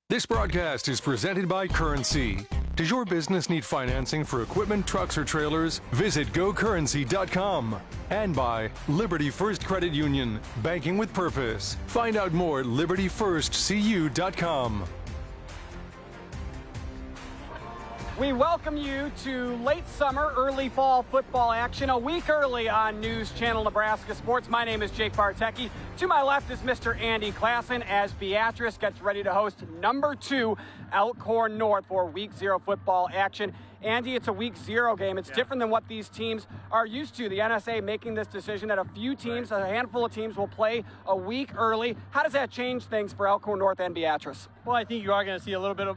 This broadcast is presented by Currency. Does your business need financing for equipment, trucks, or trailers? Visit GoCurrency.com. And by Liberty First Credit Union, banking with purpose. Find out more at LibertyFirstCU.com. We welcome you to late summer, early fall football action, a week early on News Channel Nebraska Sports. My name is Jake Bartecki. To my left is Mr. Andy Klassen as Beatrice gets ready to host number 2 Elkhorn North for week 0 football action. Andy, it's a week 0 game. It's different than what these teams are used to. The NSA making this decision that a few teams, a handful of teams, will play a week early. How does that change things for Elkhorn North and Beatrice? Well, I think you are going to see a little bit of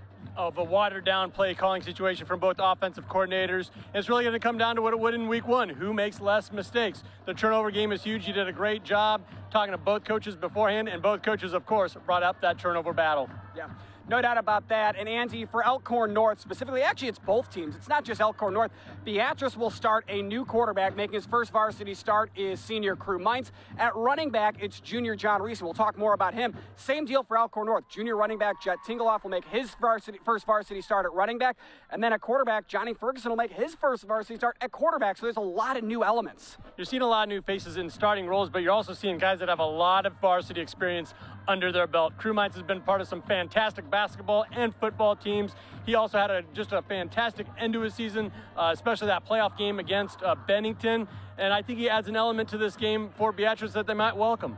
a watered-down play calling situation from both offensive coordinators. And it's really going to come down to what it would in week 1. Who makes less mistakes? The turnover game is huge. You did a great job talking to both coaches beforehand, and both coaches, of course, brought up that turnover battle. Yeah. No doubt about that. And Andy, for Elkhorn North specifically, actually it's both teams. It's not just Elkhorn North. Beatrice will start a new quarterback. Making his first varsity start is senior Crew Mines. At running back, it's junior John Reese. We'll talk more about him. Same deal for Elkhorn North. Junior running back Jet Tingeloff will make his first varsity start at running back. And then at quarterback, Johnny Ferguson will make his first varsity start at quarterback. So there's a lot of new elements. You're seeing a lot of new faces in starting roles, but you're also seeing guys that have a lot of varsity experience under their belt. Crew Mines has been part of some fantastic basketball and football teams. He also had just a fantastic end to his season, especially that playoff game against Bennington. And I think he adds an element to this game for Beatrice that they might welcome.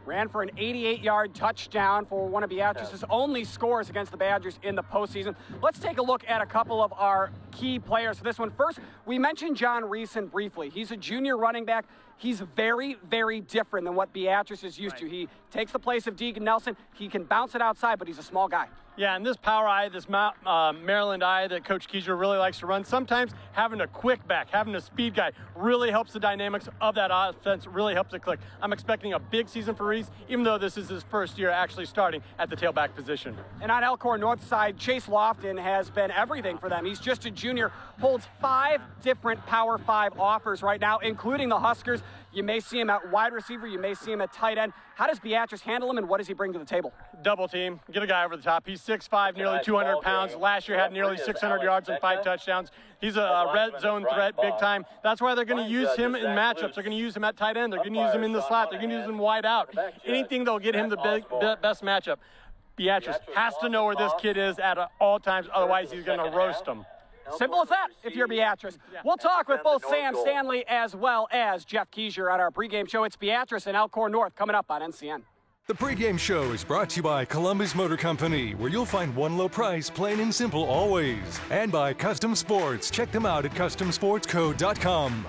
Ran for an 88-yard touchdown for one of Beatrice's only scores against the Badgers in the postseason. Let's take a look at a couple of our key players for this one. First, we mentioned John Reeson briefly. He's a junior running back. He's very, very different than what Beatrice is used to. He takes the place of Deegan Nelson. He can bounce it outside, but he's a small guy. Yeah, and this power eye, this Maryland eye that Coach Keiser really likes to run, sometimes having a quick back, having a speed guy really helps the dynamics of that offense, really helps it click. I'm expecting a big season for Reese, even though this is his first year actually starting at the tailback position. And on Elkhorn North side, Chase Lofton has been everything for them. He's just a junior, holds 5 different Power 5 offers right now, including the Huskers. You may see him at wide receiver. You may see him at tight end. How does Beatrice handle him, and what does he bring to the table? Double team. Get a guy over the top. He's 6'5", nearly 200 pounds. Last year had nearly 600 yards and 5 touchdowns. He's a red zone threat big time. That's why they're going to use him in matchups. They're going to use him at tight end. They're going to use him in the slot. They're going to use him wide out. Anything that'll get him the best matchup. Beatrice has to know where this kid is at all times. Otherwise, he's going to roast him. Simple as that if you're Beatrice. We'll talk with both Sam Stanley as well as Jeff Keiser on our pregame show. It's Beatrice and Elkhorn North coming up on NCN. The pregame show is brought to you by Columbus Motor Company, where you'll find one low price, plain and simple always. And by Custom Sports. Check them out at CustomSportsCo.com.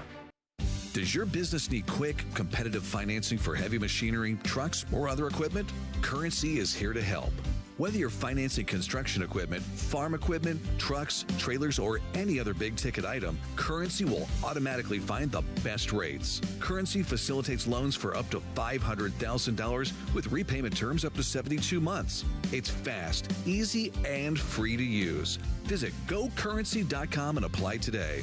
Does your business need quick, competitive financing for heavy machinery, trucks, or other equipment? Currency is here to help. Whether you're financing construction equipment, farm equipment, trucks, trailers, or any other big-ticket item, Currency will automatically find the best rates. Currency facilitates loans for up to $500,000 with repayment terms up to 72 months. It's fast, easy, and free to use. Visit GoCurrency.com and apply today.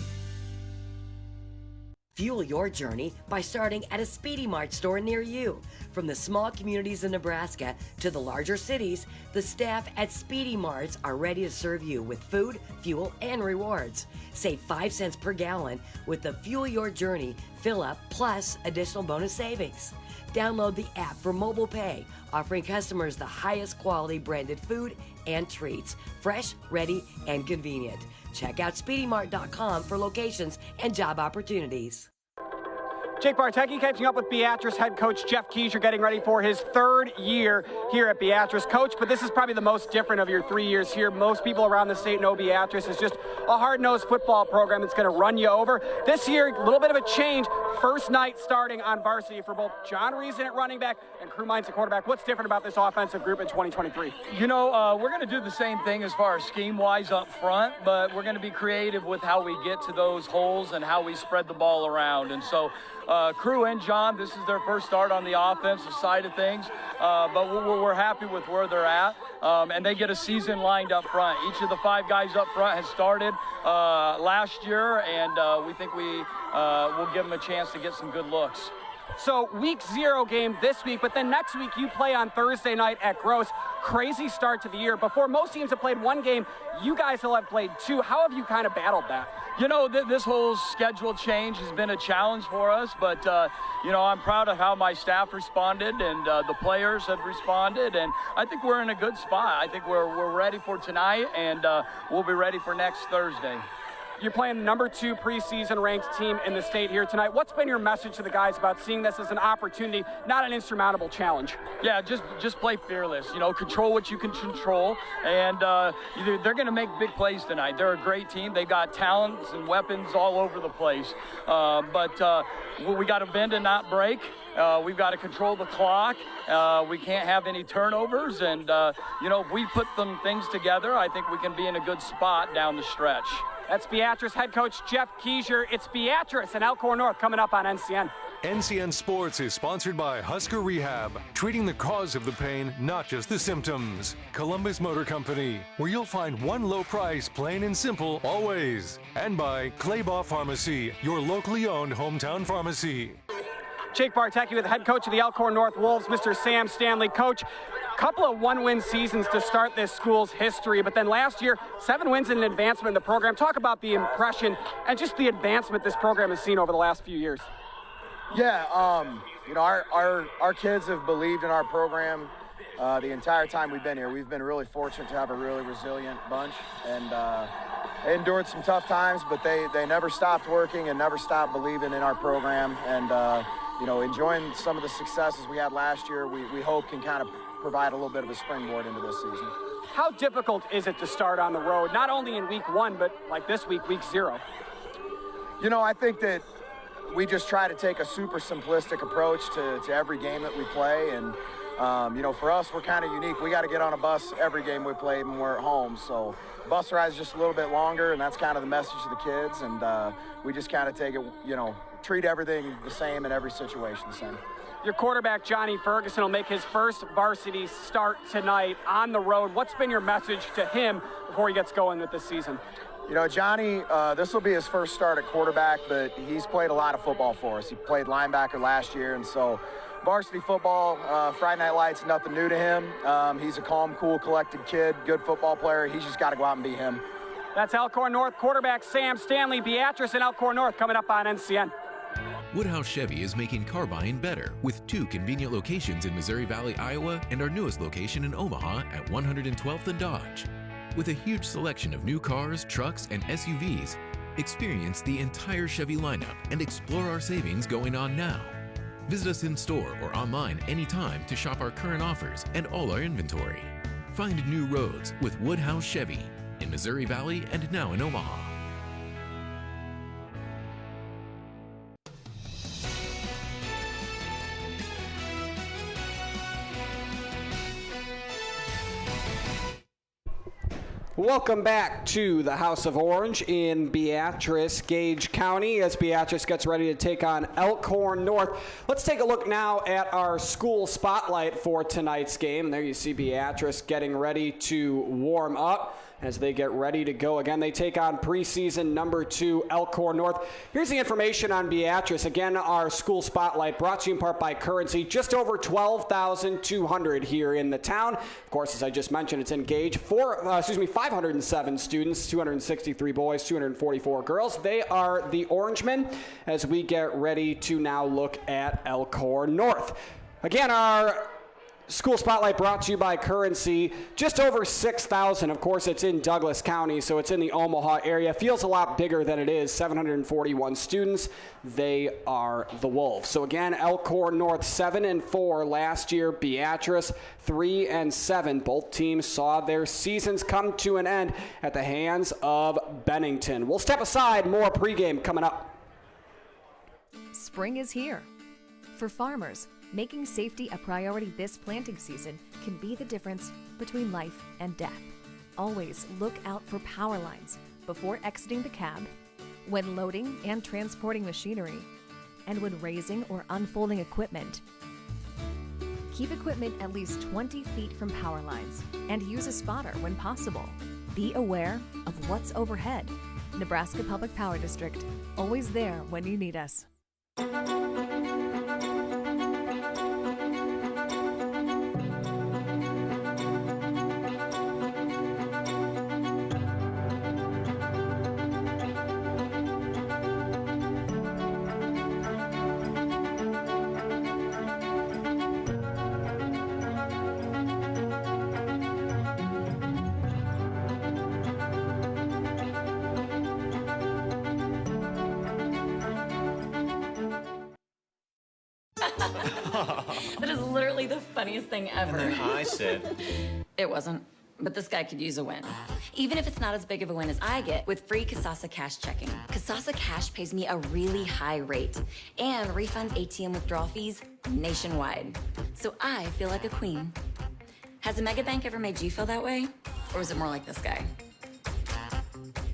Fuel your journey by starting at a Speedy Mart store near you. From the small communities in Nebraska to the larger cities, the staff at Speedy Marts are ready to serve you with food, fuel, and rewards. Save 5 cents per gallon with the Fuel Your Journey fill-up plus additional bonus savings. Download the app for mobile pay, offering customers the highest quality branded food and treats, fresh, ready, and convenient. Check out SpeedyMart.com for locations and job opportunities. Jake Bartecki catching up with Beatrice head coach Jeff Keiser, getting ready for his 3rd year here at Beatrice. Coach, but this is probably the most different of your 3 years here. Most people around the state know Beatrice is just a hard-nosed football program that's going to run you over. This year, a little bit of a change. First night starting on varsity for both John Reeson at running back and Crew Mines at quarterback. What's different about this offensive group in 2023? You know, we're going to do the same thing as far as scheme-wise up front, but we're going to be creative with how we get to those holes and how we spread the ball around. And so Crew and John, this is their first start on the offensive side of things, but we're happy with where they're at, and they get a season lined up front. Each of the 5 guys up front has started last year, and we think we will give them a chance to get some good looks. So week 0 game this week, but then next week you play on Thursday night at Gross. Crazy start to the year. Before most teams have played 1 game, you guys will have played 2. How have you kind of battled that? You know, this whole schedule change has been a challenge for us, but, you know, I'm proud of how my staff responded and the players have responded, and I think we're in a good spot. I think we're ready for tonight, and we'll be ready for next Thursday. You're playing the number 2 preseason ranked team in the state here tonight. What's been your message to the guys about seeing this as an opportunity, not an insurmountable challenge? Yeah, just play fearless. You know, control what you can control, and they're going to make big plays tonight. They're a great team. They got talents and weapons all over the place. But we got to bend and not break. We've got to control the clock. We can't have any turnovers, and you know, if we put some things together, I think we can be in a good spot down the stretch. That's Beatrice head coach Jeff Keiser. It's Beatrice and Elkhorn North coming up on NCN. NCN Sports is sponsored by Husker Rehab, treating the cause of the pain, not just the symptoms. Columbus Motor Company, where you'll find one low price, plain and simple, always. And by Claybaugh Pharmacy, your locally owned hometown pharmacy. Jake Bartecki with the head coach of the Elkhorn North Wolves, Mr. Sam Stanley. Coach, couple of 1-win seasons to start this school's history, but then last year, 7 wins and an advancement in the program. Talk about the impression and just the advancement this program has seen over the last few years. Yeah, you know, our kids have believed in our program the entire time we've been here. We've been really fortunate to have a really resilient bunch, and they endured some tough times, but they never stopped working and never stopped believing in our program. And you know, enjoying some of the successes we had last year, we hope can kind of provide a little bit of a springboard into this season. How difficult is it to start on the road, not only in week 1, but like this week, week 0? You know, I think that we just try to take a super simplistic approach to every game that we play. And, you know, for us, we're kind of unique. We got to get on a bus every game we play when we're at home. So bus ride is just a little bit longer, and that's kind of the message to the kids. And we just kind of take it, you know, treat everything the same in every situation the same. Your quarterback, Johnny Ferguson, will make his first varsity start tonight on the road. What's been your message to him before he gets going with this season? You know, Johnny, this will be his first start at quarterback, but he's played a lot of football for us. He played linebacker last year, and so varsity football, Friday Night Lights, nothing new to him. He's a calm, cool, collected kid, good football player. He's just got to go out and be him. That's Elkhorn North quarterback Sam Stanley. Beatrice and Elkhorn North coming up on NCN. Woodhouse Chevy is making car buying better with 2 convenient locations in Missouri Valley, Iowa, and our newest location in Omaha at 112th and Dodge. With a huge selection of new cars, trucks, and SUVs, experience the entire Chevy lineup and explore our savings going on now. Visit us in store or online anytime to shop our current offers and all our inventory. Find new roads with Woodhouse Chevy in Missouri Valley and now in Omaha. Welcome back to the House of Orange in Beatrice, Gage County, as Beatrice gets ready to take on Elkhorn North. Let's take a look now at our school spotlight for tonight's game. There you see Beatrice getting ready to warm up. As they get ready to go again, they take on preseason number 2 Elkhorn North. Here's the information on Beatrice. Again, our school spotlight brought to you in part by Currency. Just over 12,200 here in the town. Of course, as I just mentioned, it's engaged 507 students, 263 boys, 244 girls. They are the Orangemen as we get ready to now look at Elkhorn North. Again, our school spotlight brought to you by Currency. Just over 6,000. Of course, it's in Douglas County, so it's in the Omaha area. Feels a lot bigger than it is. 741 students. They are the Wolves. So again, Elkhorn North 7-4 last year. Beatrice 3-7. Both teams saw their seasons come to an end at the hands of Bennington. We'll step aside. More pregame coming up. Spring is here. For farmers, making safety a priority this planting season can be the difference between life and death. Always look out for power lines before exiting the cab, when loading and transporting machinery, and when raising or unfolding equipment. Keep equipment at least 20 feet from power lines and use a spotter when possible. Be aware of what's overhead. Nebraska Public Power District, always there when you need us. That is literally the funniest thing ever. And then I said... It wasn't. But this guy could use a win. Even if it's not as big of a win as I get with free Kasasa Cash checking. Kasasa Cash pays me a really high rate and refunds ATM withdrawal fees nationwide. So I feel like a queen. Has a mega bank ever made you feel that way? Or is it more like this guy?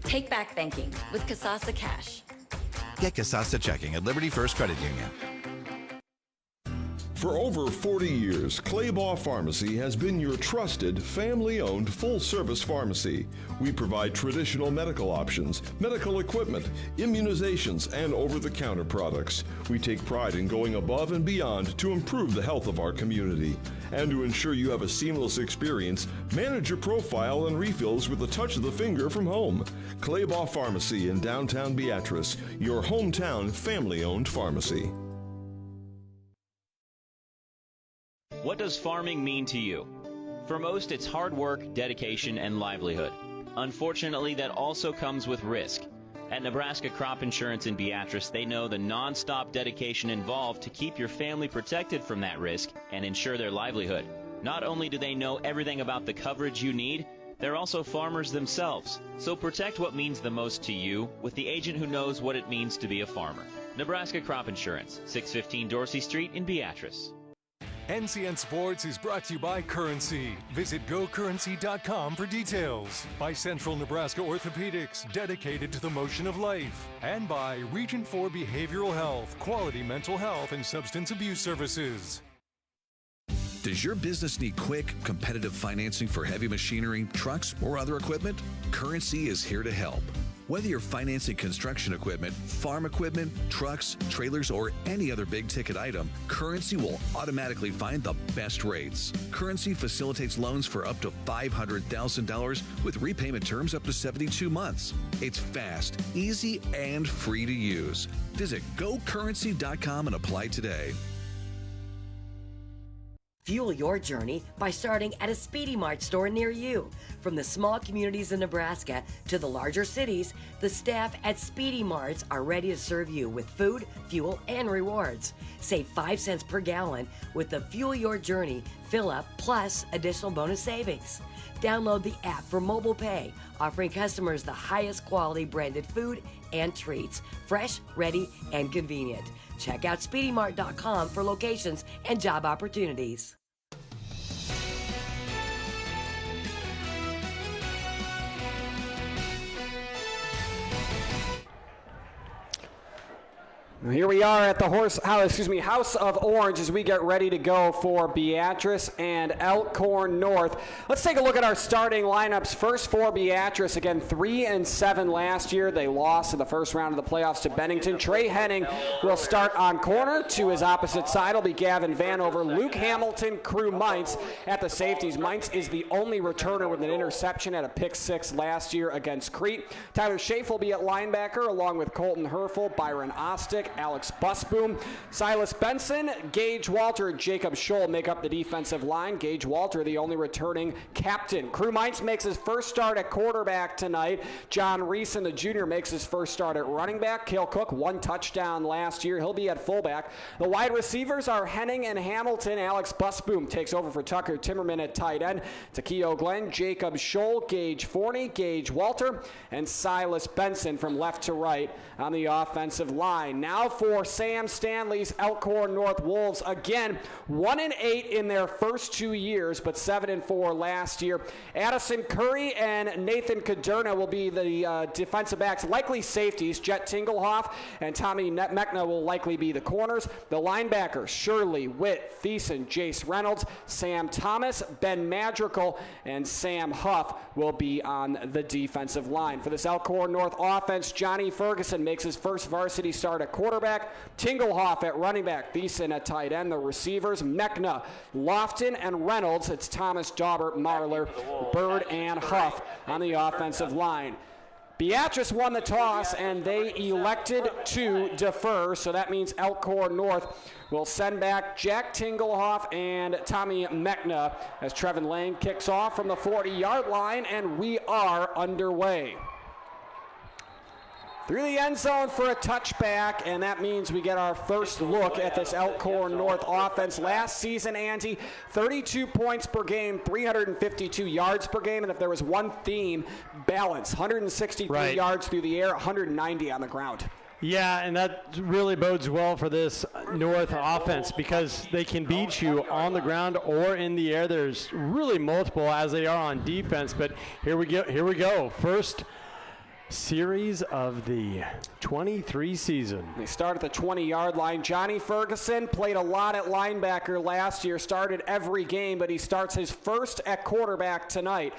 Take back banking with Kasasa Cash. Get Kasasa checking at Liberty First Credit Union. For over 40 years, Claybaugh Pharmacy has been your trusted, family-owned, full-service pharmacy. We provide traditional medical options, medical equipment, immunizations, and over-the-counter products. We take pride in going above and beyond to improve the health of our community. And to ensure you have a seamless experience, manage your profile and refills with a touch of the finger from home. Claybaugh Pharmacy in downtown Beatrice, your hometown family-owned pharmacy. What does farming mean to you? For most, it's hard work, dedication, and livelihood. Unfortunately, that also comes with risk. At Nebraska Crop Insurance in Beatrice, they know the non-stop dedication involved to keep your family protected from that risk and ensure their livelihood. Not only do they know everything about the coverage you need, they're also farmers themselves. So protect what means the most to you with the agent who knows what it means to be a farmer. Nebraska Crop Insurance, 615 Dorsey Street in Beatrice. NCN Sports is brought to you by Currency. Visit GoCurrency.com for details. By Central Nebraska Orthopedics, dedicated to the motion of life. And by Region 4 Behavioral Health, quality mental health and substance abuse services. Does your business need quick, competitive financing for heavy machinery, trucks, or other equipment? Currency is here to help. Whether you're financing construction equipment, farm equipment, trucks, trailers, or any other big-ticket item, Currency will automatically find the best rates. Currency facilitates loans for up to $500,000 with repayment terms up to 72 months. It's fast, easy, and free to use. Visit GoCurrency.com and apply today. Fuel your journey by starting at a Speedy Mart store near you. From the small communities in Nebraska to the larger cities, the staff at Speedy Marts are ready to serve you with food, fuel, and rewards. Save 5 cents per gallon with the Fuel Your Journey fill-up plus additional bonus savings. Download the app for mobile pay, offering customers the highest quality branded food and treats, fresh, ready, and convenient. Check out SpeedyMart.com for locations and job opportunities. Here we are at the House of Orange as we get ready to go for Beatrice and Elkhorn North. Let's take a look at our starting lineups. First for Beatrice, again 3-7 last year. They lost in the first round of the playoffs to Bennington. Trey Henning will start on corner. To his opposite side will be Gavin Vanover. Luke Hamilton, Crew Mintz at the safeties. Mintz is the only returner with an interception at a pick six last year against Crete. Tyler Schaaf will be at linebacker along with Colton Herfel, Byron Ostick, Alex Busboom, Silas Benson, Gage Walter, Jacob Scholl make up the defensive line. Gage Walter, the only returning captain. Crew Mintz makes his first start at quarterback tonight. John Reeson, the junior, makes his first start at running back. Cale Cook, 1 touchdown last year. He'll be at fullback. The wide receivers are Henning and Hamilton. Alex Busboom takes over for Tucker Timmerman at tight end. Takeo Glenn, Jacob Scholl, Gage Forney, Gage Walter, and Silas Benson from left to right on the offensive line. Now for Sam Stanley's Elkhorn North Wolves. Again, 1-8 in their first 2 years, but 7-4 last year. Addison Curry and Nathan Kaderna will be the defensive backs, likely safeties. Jet Tingelhoff and Tommy Mechna will likely be the corners. The linebackers, Shirley, Witt, Thiessen, Jace Reynolds, Sam Thomas, Ben Madrigal, and Sam Huff will be on the defensive line. For this Elkhorn North offense, Johnny Ferguson makes his first varsity start at quarterback. Tingelhoff at running back. Thiessen at tight end. The receivers, Mechna, Lofton, and Reynolds. It's Thomas, Daubert, Marler, Bird, and Huff on the offensive line. Beatrice won the toss, and they elected to defer, so that means Elkhorn North will send back Jack Tingelhoff and Tommy Mechna as Trevin Lane kicks off from the 40-yard line, and we are underway. through the end zone for a touchback, and that means we get our first look at this Elkhorn North offense. Last season, Andy, 32 points per game, 352 yards per game, and if there was one theme, balance. 163 yards through the air, 190 on the ground. Yeah, and that really bodes well for this North offense because they can beat you on the ground or in the air. There's really multiple as they are on defense, but here we go. First series of the 23 season. They start at the 20-yard line. Johnny Ferguson played a lot at linebacker last year, started every game, but he starts his first at quarterback tonight.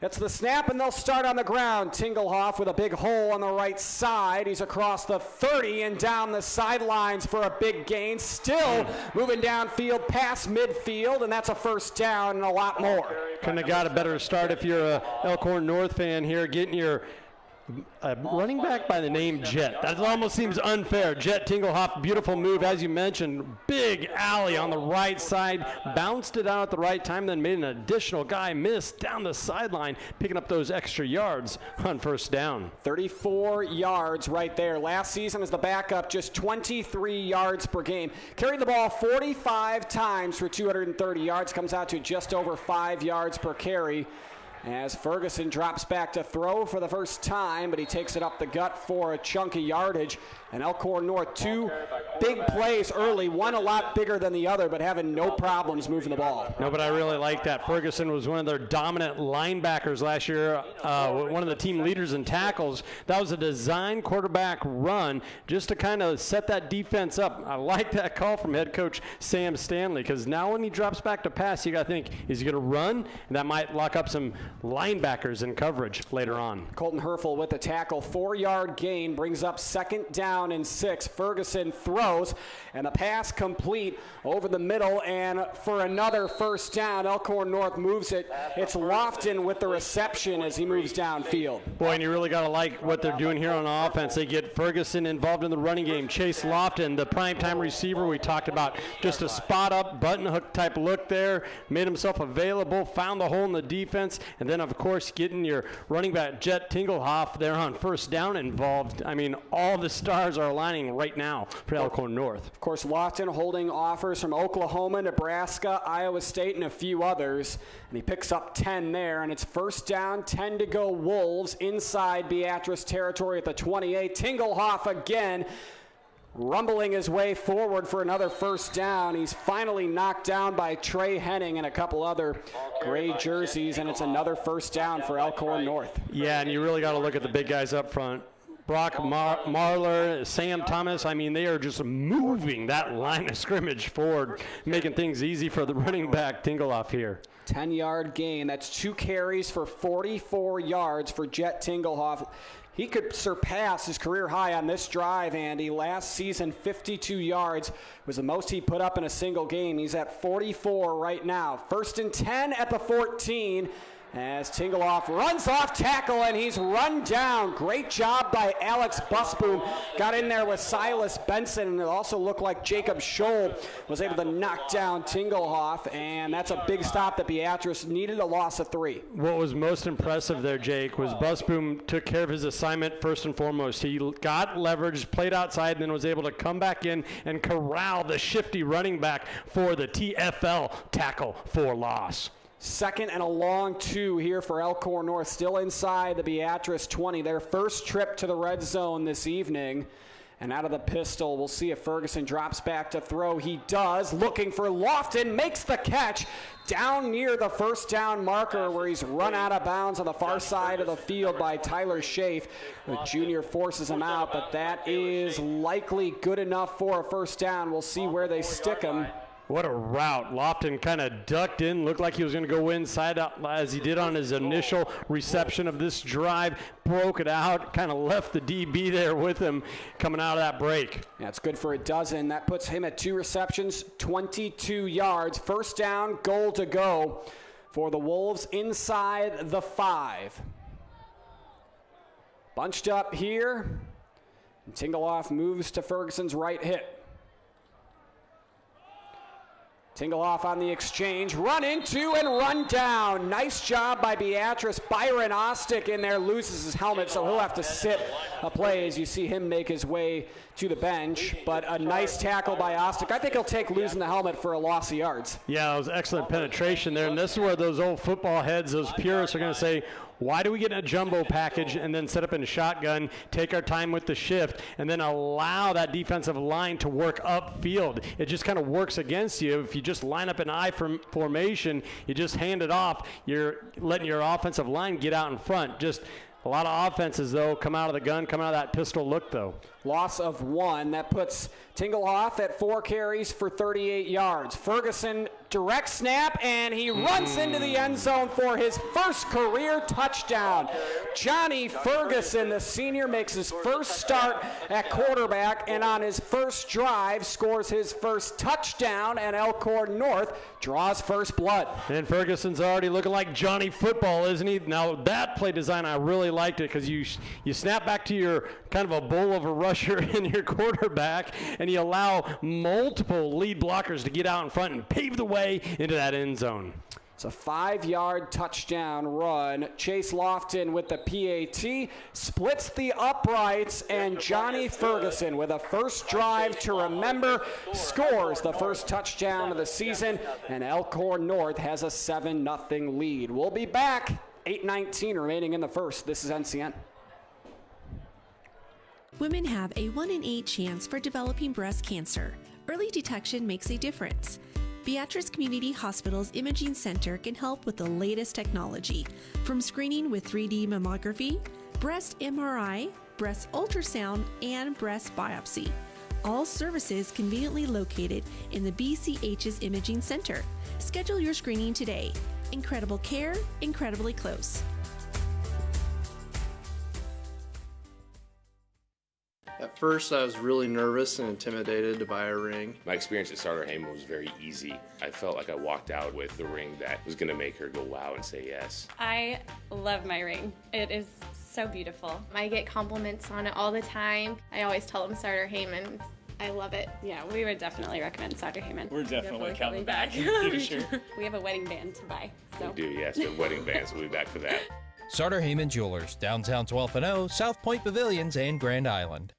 It's the snap, and they'll start on the ground. Tingelhoff with a big hole on the right side. He's across the 30 and down the sidelines for a big gain. Still moving downfield past midfield, and that's a first down and a lot more. Couldn't have got a better start if you're a Elkhorn North fan here, getting your running back by the name Jet. That almost seems unfair. Jet Tingelhoff, beautiful move, as you mentioned. Big alley on the right side. Bounced it out at the right time, then made an additional guy miss down the sideline, picking up those extra yards on first down. 34 yards right there. Last season as the backup, just 23 yards per game. Carried the ball 45 times for 230 yards. Comes out to just over 5 yards per carry. As Ferguson drops back to throw for the first time, but he takes it up the gut for a chunky yardage. And Elkhorn North, two big plays early, one a lot bigger than the other, but having no problems moving the ball. No, but I really like that. Ferguson was one of their dominant linebackers last year, one of the team leaders in tackles. That was a design quarterback run just to kind of set that defense up. I like that call from head coach Sam Stanley, because now when he drops back to pass, you got to think, is he going to run? And that might lock up some linebackers in coverage later on. Colton Herfel with the tackle. 4-yard gain brings up second down and 6. Ferguson throws, and the pass complete over the middle, and for another first down. Elkhorn North moves it. It's Lofton with the reception as he moves downfield. Boy, and you really got to like what they're doing here on offense. They get Ferguson involved in the running game. Chase Lofton, the primetime receiver we talked about, just a spot-up, button-hook type look there, made himself available, found the hole in the defense, and then, of course, getting your running back Jet Tingelhoff there on first down involved. I mean, all the stars are aligning right now for Elkhorn North. Of course, Lofton holding offers from Oklahoma, Nebraska, Iowa State, and a few others. And he picks up 10 there, and it's first down, 10 to go Wolves inside Beatrice territory at the 28. Tingelhoff again, rumbling his way forward for another first down. He's finally knocked down by Trey Henning and a couple other gray jerseys, and it's another first down for Elkhorn North. Yeah, and you really got to look at the big guys up front. Brock Marler, Sam Thomas, I mean, they are just moving that line of scrimmage forward, making things easy for the running back Tingelhoff here. 10-yard gain. That's 2 carries for 44 yards for Jet Tingelhoff. He could surpass his career high on this drive, Andy. Last season, 52 yards was the most he put up in a single game. He's at 44 right now. First and 10 at the 14. As Tingelhoff runs off tackle, and he's run down. Great job by Alex Busboom. Got in there with Silas Benson, and it also looked like Jacob Scholl was able to knock down Tingelhoff, and that's a big stop that Beatrice needed, a loss of 3. What was most impressive there, Jake, was Busboom took care of his assignment first and foremost. He got leverage, played outside, and then was able to come back in and corral the shifty running back for the TFL tackle for loss. Second and a long 2 here for Elkhorn North, still inside the Beatrice 20. Their first trip to the red zone this evening. And out of the pistol, we'll see if Ferguson drops back to throw. He does, looking for Lofton, makes the catch down near the first down marker where he's run out of bounds on the far side of the field by Tyler Schaaf. The junior forces him out, but that is likely good enough for a first down. We'll see where they stick him. What a route. Lofton kind of ducked in, looked like he was going to go inside as he did on his initial reception of this drive, broke it out, kind of left the DB there with him coming out of that break. Yeah, it's good for a dozen. That puts him at 2 receptions, 22 yards. First down, goal to go for the Wolves inside the 5. Bunched up here. And Tingelhoff moves to Ferguson's right hip. Tinglehoff on the exchange, run into and run down. Nice job by Beatrice. Byron Ostick in there loses his helmet, so he'll have to sit a play as you see him make his way to the bench. But a nice tackle by Ostick. I think he'll take losing the helmet for a loss of yards. Yeah, it was excellent penetration there, and this is where those old football heads, those purists, are going to say, why do we get in a jumbo package and then set up in a shotgun, take our time with the shift, and then allow that defensive line to work upfield? It just kind of works against you. If you just line up in I formation, you just hand it off, you're letting your offensive line get out in front. Just a lot of offenses, though, come out of the gun, come out of that pistol look, though. Loss of 1. That puts Tinglehoff at 4 carries for 38 yards. Ferguson, direct snap, and he runs into the end zone for his first career touchdown. Johnny Ferguson, the senior, makes his first start at quarterback, and on his first drive scores his first touchdown, and Elkhorn North draws first blood. And Ferguson's already looking like Johnny Football, isn't he? Now, that play design, I really liked it, because you snap back to your kind of a bull of a rusher in your quarterback, and you allow multiple lead blockers to get out in front and pave the way into that end zone. It's a 5-yard touchdown run. Chase Lofton with the PAT splits the uprights, and Johnny Ferguson with a first drive to remember scores the first touchdown of the season, and Elkhorn North has a 7-0 lead. We'll be back. 8:19 remaining in the first. This is NCN. Women have a 1 in 8 chance for developing breast cancer. Early detection makes a difference. Beatrice Community Hospital's Imaging Center can help with the latest technology, from screening with 3D mammography, breast MRI, breast ultrasound, and breast biopsy. All services conveniently located in the BCH's Imaging Center. Schedule your screening today. Incredible care, incredibly close. At first, I was really nervous and intimidated to buy a ring. My experience at Starter Heyman was very easy. I felt like I walked out with the ring that was going to make her go wow and say yes. I love my ring. It is so beautiful. I get compliments on it all the time. I always tell them Starter Heyman. I love it. Yeah, we would definitely recommend Starter Heyman. We're definitely coming back. Pretty sure. We have a wedding band to buy. So. We do, yes. We have wedding bands. We'll be back for that. Starter Heyman Jewelers, downtown 12th and O, South Point Pavilions, and Grand Island.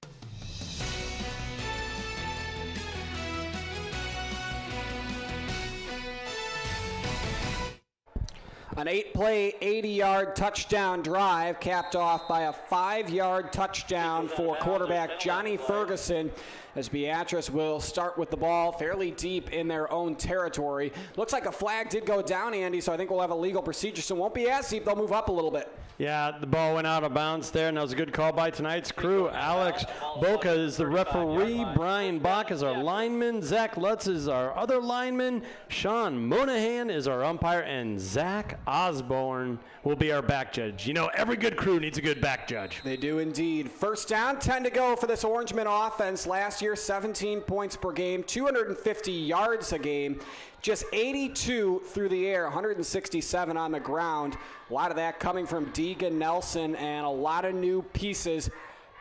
An 8-play, 80-yard touchdown drive capped off by a 5-yard touchdown for quarterback Johnny Ferguson, as Beatrice will start with the ball fairly deep in their own territory. Looks like a flag did go down, Andy, so I think we'll have a legal procedure, so it won't be as deep. They'll move up a little bit. Yeah, the ball went out of bounds there, and that was a good call by tonight's crew. Alex Boca is the referee. Brian Bach is our lineman. Zach Lutz is our other lineman. Sean Monahan is our umpire, and Zach Osborne will be our back judge. You know, every good crew needs a good back judge. They do indeed. First down, 10 to go for this Orangeman offense. Last year, 17 points per game, 250 yards a game. Just 82 through the air, 167 on the ground. A lot of that coming from Deegan Nelson, and a lot of new pieces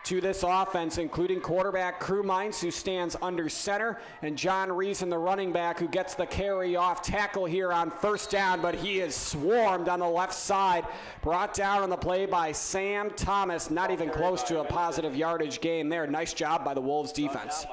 to this offense, including quarterback Crew Mines, who stands under center, and John Reason, the running back, who gets the carry off tackle here on first down, but he is swarmed on the left side. Brought down on the play by Sam Thomas. Not even close to a positive yardage game there. Nice job by the Wolves defense.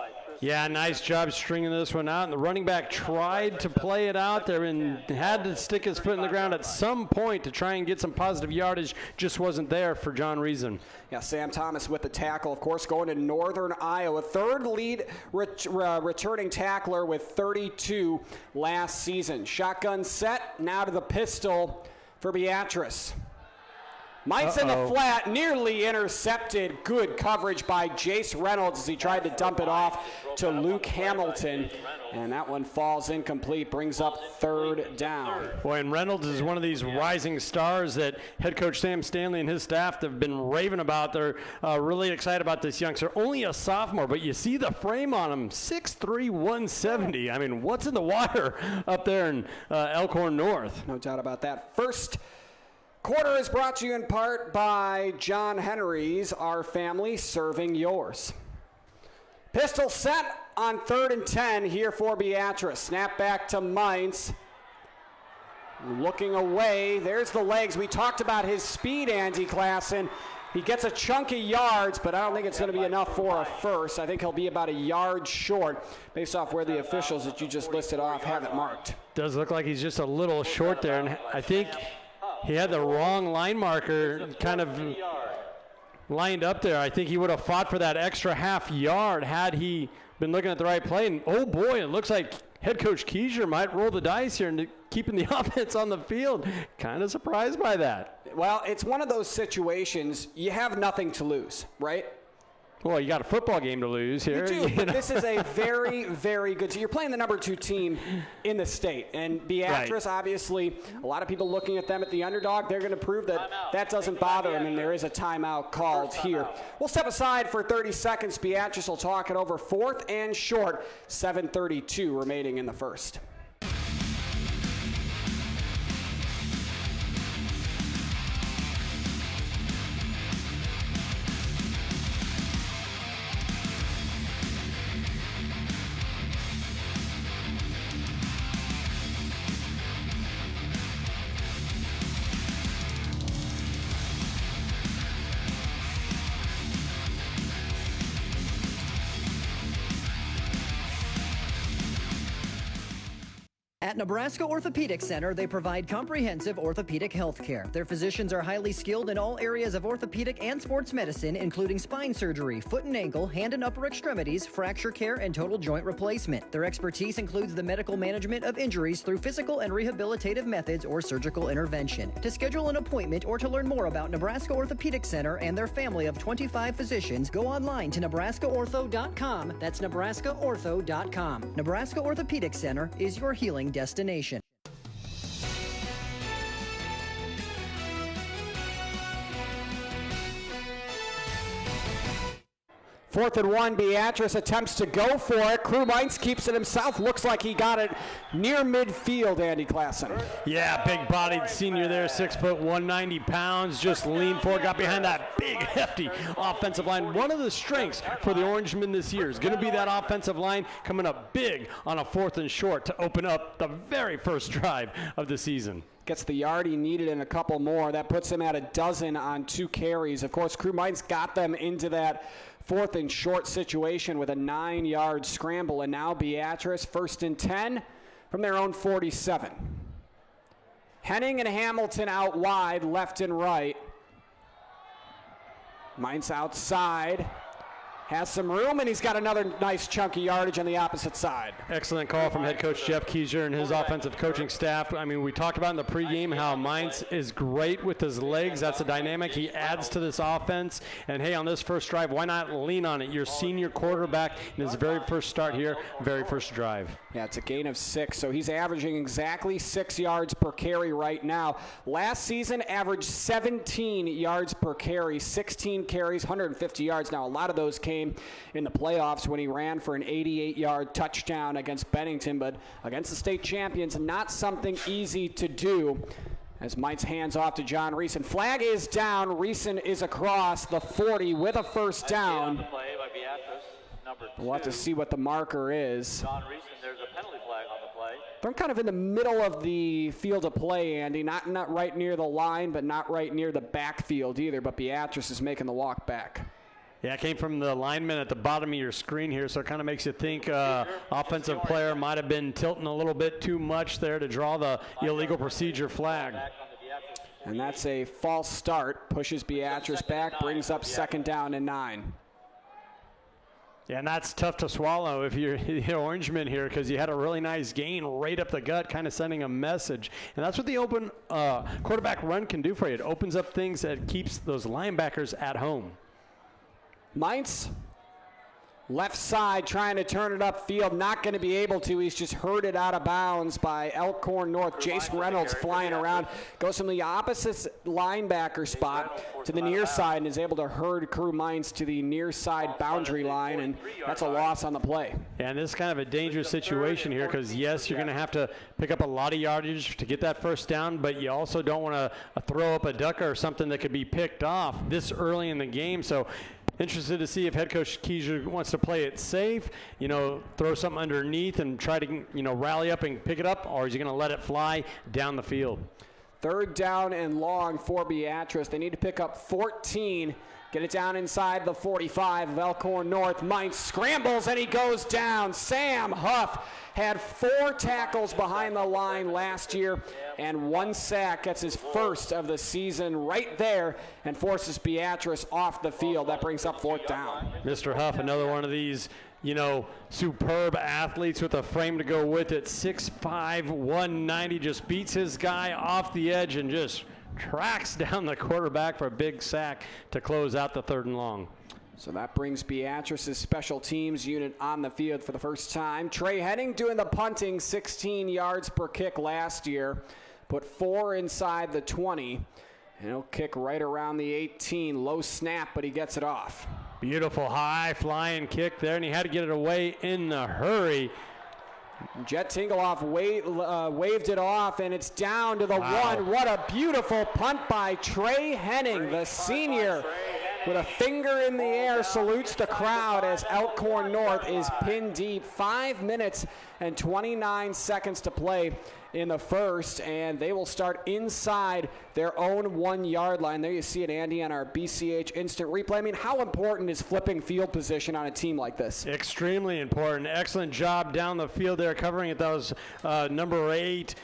Yeah, nice job stringing this one out. And the running back tried to play it out there and had to stick his foot in the ground at some point to try and get some positive yardage. Just wasn't there for John Reason. Yeah, Sam Thomas with the tackle, of course, going to Northern Iowa. Third lead returning tackler with 32 last season. Shotgun set, now to the pistol for Beatrice. Mines in the flat, nearly intercepted. Good coverage by Jace Reynolds as he tried to dump it off to Luke Hamilton. And that one falls incomplete, brings up third down. Boy, and Reynolds is one of these rising stars that head coach Sam Stanley and his staff have been raving about. They're really excited about this youngster. Only a sophomore, but you see the frame on him, 6'3", 170. I mean, what's in the water up there in Elkhorn North? No doubt about that. First quarter is brought to you in part by John Henry's, Our Family Serving Yours. Pistol set, on 3rd and 10 here for Beatrice. Snap back to Mainz. Looking away. There's the legs. We talked about his speed, Andy Klassen. He gets a chunk of yards, but I don't think it's going to be enough for a first. I think he'll be about a yard short based off where the officials that you just listed off have it marked. Does look like he's just a little short there, and I think he had the wrong line marker kind of lined up there. I think he would have fought for that extra half yard had he been looking at the right play. And oh boy, it looks like head coach Keiser might roll the dice here and keeping the offense on the field. Kind of surprised by that. Well, it's one of those situations you have nothing to lose, right? Well, you got a football game to lose here. You do, but this is a very, very good team. You're playing the number 2 team in the state. And Beatrice, obviously, a lot of people looking at them at the underdog. They're going to prove that that doesn't bother them, and there is a timeout called here. We'll step aside for 30 seconds. Beatrice will talk it over 4th and short. 7:32 remaining in the first. At Nebraska Orthopedic Center, they provide comprehensive orthopedic health care. Their physicians are highly skilled in all areas of orthopedic and sports medicine, including spine surgery, foot and ankle, hand and upper extremities, fracture care, and total joint replacement. Their expertise includes the medical management of injuries through physical and rehabilitative methods or surgical intervention. To schedule an appointment or to learn more about Nebraska Orthopedic Center and their family of 25 physicians, go online to nebraskaortho.com. That's nebraskaortho.com. Nebraska Orthopedic Center is your healing destination. 4th and 1, Beatrice attempts to go for it. Crew Mainz keeps it himself. Looks like he got it near midfield, Andy Klassen. Yeah, big-bodied senior there, 6 foot, 190 pounds. Just leaned forward, got behind that big, hefty offensive line. One of the strengths for the Orangemen this year is going to be that offensive line coming up big on a 4th and short to open up the very first drive of the season. Gets the yard he needed and a couple more. That puts him at a dozen on 2 carries. Of course, Crew Mainz got them into that 4th and short situation with a 9-yard scramble. And now Beatrice 1st and 10 from their own 47. Henning and Hamilton out wide, left and right. Mainz outside. Has some room, and he's got another nice chunky yardage on the opposite side. Excellent call from head coach Jeff Keiser and his offensive coaching staff. I mean, we talked about in the pregame how Mainz is great with his legs. That's a dynamic he adds to this offense. And, hey, on this first drive, why not lean on it? Your senior quarterback in his very first start here, very first drive. Yeah, it's a gain of 6, so he's averaging exactly 6 yards per carry right now. Last season, averaged 17 yards per carry, 16 carries, 150 yards. Now, a lot of those came in the playoffs when he ran for an 88-yard touchdown against Bennington, but against the state champions, not something easy to do. As Mainz hands off to John Reeson. Flag is down. Reeson is across the 40 with a first down. We'll have to see what the marker is. John Reeson, there's a penalty flag on the play. They're kind of in the middle of the field of play, Andy. Not right near the line, but not right near the backfield either. But Beatrice is making the walk back. Yeah, it came from the lineman at the bottom of your screen here, so it kind of makes you think offensive player might have been tilting a little bit too much there to draw the illegal procedure flag. And that's a false start. Pushes Beatrice back, brings up 2nd down and 9. Yeah, and that's tough to swallow if you're the Orangeman here because you had a really nice gain right up the gut, kind of sending a message. And that's what the open quarterback run can do for you. It opens up things that keeps those linebackers at home. Mainz, left side, trying to turn it upfield, not going to be able to. He's just herded out of bounds by Elkhorn North. Jason Reynolds flying around, goes from the opposite linebacker spot to the near side and is able to herd Crew Mainz to the near side boundary line, and that's a loss on the play. Yeah, and this is kind of a dangerous situation here because, yes, you're going to have to pick up a lot of yardage to get that first down, but you also don't want to throw up a ducker or something that could be picked off this early in the game. So Interested to see if head coach Keiser wants to play it safe, throw something underneath and try to, rally up and pick it up, or is he going to let it fly down the field? 3rd down and long for Beatrice. They need to pick up 14. Get it down inside the 45 of Elkhorn North. Mines scrambles and he goes down. Sam Huff had 4 tackles behind the line last year and 1 sack. Gets his first of the season right there and forces Beatrice off the field. That brings up 4th down. Mr. Huff, another one of these, superb athletes with a frame to go with it. 6'5", 190, just beats his guy off the edge and just tracks down the quarterback for a big sack to close out the 3rd and long. So that brings Beatrice's special teams unit on the field for the first time. Trey Henning doing the punting, 16 yards per kick last year. Put 4 inside the 20. And he'll kick right around the 18. Low snap, but he gets it off. Beautiful high flying kick there, and he had to get it away in a hurry. Jet Tinglehoff waved it off, and it's down to the 1. What a beautiful punt by Trey Henning, the senior. With a finger in the air, salutes the crowd as Elkhorn North is pinned deep. 5 minutes and 29 seconds to play in the first, and they will start inside their own 1-yard line. There you see it, Andy, on our BCH instant replay. I mean, how important is flipping field position on a team like this? Extremely important. Excellent job down the field there covering it. That was number 8.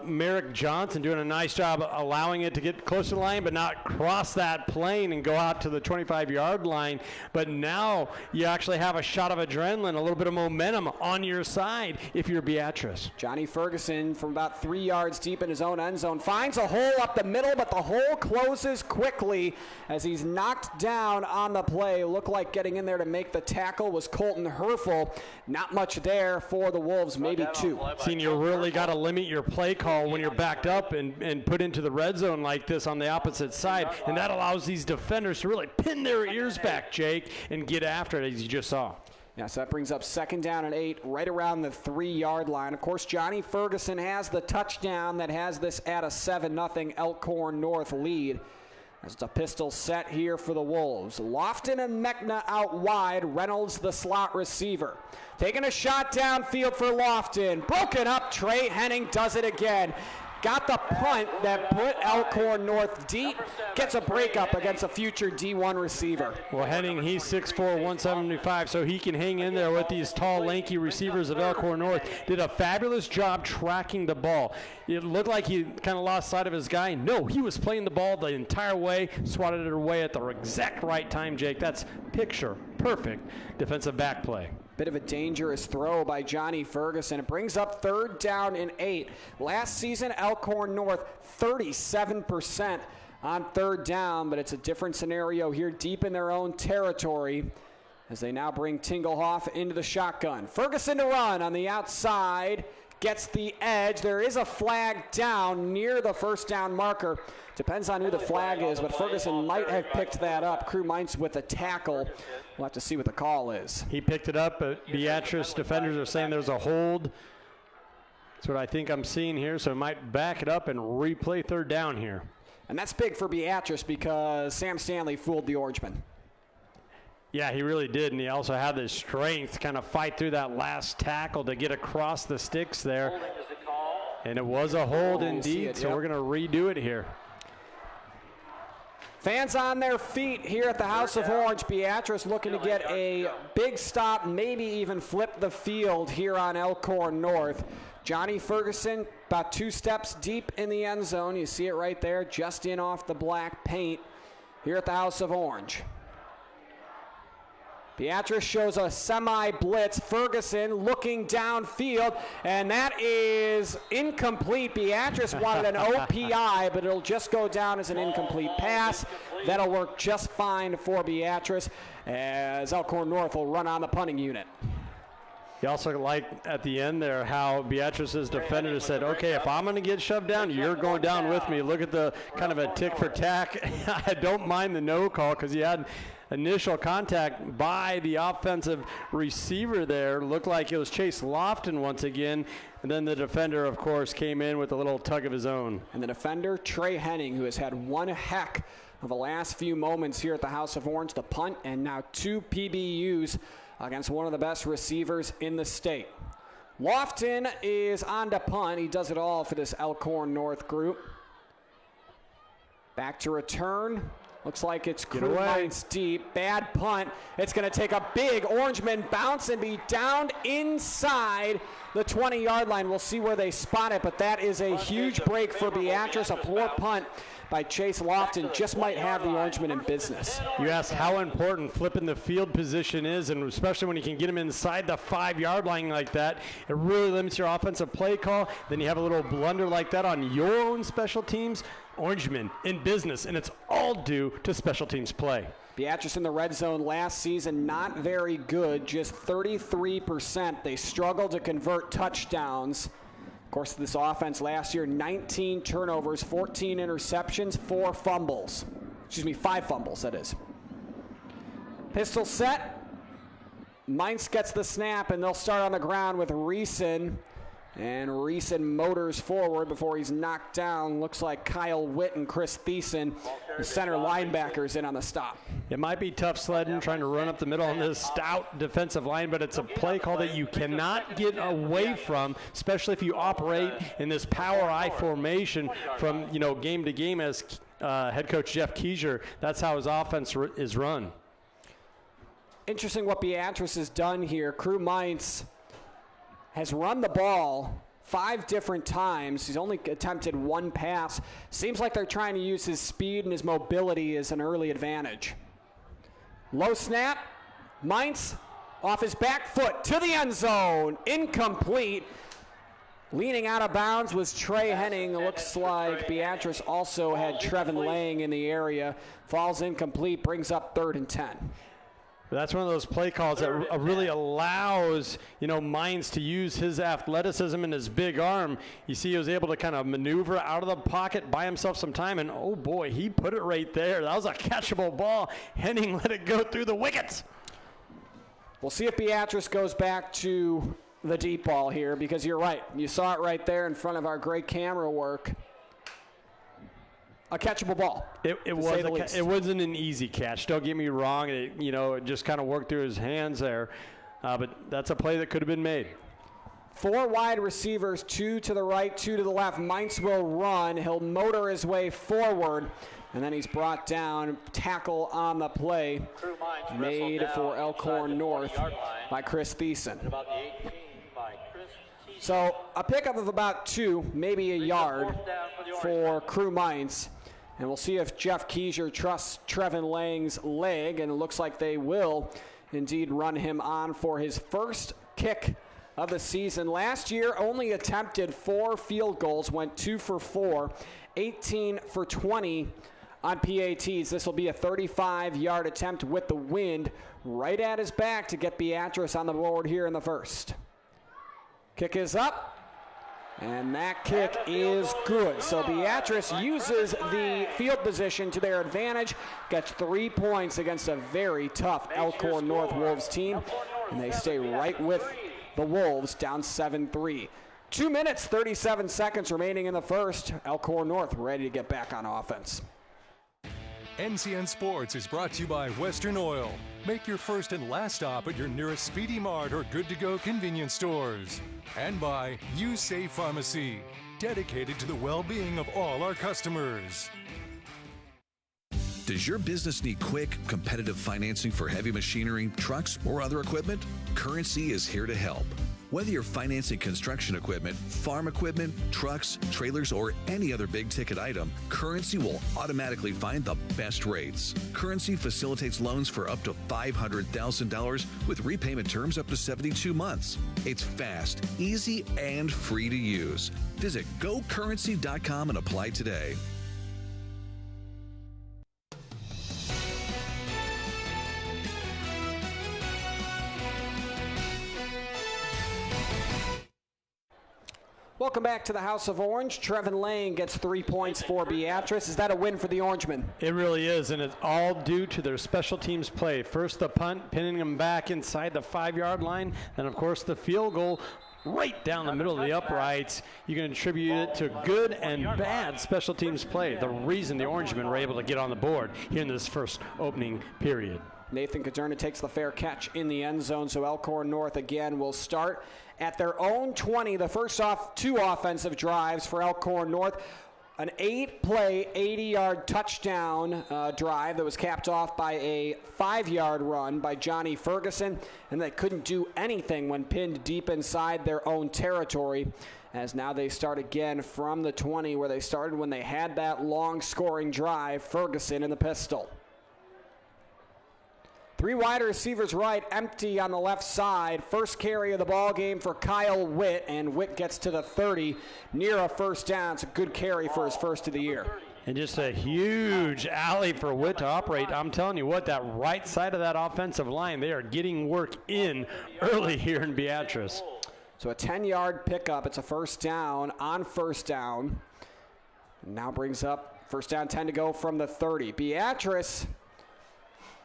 Merrick Johnson doing a nice job allowing it to get close to the line but not cross that plane and go out to the 25-yard line. But now you actually have a shot of adrenaline, a little bit of momentum on your side if you're Beatrice. Johnny Ferguson from about 3 yards deep in his own end zone finds a hole up the middle, but the hole closes quickly as he's knocked down on the play. Looked like getting in there to make the tackle was Colton Herfel. Not much there for the Wolves, maybe 2. You really got to limit your play call when you're backed up and put into the red zone like this on the opposite side, and that allows these defenders to really pin their ears back, Jake, and get after it, as you just saw. Yeah, so that brings up 2nd down and 8 right around the 3-yard line. Of course, Johnny Ferguson has the touchdown that has this at a 7-0 Elkhorn North lead. As a pistol set here for the Wolves. Lofton and Mechna out wide. Reynolds the slot receiver. Taking a shot downfield for Lofton. Broken up. Trey Henning does it again. Got the punt that put Elkhorn North deep. Gets a breakup against a future D1 receiver. Well, Henning, he's 6'4", 175, so he can hang in there with these tall, lanky receivers of Elkhorn North. Did a fabulous job tracking the ball. It looked like he kind of lost sight of his guy. No, he was playing the ball the entire way, swatted it away at the exact right time, Jake. That's picture perfect defensive back play. Bit of a dangerous throw by Johnny Ferguson. It brings up 3rd down and 8. Last season, Elkhorn North 37% on 3rd down, but it's a different scenario here deep in their own territory as they now bring Tinglehoff into the shotgun. Ferguson to run on the outside. Gets the edge. There is a flag down near the 1st down marker. Depends on who the flag is, but Ferguson might have picked that up. Crew Mines with a tackle. We'll have to see what the call is. He picked it up, but Beatrice defenders are saying there's a hold. That's what I think I'm seeing here, so I might back it up and replay 3rd down here. And that's big for Beatrice because Sam Stanley fooled the Orangeman. Yeah, he really did, and he also had the strength to kind of fight through that last tackle to get across the sticks there. And it was a hold indeed, so we're going to redo it here. Fans on their feet here at the House of Orange. Beatrice looking to get a big stop, maybe even flip the field here on Elkhorn North. Johnny Ferguson about 2 steps deep in the end zone. You see it right there, just in off the black paint here at the House of Orange. Beatrice shows a semi-blitz. Ferguson looking downfield, and that is incomplete. Beatrice wanted an OPI, but it'll just go down as an incomplete pass. That'll work just fine for Beatrice as Elkhorn North will run on the punting unit. You also like at the end there how Beatrice's defender said, okay, if I'm going to get shoved down, you're going down with me. Look at the kind of a tick for tack. I don't mind the no call because he had initial contact by the offensive receiver there. Looked like it was Chase Lofton once again. And then the defender, of course, came in with a little tug of his own. And the defender, Trey Henning, who has had one heck of the last few moments here at the House of Orange, the punt, and now 2 PBUs against one of the best receivers in the state. Lofton is on to punt. He does it all for this Elkhorn North group. Back to return. Looks like it's Crew Mines deep. Bad punt. It's going to take a big Orangeman bounce and be down inside the 20-yard line. We'll see where they spot it, but that is a huge break for Beatrice. A poor punt by Chase Lofton just might have the Orangeman in business. You asked how important flipping the field position is, and especially when you can get him inside the 5-yard line like that, it really limits your offensive play call. Then you have a little blunder like that on your own special teams. Orangeman in business, and it's all due to special teams play. Beatrice in the red zone last season, not very good, just 33%. They struggled to convert touchdowns. Of course, this offense last year, 19 turnovers, 14 interceptions, 5 fumbles, that is. Pistol set. Mainz gets the snap, and they'll start on the ground with Reeson. And Reeson motors forward before he's knocked down. Looks like Kyle Witt and Chris Thiessen, the center linebackers, in on the stop. It might be tough sledding, trying to run up the middle on this stout defensive line, but it's a play call that you cannot get away from, especially if you operate in this power I formation from game to game as head coach Jeff Keiser. That's how his offense is run. Interesting what Beatrice has done here. Crew Mainz has run the ball 5 different times. He's only attempted 1 pass. Seems like they're trying to use his speed and his mobility as an early advantage. Low snap. Mainz off his back foot to the end zone. Incomplete. Leaning out of bounds was Trey Henning. Looks like Beatrice also had Trevin Lang in the area. Falls incomplete, brings up 3rd and 10. That's one of those play calls that really allows, Mainz to use his athleticism and his big arm. You see he was able to kind of maneuver out of the pocket, buy himself some time, and oh boy, he put it right there. That was a catchable ball. Henning let it go through the wickets. We'll see if Beatrice goes back to the deep ball here, because you're right. You saw it right there in front of our great camera work. A catchable ball. It wasn't an easy catch. Don't get me wrong. It just kind of worked through his hands there. But that's a play that could have been made. 4 wide receivers, 2 to the right, 2 to the left. Mainz will run. He'll motor his way forward. And then he's brought down. Tackle on the play made for Elkhorn North by Chris Thiessen. So a pickup of about 2, maybe a yard for Crew Mainz. And we'll see if Jeff Keiser trusts Trevin Lang's leg, and it looks like they will indeed run him on for his first kick of the season. Last year, only attempted 4 field goals, went 2 for 4, 18 for 20 on PATs. This will be a 35-yard attempt with the wind right at his back to get Beatrice on the board here in the first. Kick is up. And that kick is good. So Beatrice uses the field position to their advantage, gets 3 points against a very tough Elkhorn North Wolves team, and they stay right with the Wolves, down 7-3. 2 minutes, 37 seconds remaining in the first. Elkhorn North ready to get back on offense. NCN Sports is brought to you by Western Oil. Make your first and last stop at your nearest Speedy Mart or Good to Go convenience stores. And by You Save Pharmacy, dedicated to the well-being of all our customers. Does your business need quick, competitive financing for heavy machinery, trucks, or other equipment? Currency is here to help. Whether you're financing construction equipment, farm equipment, trucks, trailers, or any other big-ticket item, Currency will automatically find the best rates. Currency facilitates loans for up to $500,000 with repayment terms up to 72 months. It's fast, easy, and free to use. Visit GoCurrency.com and apply today. welcome back to the House of Orange. Trevin Lang gets 3 points for Beatrice. Is that a win for the Orangemen? It really is, and it's all due to their special teams play. First the punt, pinning them back inside the 5-yard line. Then, of course, the field goal right down the middle of the uprights. You can attribute it to good and bad special teams play. The reason the Orangemen were able to get on the board here in this first opening period. Nathan Katerna takes the fair catch in the end zone, so Elkhorn North again will start at their own 20. The first off 2 offensive drives for Elkhorn North. An 8-play, 80-yard touchdown drive that was capped off by a 5-yard run by Johnny Ferguson, and they couldn't do anything when pinned deep inside their own territory, as now they start again from the 20 where they started when they had that long scoring drive. Ferguson in the pistol. 3 wide receivers right, empty on the left side. First carry of the ball game for Kyle Witt, and Witt gets to the 30 near a first down. It's a good carry for his first of the year. And just a huge alley for Witt to operate. I'm telling you what, that right side of that offensive line, they are getting work in early here in Beatrice. So a 10-yard pickup. It's a first down on first down. Now brings up first down, 10 to go from the 30. Beatrice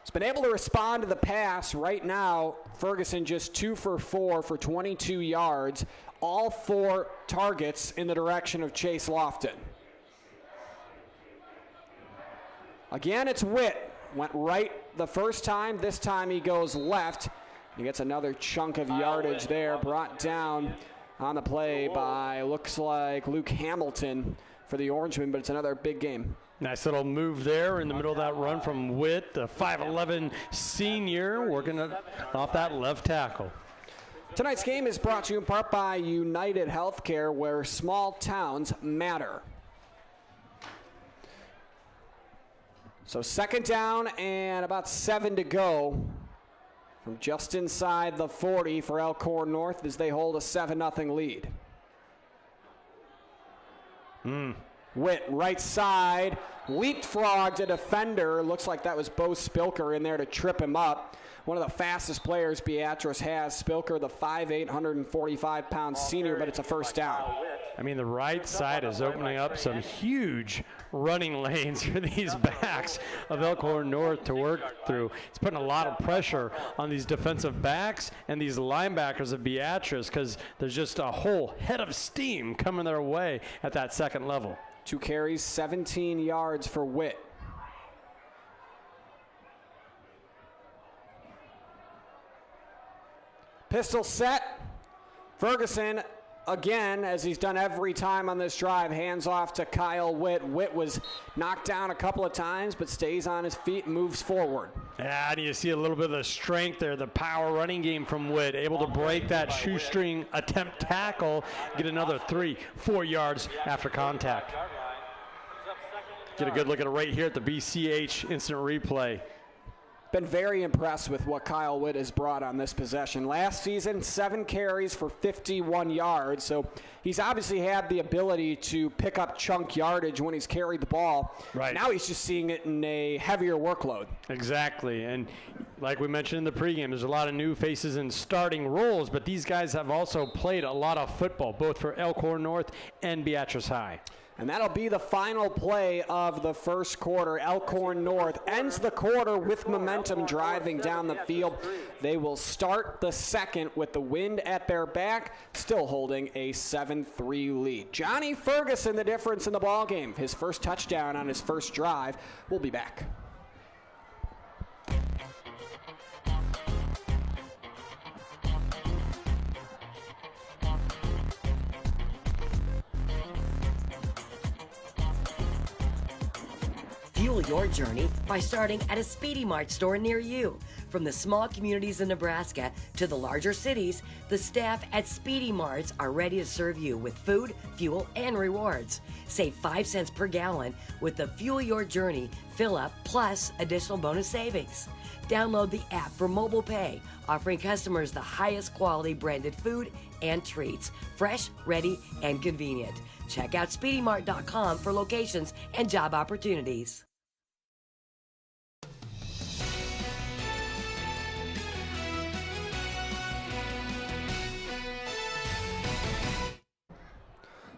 has been able to respond to the pass. Right now, Ferguson just 2 for 4 for 22 yards. All 4 targets in the direction of Chase Lofton. Again, it's Witt. Went right the first time. This time he goes left. He gets another chunk of yardage there, brought down on the play by, looks like, Luke Hamilton for the Orangemen, but it's another big game. Nice little move there in the middle of that run from Witt, the 5'11 senior, working off that left tackle. Tonight's game is brought to you in part by United Healthcare, where small towns matter. So second down and about 7 to go from just inside the 40 for Elkhorn North as they hold a 7-0 lead. Witt, right side, leapfrogged a defender. Looks like that was Bo Spilker in there to trip him up. One of the fastest players Beatrice has. Spilker, the 5'8", 145-pound senior, but it's a first down. I mean, the right side is opening up some huge running lanes for these backs of Elkhorn North to work through. It's putting a lot of pressure on these defensive backs and these linebackers of Beatrice because there's just a whole head of steam coming their way at that second level. 2 carries, 17 yards for Witt. Pistol set. Ferguson, again, as he's done every time on this drive, hands off to Kyle Witt. Witt was knocked down a couple of times, but stays on his feet and moves forward. Yeah, and you see a little bit of the strength there, the power running game from Witt, able to break that shoestring attempt tackle, get another 3-4 yards after contact. Get a good look at it right here at the BCH instant replay. Been very impressed with what Kyle Witt has brought on this possession. Last season, 7 carries for 51 yards, so he's obviously had the ability to pick up chunk yardage when he's carried the ball. Right. Now he's just seeing it in a heavier workload. Exactly, and like we mentioned in the pregame, there's a lot of new faces in starting roles, but these guys have also played a lot of football, both for Elkhorn North and Beatrice High. And that'll be the final play of the first quarter. Elkhorn North ends the quarter with momentum driving down the field. They will start the second with the wind at their back, still holding a 7-3 lead. Johnny Ferguson, the difference in the ballgame. His first touchdown on his first drive. We'll be back. Fuel your journey by starting at a Speedy Mart store near you. From the small communities in Nebraska to the larger cities, the staff at Speedy Marts are ready to serve you with food, fuel, and rewards. Save 5 cents per gallon with the Fuel Your Journey fill-up plus additional bonus savings. Download the app for mobile pay, offering customers the highest quality branded food and treats, fresh, ready, and convenient. Check out SpeedyMart.com for locations and job opportunities.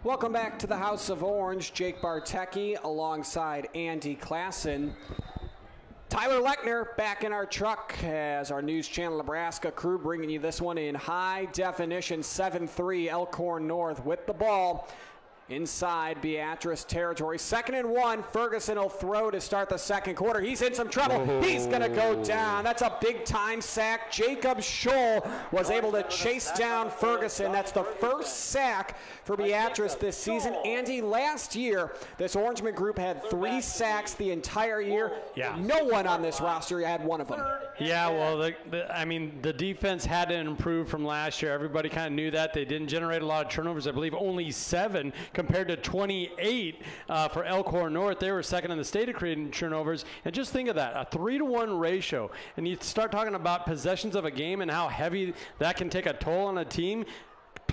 Welcome back to the House of Orange. Jake Bartecki alongside Andy Klassen. Tyler Lechner back in our truck as our News Channel Nebraska crew bringing you this one in high definition. 7-3 Elkhorn North with the ball inside Beatrice territory. 2nd and 1. Ferguson will throw to start the second quarter. He's in some trouble. He's going to go down. That's a big-time sack. Jacob Scholl was able to chase down Ferguson. That's the first sack for Beatrice this season. Andy, last year, this Orangeman group had 3 sacks the entire year. Yeah. No one on this roster had one of them. Yeah, well, the defense hadn't improved from last year. Everybody kind of knew that. They didn't generate a lot of turnovers. I believe only 7 compared to 28 for Elkhorn North. They were second in the state of creating turnovers. And just think of that, a 3-to-1 ratio. And you start talking about possessions of a game and how heavy that can take a toll on a team.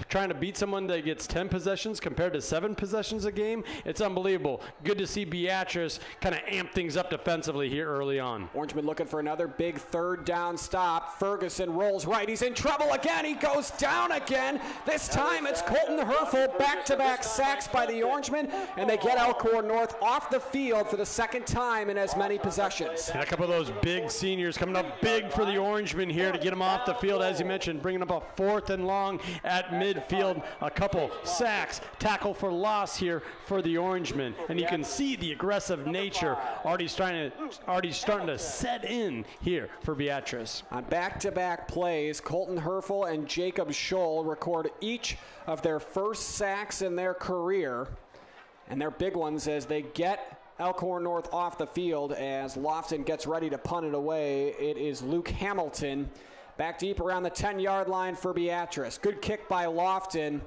Trying to beat someone that gets 10 possessions compared to 7 possessions a game, it's unbelievable. Good to see Beatrice kind of amp things up defensively here early on. Orangeman looking for another big 3rd down stop. Ferguson rolls right. He's in trouble again. He goes down again. This time it's Colton Herfel. Back-to-back sacks by the Orangemen, and they get Elkhorn North off the field for the 2nd time in as many possessions. And a couple of those big seniors coming up big for the Orangemen here to get them off the field, as you mentioned, bringing up a 4th and long at midfield. A couple sacks, tackle for loss here for the Orangemen, and you can see the aggressive nature already starting to set in here for Beatrice. On back-to-back plays, Colton Herfel and Jacob Scholl record each of their first sacks in their career, and they're big ones as they get Elkhorn North off the field as Lofton gets ready to punt it away. It is Luke Hamilton. Back deep around the 10-yard line for Beatrice. Good kick by Lofton.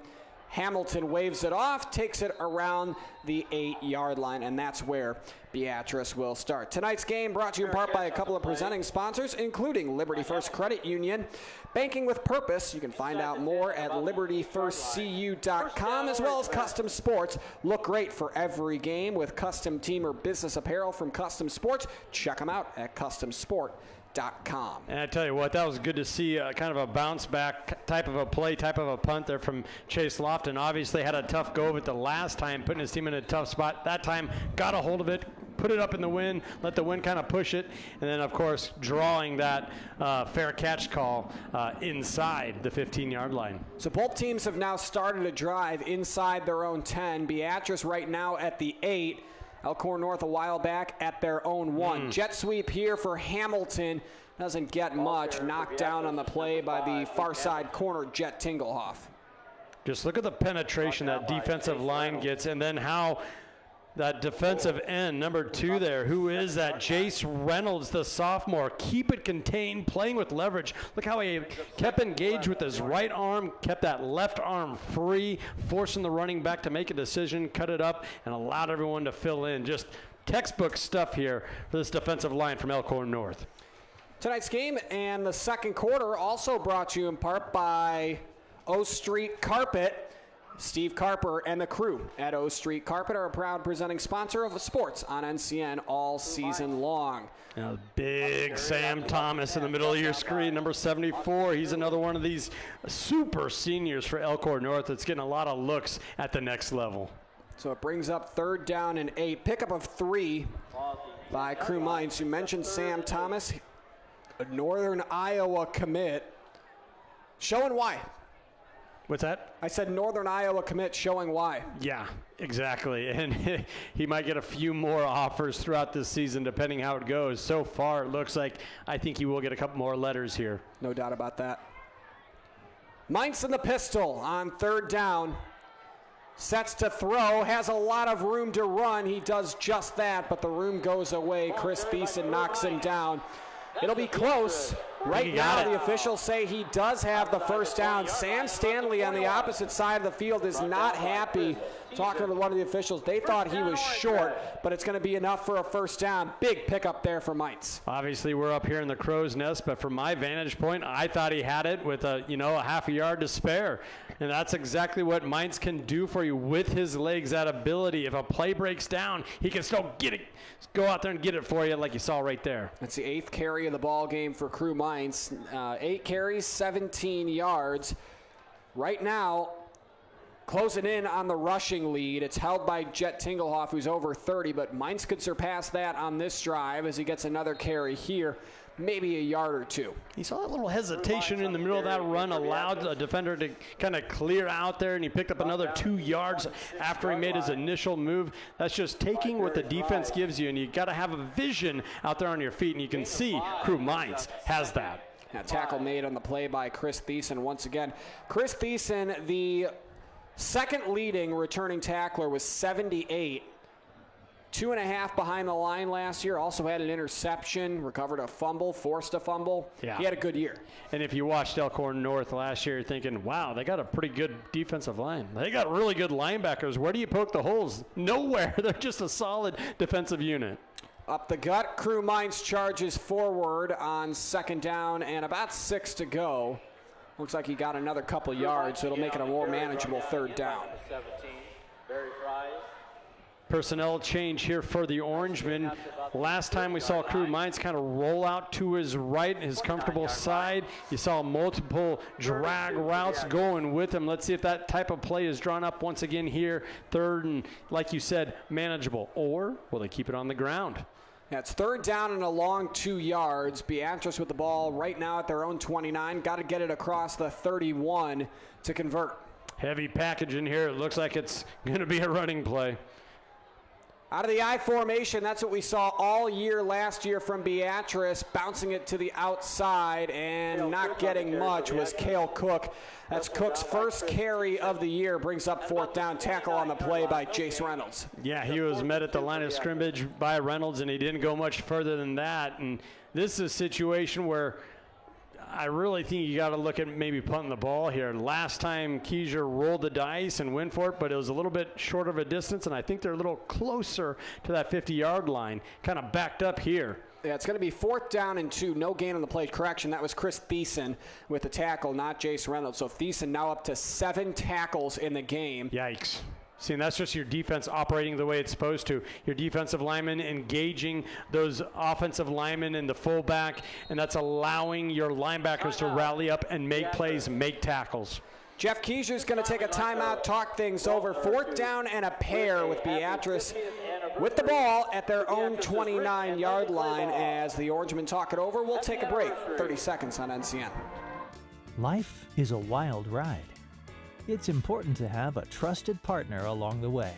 Hamilton waves it off, takes it around the 8-yard line, and that's where Beatrice will start. Tonight's game brought to you in part by a couple of presenting sponsors, including Liberty First Credit Union. Banking with Purpose. You can find out more at libertyfirstcu.com, as well as Custom Sports. Look great for every game with custom team or business apparel from Custom Sports. Check them out at customsport.com. And I tell you what, that was good to see kind of a bounce back type of a play, type of a punt there from Chase Lofton. Obviously had a tough go of it the last time, putting his team in a tough spot. That time got a hold of it, put it up in the wind, let the wind kind of push it, and then of course drawing that fair catch call inside the 15-yard line. So both teams have now started a drive inside their own 10. Beatrice right now at the 8. Elkhorn North a while back at their own 1. Jet sweep here for Hamilton. Doesn't get much. Knocked down on the play by the far side corner, Jet Tinglehoff. Just look at the penetration that defensive line gets, and then how that defensive end, number 2 there, who is that? Jace Reynolds, the sophomore. Keep it contained, playing with leverage. Look how he kept engaged with his right arm, kept that left arm free, forcing the running back to make a decision, cut it up, and allowed everyone to fill in. Just textbook stuff here for this defensive line from Elkhorn North. Tonight's game and the second quarter also brought to you in part by O Street Carpet. Steve Carper and the crew at O Street Carpet are a proud presenting sponsor of sports on NCN all season long. Now, big Sam Thomas in the middle of your screen, number 74. He's another one of these super seniors for Elkhorn North that's getting a lot of looks at the next level. So it brings up 3rd down and 8. Pickup of 3 by Crew Mines. You mentioned Sam Thomas, a Northern Iowa commit. Showing why. What's that? I said Northern Iowa commit, showing why. Yeah, exactly. And he might get a few more offers throughout this season, depending how it goes. So far, it looks like I think he will get a couple more letters here. No doubt about that. Mines in the pistol on 3rd down. Sets to throw, has a lot of room to run. He does just that, but the room goes away. Chris Beeson knocks him down. It'll be close. Right now, the officials say he does have the first down. Sam Stanley on the opposite side of the field is not happy. Talking to one of the officials, they thought he was short, but it's going to be enough for a first down. Big pickup there for Mines. Obviously, we're up here in the crow's nest, but from my vantage point, I thought he had it with a half a yard to spare. And that's exactly what Mines can do for you with his legs, that ability. If a play breaks down, he can still get it, go out there and get it for you like you saw right there. That's the 8th carry of the ball game for Crew Mines. 8 carries, 17 yards. Right now, closing in on the rushing lead. It's held by Jet Tingelhoff, who's over 30, but Mainz could surpass that on this drive as he gets another carry here, maybe a yard or two. He saw a little hesitation in the middle of that run, allowed a defender to kind of clear out there, and he picked up another 2 yards after he made his initial move. That's just taking what the defense gives you, and you got to have a vision out there on your feet, and you can see Crew Mainz has that. Yeah, tackle made on the play by Chris Thiessen once again. Chris Thiessen, the second leading returning tackler, was 78. 2.5 behind the line last year. Also had an interception, recovered a fumble, forced a fumble. Yeah. He had a good year. And if you watched Elkhorn North last year, you're thinking, wow, they got a pretty good defensive line. They got really good linebackers. Where do you poke the holes? Nowhere. They're just a solid defensive unit. Up the gut, Crew Mainz charges forward on second down and about 6 to go. Looks like he got another couple yards, so it'll make it a more manageable third down. Personnel change here for the Orangemen. Last time we saw Crew Mainz kind of roll out to his right, his comfortable side. You saw multiple drag routes going with him. Let's see if that type of play is drawn up once again here. Third and, like you said, manageable. Or will they keep it on the ground? Yeah, it's third down and a long 2 yards. Beatrice with the ball right now at their own 29. Got to get it across the 31 to convert. Heavy package in here. It looks like it's going to be a running play. Out of the I formation, that's what we saw all year last year from Beatrice, bouncing it to the outside and not getting much was Cale Cook. That's Cook's first carry of the year, brings up fourth down. Tackle on the play by Jace Reynolds. Yeah, he was met at the line of scrimmage by Reynolds, and he didn't go much further than that. And this is a situation where I really think you got to look at maybe punting the ball here. Last time Keiser rolled the dice and went for it, but it was a little bit short of a distance, and I think they're a little closer to that 50-yard line. Kind of backed up here. Yeah, it's going to be fourth down and 2. No gain on the play. Correction, that was Chris Thiessen with the tackle, not Jace Reynolds. So Thiessen now up to 7 tackles in the game. Yikes. See, and that's just your defense operating the way it's supposed to. Your defensive linemen engaging those offensive linemen and the fullback, and that's allowing your linebackers to rally up and make plays, make tackles. Jeff Keiser's going to take a timeout, talk things over. Fourth down and a pair with Beatrice with the ball at their own 29-yard line as the Orangemen talk it over. We'll take a break. 30 seconds on NCN. Life is a wild ride. It's important to have a trusted partner along the way.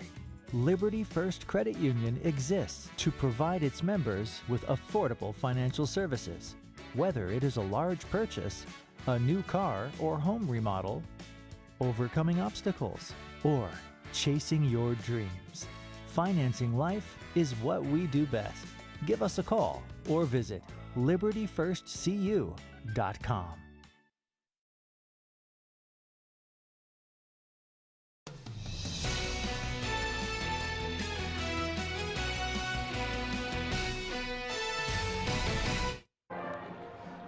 Liberty First Credit Union exists to provide its members with affordable financial services. Whether it is a large purchase, a new car or home remodel, overcoming obstacles, or chasing your dreams, financing life is what we do best. Give us a call or visit libertyfirstcu.com.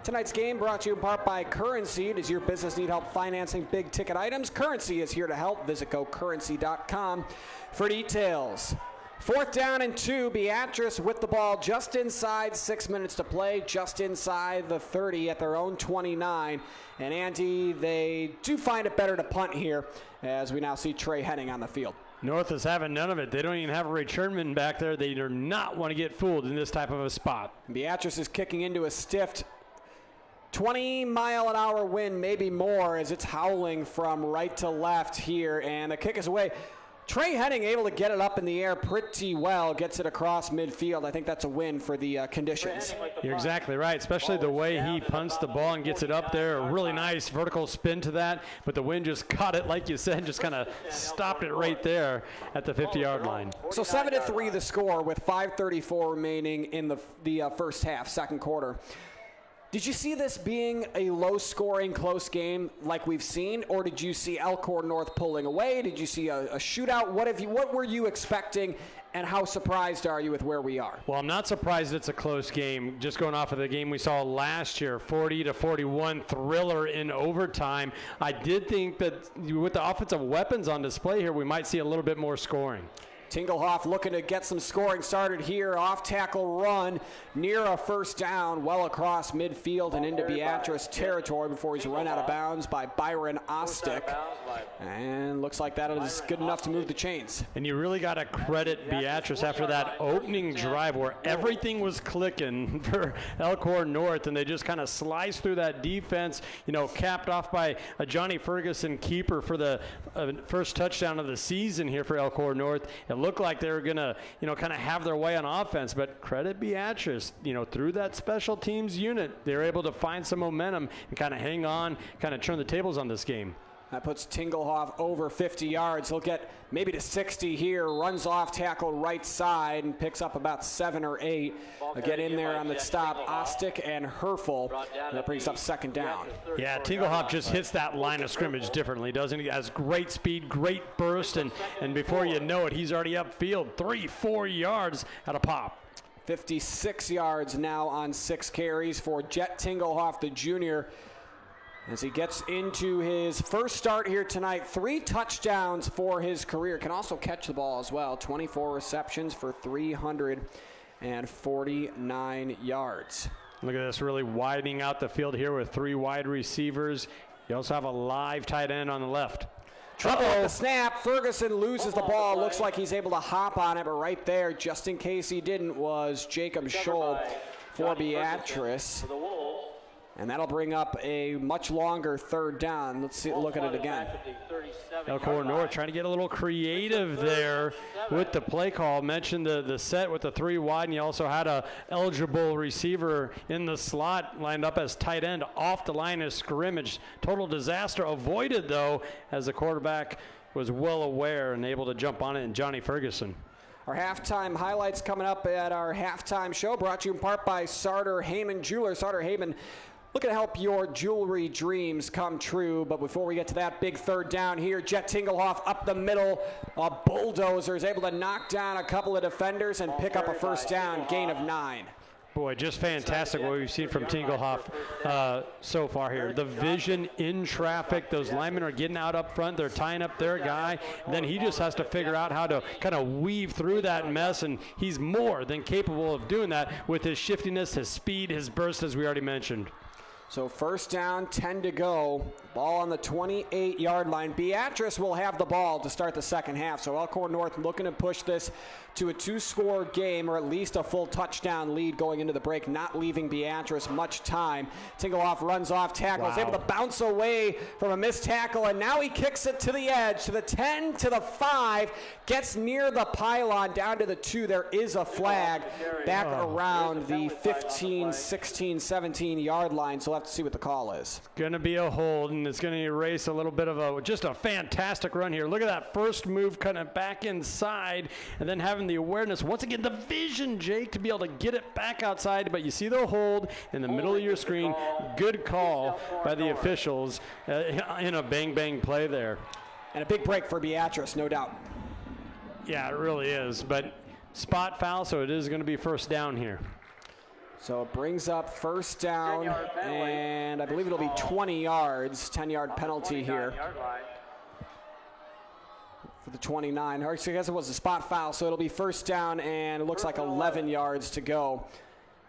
Tonight's game brought to you in part by Currency. Does your business need help financing big ticket items? Currency is here to help. Visit gocurrency.com for details. Fourth down and 2. Beatrice with the ball just inside 6 minutes to play, just inside the 30 at their own 29. And Andy, they do find it better to punt here as we now see Trey Henning on the field. North is having none of it. They don't even have a returnman back there. They do not want to get fooled in this type of a spot. Beatrice is kicking into a stiff 20-mile-an-hour wind, maybe more, as it's howling from right to left here, and the kick is away. Trey Henning able to get it up in the air pretty well, gets it across midfield. I think that's a win for the conditions. You're exactly right, especially the way he punts the ball and gets it up there. A really nice vertical spin to that, but the wind just caught it, like you said, just kind of stopped it right there at the 50-yard line. So 7-3 the score with 5:34 remaining in the first half, second quarter. Did you see this being a low-scoring, close game like we've seen, or did you see Elkhorn North pulling away? Did you see a shootout? What were you expecting, and how surprised are you with where we are? Well, I'm not surprised it's a close game. Just going off of the game we saw last year, 40-41 thriller in overtime. I did think that with the offensive weapons on display here, we might see a little bit more scoring. Tingelhoff looking to get some scoring started here. Off tackle run near a first down, well across midfield and into Beatrice territory before he's run out of bounds by Byron Ostick. And looks like that is good enough to move the chains. And you really got to credit Beatrice after that opening drive where everything was clicking for Elkhorn North, and they just kind of sliced through that defense, capped off by a Johnny Ferguson keeper for the first touchdown of the season here for Elkhorn North. It looked like they were going to, kind of have their way on offense, but credit Beatrice, through that special teams unit, they were able to find some momentum and kind of hang on, kind of turn the tables on this game. That puts Tingelhoff over 50 yards. He'll get maybe to 60 here, runs off tackle right side and picks up about 7 or 8. They'll get in there on the stop, Ostick and Herfel. That brings up second down. Yeah, Tingelhoff just hits that line of scrimmage differently, doesn't he? Has great speed, great burst, and before you know it, he's already upfield, 3-4 yards at a pop. 56 yards now on 6 carries for Jet Tingelhoff, the junior, as he gets into his first start here tonight. 3 touchdowns for his career. Can also catch the ball as well. 24 receptions for 349 yards. Look at this, really widening out the field here with 3 wide receivers. You also have a live tight end on the left. Trouble with the snap. Ferguson loses the ball. Looks like he's able to hop on it, but right there, just in case he didn't, was Jacob Scholl for Beatrice. And that'll bring up a much longer third down. Let's look at it again. Elkhorn North trying to get a little creative there with the play call. Mentioned the set with the 3 wide, and you also had a eligible receiver in the slot lined up as tight end off the line of scrimmage. Total disaster avoided, though, as the quarterback was well aware and able to jump on it, and Johnny Ferguson. Our halftime highlights coming up at our halftime show, brought to you in part by Sartor Heyman Jewelers. Sartor Heyman, looking to help your jewelry dreams come true. But before we get to that, big third down here. Jet Tingelhoff up the middle. A bulldozer is able to knock down a couple of defenders and pick up a first down, gain of 9. Boy, just fantastic what we've seen from Tingelhoff so far here. The vision in traffic, those linemen are getting out up front, they're tying up their guy, and then he just has to figure out how to kind of weave through that mess, and he's more than capable of doing that with his shiftiness, his speed, his burst, as we already mentioned. So first down, 10 to go. Ball on the 28-yard line. Beatrice will have the ball to start the second half. So Elkhorn North looking to push this to a 2-score game, or at least a full touchdown lead going into the break, not leaving Beatrice much time. Tingelhoff runs off tackle, is able to bounce away from a missed tackle, and now he kicks it to the edge, to the 10, to the 5, gets near the pylon, down to the 2. There is a flag back around the 15, 16, 17-yard line, so we'll have to see what the call is. Going to be a hold, and it's going to erase a little bit of just a fantastic run here. Look at that first move kind of back inside, and then having the awareness, once again, the vision, Jake, to be able to get it back outside, but you see the hold in the middle of your screen. Good call by the officials in a bang-bang play there. And a big break for Beatrice, no doubt. Yeah, it really is, but spot foul, so it is going to be first down here. So it brings up first down, and I believe it'll be 20 yards, 10-yard penalty here for the 29. I guess it was a spot foul, so it'll be first down, and it looks like 11 yards to go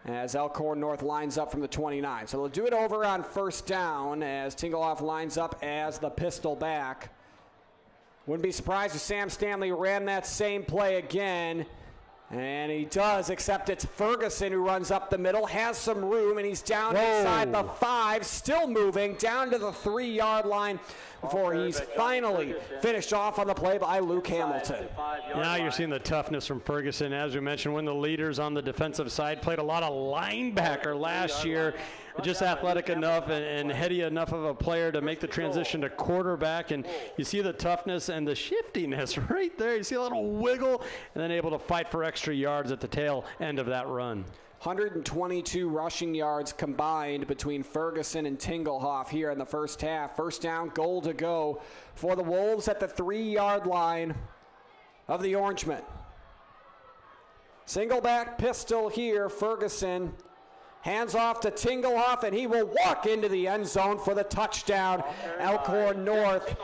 as Elkhorn North lines up from the 29. So they'll do it over on first down as Tingelhoff lines up as the pistol back. Wouldn't be surprised if Sam Stanley ran that same play again. And he does, except it's Ferguson who runs up the middle, has some room, and he's down inside the 5, still moving, down to the 3-yard line before he's finally finished off on the play by Luke Hamilton. Now you're seeing the toughness from Ferguson. As we mentioned, one of the leaders on the defensive side, played a lot of linebacker last year. Just athletic enough and heady enough of a player to make the transition to quarterback. And you see the toughness and the shiftiness right there. You see a little wiggle, and then able to fight for extra yards at the tail end of that run. 122 rushing yards combined between Ferguson and Tingelhoff here in the first half. First down, goal to go for the Wolves at the 3-yard line of the Orangemen. Single back pistol here, Ferguson. Hands off to Tingelhoff, and he will walk into the end zone for the touchdown. Elkhorn North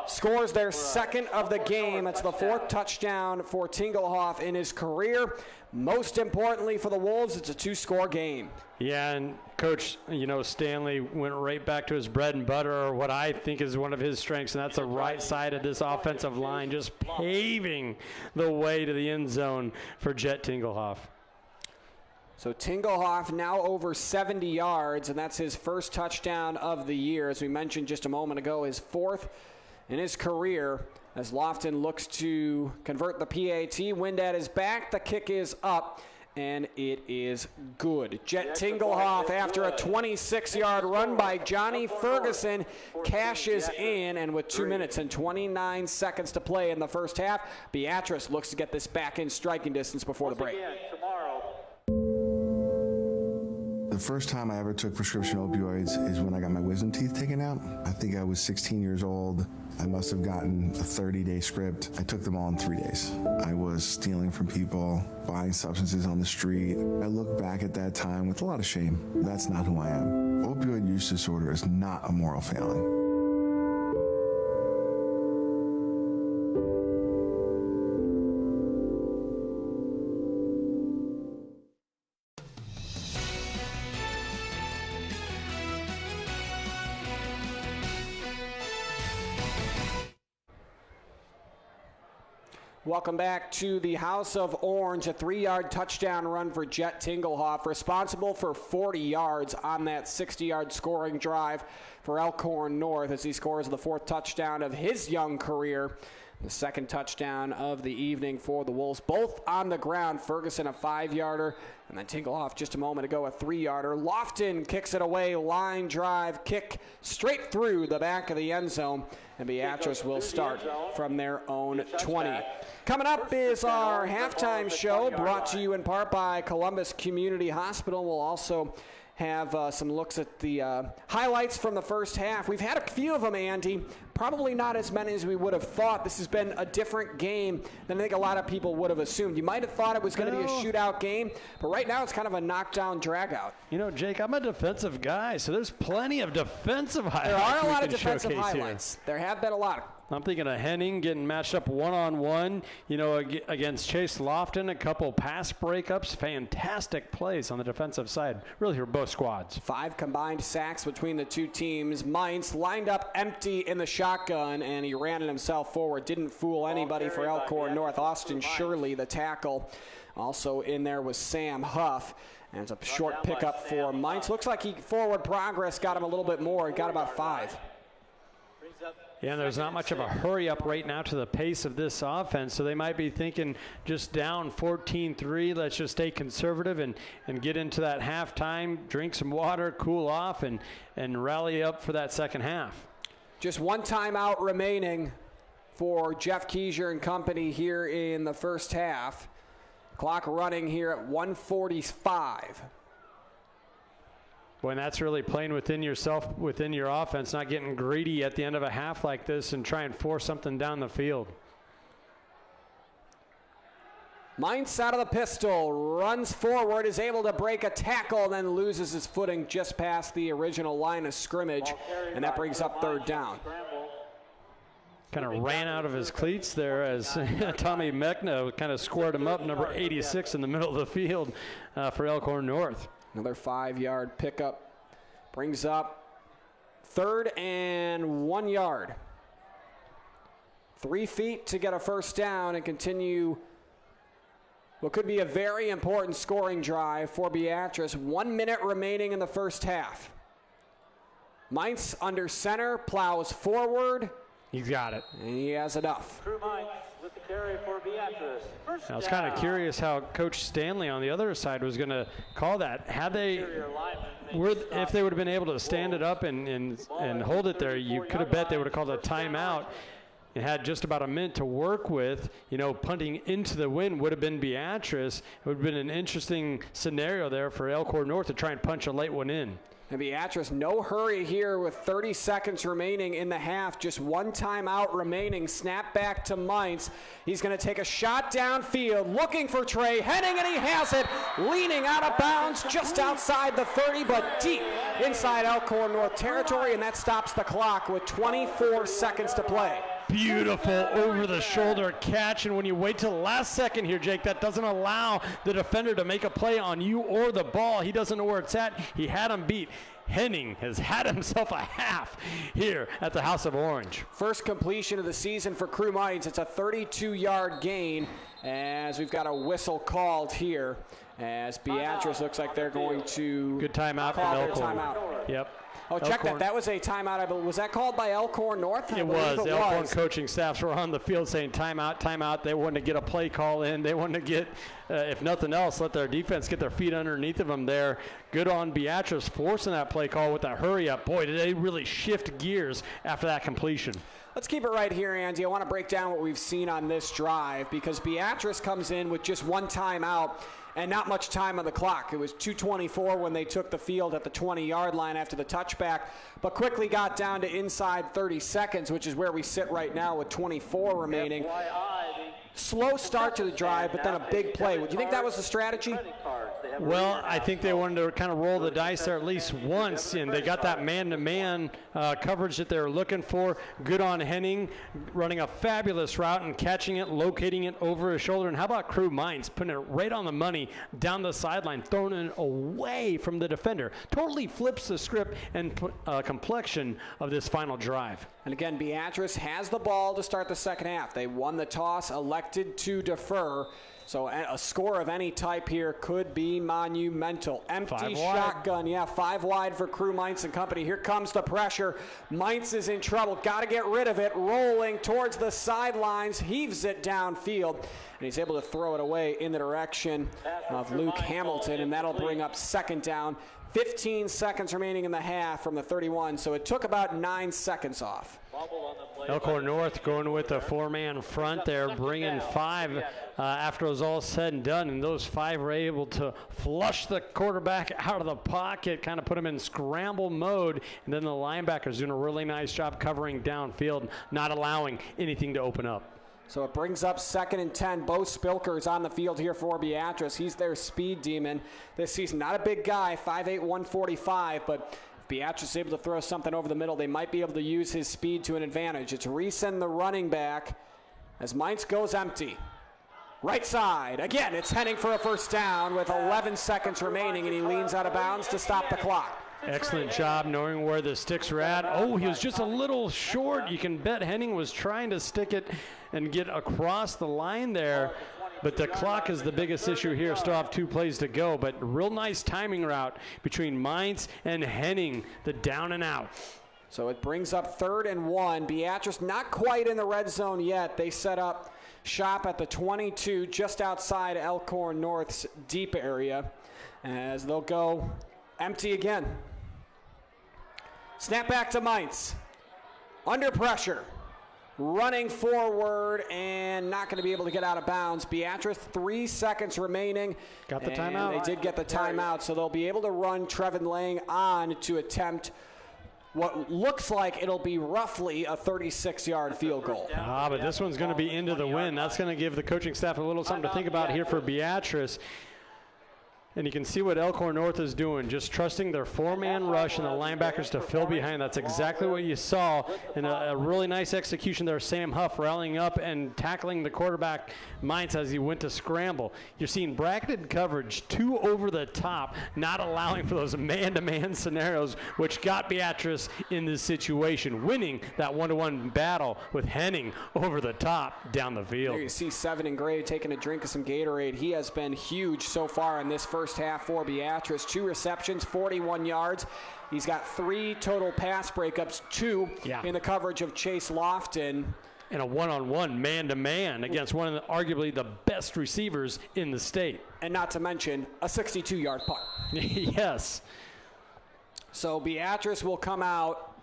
scores their second of the game. It's the 4th touchdown for Tingelhoff in his career. Most importantly for the Wolves, it's a 2-score game. Yeah, and Coach, Stanley went right back to his bread and butter, or what I think is one of his strengths, and that's the right side of this offensive line, just paving the way to the end zone for Jet Tingelhoff. So Tingelhoff now over 70 yards, and that's his first touchdown of the year. As we mentioned just a moment ago, his 4th in his career, as Lofton looks to convert the PAT. Wind at his back, the kick is up, and it is good. Jet Tingelhoff, after a 26-yard run by Johnny Ferguson, cashes in, and with 2 minutes and 29 seconds to play in the first half, Beatrice looks to get this back in striking distance before the break. The first time I ever took prescription opioids is when I got my wisdom teeth taken out. I think I was 16 years old. I must have gotten a 30-day script. I took them all in 3 days. I was stealing from people, buying substances on the street. I look back at that time with a lot of shame. That's not who I am. Opioid use disorder is not a moral failing. Welcome back to the House of Orange. A 3-yard touchdown run for Jet Tingelhoff, responsible for 40 yards on that 60-yard scoring drive for Elkhorn North, as he scores the 4th touchdown of his young career. The 2nd touchdown of the evening for the Wolves, both on the ground. Ferguson a 5-yarder, and then Tingelhoff just a moment ago a 3-yarder. Lofton kicks it away, line drive, kick straight through the back of the end zone, and Beatrice will start from their own 20. Coming up is our halftime show, brought to you in part by Columbus Community Hospital. We'll also have some looks at the highlights from the first half. We've had a few of them, Andy. Probably not as many as we would have thought. This has been a different game than I think a lot of people would have assumed. You might have thought it was going to be a shootout game, but right now it's kind of a knockdown dragout. Jake, I'm a defensive guy, so there's plenty of defensive highlights. There are a lot of defensive highlights. There have been a lot. I'm thinking of Henning getting matched up one-on-one, against Chase Lofton, a couple pass breakups. Fantastic plays on the defensive side, really, for both squads. 5 combined sacks between the two teams. Mainz lined up empty in the shotgun, and he ran it himself forward. Didn't fool anybody for Elkhorn North. Austin Shirley, the tackle. Also in there was Sam Huff. And it's a short pickup for Mainz. Looks like forward progress got him a little bit more. He got about 5. Yeah, there's not much of a hurry up right now to the pace of this offense, so they might be thinking just down 14-3, let's just stay conservative and get into that halftime, drink some water, cool off, and rally up for that second half. Just one timeout remaining for Jeff Keisher and company here in the first half. Clock running here at 1:45. Boy, and that's really playing within yourself, within your offense, not getting greedy at the end of a half like this and try and force something down the field. Mainz out of the pistol, runs forward, is able to break a tackle, then loses his footing just past the original line of scrimmage, and that brings up 3rd down. Kind of ran out of his cleats there as Tommy Mechna kind of squared him up, number 86 in the middle of the field for Elkhorn North. Another 5-yard pickup brings up 3rd and 1 yard. 3 feet to get a first down and continue what could be a very important scoring drive for Beatrice. 1 minute remaining in the first half. Mainz under center, plows forward. He's got it. And he has enough. Crew Mainz with the carry for Beatrice. I was kind of curious how Coach Stanley on the other side was going to call that. If they would have been able to stand it up and hold it there, you could have bet they would have called a timeout. It had just about a minute to work with. Punting into the wind would have been Beatrice. It would have been an interesting scenario there for Elkhorn North to try and punch a late one in. And Beatrice, no hurry here with 30 seconds remaining in the half. Just one timeout remaining. Snap back to Mainz. He's going to take a shot downfield, looking for Trey Henning, and he has it. Leaning out of bounds just outside the 30, but deep inside Elkhorn North territory, and that stops the clock with 24 seconds to play. beautiful over-the-shoulder catch. And when you wait till the last second here, Jake, that doesn't allow the defender to make a play on you or the ball. He doesn't know where it's at. He had him beat. Henning has had himself a half here at the House of Orange. First completion of the season for Crew Mines. It's a 32-yard gain as we've got a whistle called here as Beatrice looks like they're going to good timeout from Elkhorn. Yep. Oh, check that. That was a timeout. I believe. Was that called by Elkhorn North? It was. The Elkhorn coaching staffs were on the field saying timeout, timeout. They wanted to get a play call in. They wanted to get, if nothing else, let their defense get their feet underneath of them there. Good on Beatrice forcing that play call with that hurry up. Boy, did they really shift gears after that completion. Let's keep it right here, Andy. I want to break down what we've seen on this drive because Beatrice comes in with just one timeout and not much time on the clock. It was 2:24 when they took the field at the 20-yard line after the touchback, but quickly got down to inside 30 seconds, which is where we sit right now with 24 remaining. Slow start to the drive, but then a big play. Do you think that was the strategy? Well, I think they wanted to kind of roll the dice there at least once, and they got that man-to-man coverage that they were looking for. Good on Henning, running a fabulous route and catching it, locating it over his shoulder. And how about Crew Mines putting it right on the money down the sideline, throwing it away from the defender. Totally flips the script and complexion of this final drive. And again, Beatrice has the ball to start the second half. They won the toss, elected to defer. So a score of any type here could be monumental. Empty shotgun, yeah, 5 wide for Crew Mines and company. Here comes the pressure. Mines is in trouble. Got to get rid of it. Rolling towards the sidelines, heaves it downfield, and he's able to throw it away in the direction of Luke Hamilton, and that'll bring up second down. 15 seconds remaining in the half from the 31, so it took about 9 seconds off. Elkhorn North going with a 4-man front there, bringing 5 after it was all said and done, and those 5 were able to flush the quarterback out of the pocket, kind of put him in scramble mode, and then the linebackers doing a really nice job covering downfield, not allowing anything to open up. So it brings up 2nd and 10. Bo Spilker's on the field here for Beatrice. He's their speed demon this season. Not a big guy, 5'8", 145, but if Beatrice is able to throw something over the middle, they might be able to use his speed to an advantage. It's Reesen, the running back, as Mines goes empty. Right side. Again, it's Henning for a first down with 11 seconds remaining, and he leans out of bounds to stop the clock. Excellent job knowing where the sticks were at. Oh, he was just a little short. You can bet Henning was trying to stick it and get across the line there. But the clock is the biggest issue here. Still have 2 plays to go. But real nice timing route between Mines and Henning, the down and out. So it brings up 3rd and 1. Beatrice not quite in the red zone yet. They set up shop at the 22, just outside Elkhorn North's deep area, as they'll go empty again. Snap back to Mines. Under pressure. Running forward and not going to be able to get out of bounds. Beatrice, 3 seconds remaining. Got the timeout. They did get the timeout, so they'll be able to run Trevin Lang on to attempt what looks like it'll be roughly a 36-yard field goal. But this one's going to be into the wind. That's going to give the coaching staff a little something to think about here for Beatrice. And you can see what Elkhorn North is doing, just trusting their 4-man rush and the linebackers to fill behind. That's exactly what you saw, and a really nice execution there. Sam Huff rallying up and tackling the quarterback Mines as he went to scramble. You're seeing bracketed coverage, 2 over the top, not allowing for those man-to-man scenarios, which got Beatrice in this situation, winning that 1-to-1 battle with Henning over the top down the field. There you see Seven and Gray taking a drink of some Gatorade. He has been huge so far in this first half for Beatrice. 2 receptions, 41 yards. He's got 3 total pass breakups, 2 in the coverage of Chase Lofton. And a one-on-one, man-to-man against one of the, arguably the best receivers in the state. And not to mention a 62-yard punt. Yes. So Beatrice will come out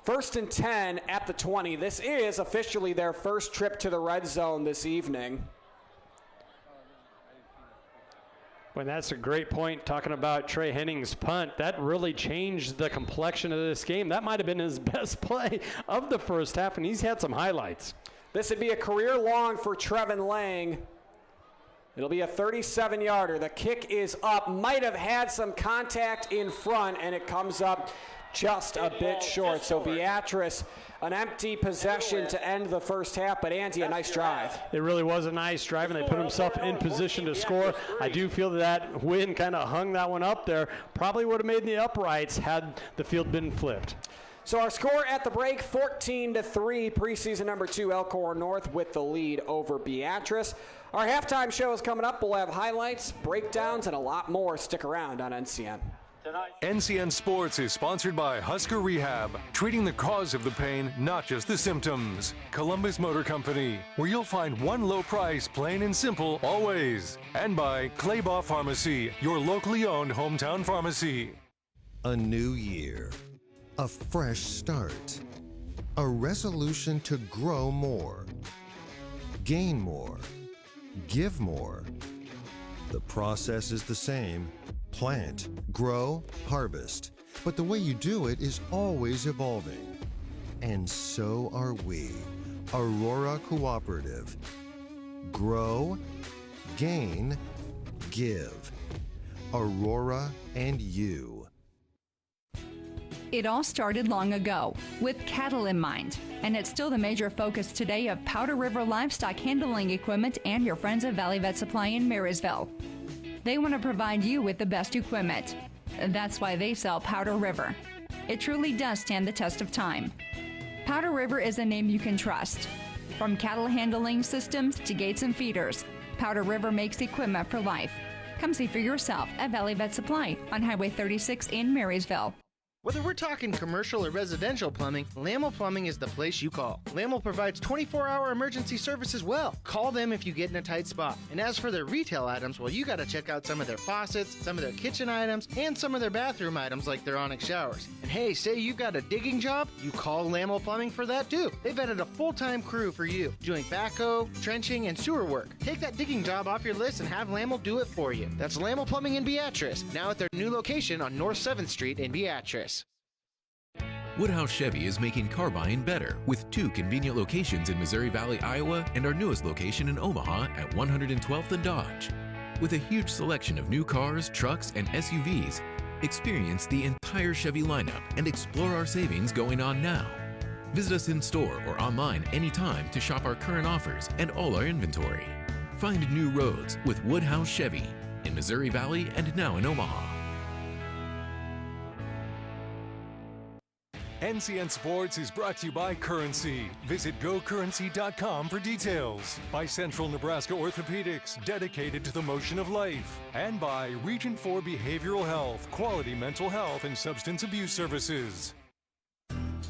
1st and 10 at the 20. This is officially their first trip to the red zone this evening. Well, that's a great point, talking about Trey Henning's punt. That really changed the complexion of this game. That might have been his best play of the first half, and he's had some highlights. This would be a career long for Trevin Lang. It'll be a 37-yarder. The kick is up. Might have had some contact in front, and it comes up just a bit short. So Beatrice, an empty possession to end the first half, but Andy, a nice drive. It really was a nice drive, and they put themselves in position to score. I do feel that wind kind of hung that one up there. Probably would have made the uprights had the field been flipped. So our score at the break, 14-3, preseason number 2, Elkhorn North with the lead over Beatrice. Our halftime show is coming up. We'll have highlights, breakdowns, and a lot more. Stick around on NCN. NCN Sports is sponsored by Husker Rehab, treating the cause of the pain, not just the symptoms. Columbus Motor Company, where you'll find one low price, plain and simple, always. And by Claybaugh Pharmacy, your locally owned hometown pharmacy. A new year, a fresh start, a resolution to grow more, gain more, give more. The process is the same. Plant, grow, harvest. But the way you do it is always evolving. And so are we, Aurora Cooperative. Grow, gain, give. Aurora and you. It all started long ago, with cattle in mind, and it's still the major focus today of Powder River Livestock Handling Equipment and your friends at Valley Vet Supply in Marysville. They want to provide you with the best equipment. That's why they sell Powder River. It truly does stand the test of time. Powder River is a name you can trust. From cattle handling systems to gates and feeders, Powder River makes equipment for life. Come see for yourself at Valley Vet Supply on Highway 36 in Marysville. Whether we're talking commercial or residential plumbing, Lamel Plumbing is the place you call. Lamel provides 24-hour emergency service as well. Call them if you get in a tight spot. And as for their retail items, well, you got to check out some of their faucets, some of their kitchen items, and some of their bathroom items like their Onyx showers. And hey, say you've got a digging job, you call Lamel Plumbing for that too. They've added a full-time crew for you, doing backhoe, trenching, and sewer work. Take that digging job off your list and have Lamel do it for you. That's Lamel Plumbing in Beatrice, now at their new location on North 7th Street in Beatrice. Woodhouse Chevy is making car buying better with 2 convenient locations in Missouri Valley, Iowa, and our newest location in Omaha at 112th and Dodge. With a huge selection of new cars, trucks, and SUVs, experience the entire Chevy lineup and explore our savings going on now. Visit us in store or online anytime to shop our current offers and all our inventory. Find new roads with Woodhouse Chevy in Missouri Valley and now in Omaha. NCN Sports is brought to you by Currency. Visit GoCurrency.com for details. By Central Nebraska Orthopedics, dedicated to the motion of life. And by Region 4 Behavioral Health, quality mental health and substance abuse services.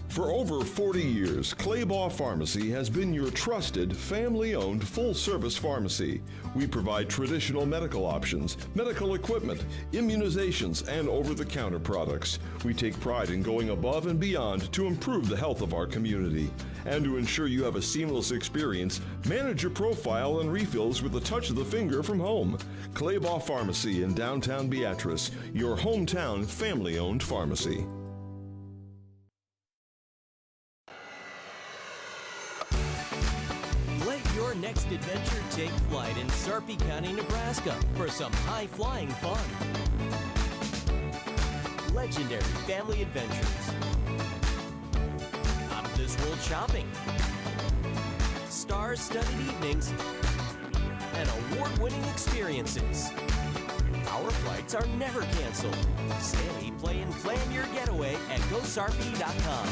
For over 40 years, Claybaugh Pharmacy has been your trusted, family-owned, full-service pharmacy. We provide traditional medical options, medical equipment, immunizations, and over-the-counter products. We take pride in going above and beyond to improve the health of our community. And to ensure you have a seamless experience, manage your profile and refills with a touch of the finger from home. Claybaugh Pharmacy in downtown Beatrice, your hometown family-owned pharmacy. Your next adventure take flight in Sarpy County, Nebraska for some high-flying fun. Legendary family adventures. Out-of-this-world shopping. Star-studded evenings. And award-winning experiences. Our flights are never canceled. Stay, play, and plan your getaway at GoSarpy.com.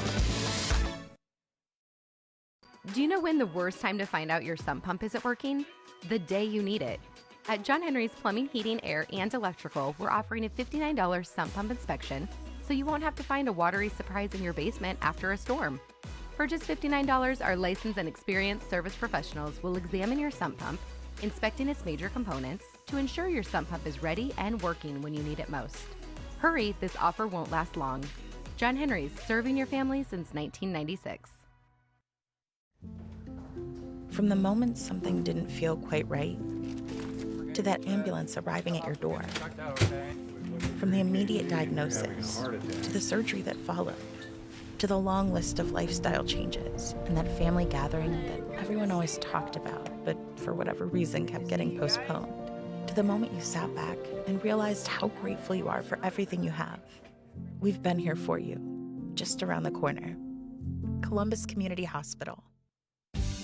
Do you know when the worst time to find out your sump pump isn't working? The day you need it. At John Henry's Plumbing, Heating, Air, and Electrical, we're offering a $59 sump pump inspection, so you won't have to find a watery surprise in your basement after a storm. For just $59, our licensed and experienced service professionals will examine your sump pump, inspecting its major components, to ensure your sump pump is ready and working when you need it most. Hurry, this offer won't last long. John Henry's, serving your family since 1996. From the moment something didn't feel quite right, to that ambulance arriving at your door, from the immediate diagnosis, to the surgery that followed, to the long list of lifestyle changes, and that family gathering that everyone always talked about, but for whatever reason kept getting postponed, to the moment you sat back and realized how grateful you are for everything you have. We've been here for you. just around the corner. Columbus Community Hospital.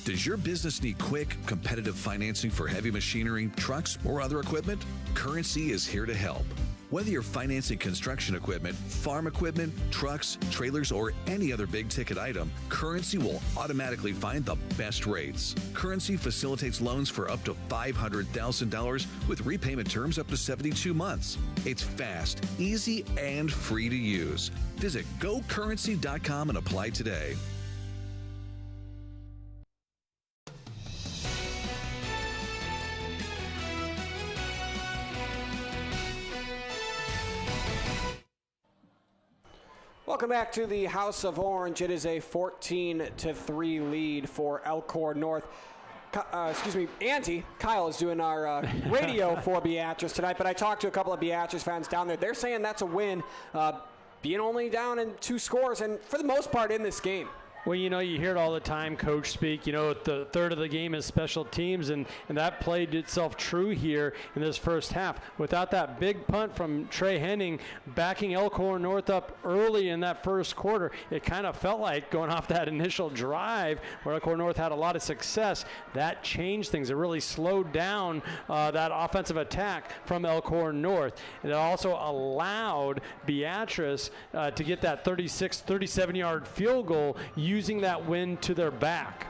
Does your business need quick, competitive financing for heavy machinery, trucks, or other equipment? Currency is here to help. Whether you're financing construction equipment, farm equipment, trucks, trailers, or any other big-ticket item, Currency will automatically find the best rates. Currency facilitates loans for up to $500,000 with repayment terms up to 72 months. It's fast, easy, and free to use. Visit gocurrency.com and apply today. Welcome back to the House of Orange. It is a 14-3 lead for Elkhorn North. Auntie, Kyle is doing our radio for Beatrice tonight, but I talked to a couple of Beatrice fans down there. They're saying that's a win, being only down in 2 scores, and for the most part in this game. Well, you hear it all the time, Coach speak. The third of the game is special teams, and that played itself true here in this first half. Without that big punt from Trey Henning backing Elkhorn North up early in that first quarter, it kind of felt like going off that initial drive where Elkhorn North had a lot of success. That changed things. It really slowed down that offensive attack from Elkhorn North. And it also allowed Beatrice to get that 37-yard field goal using that win to their back.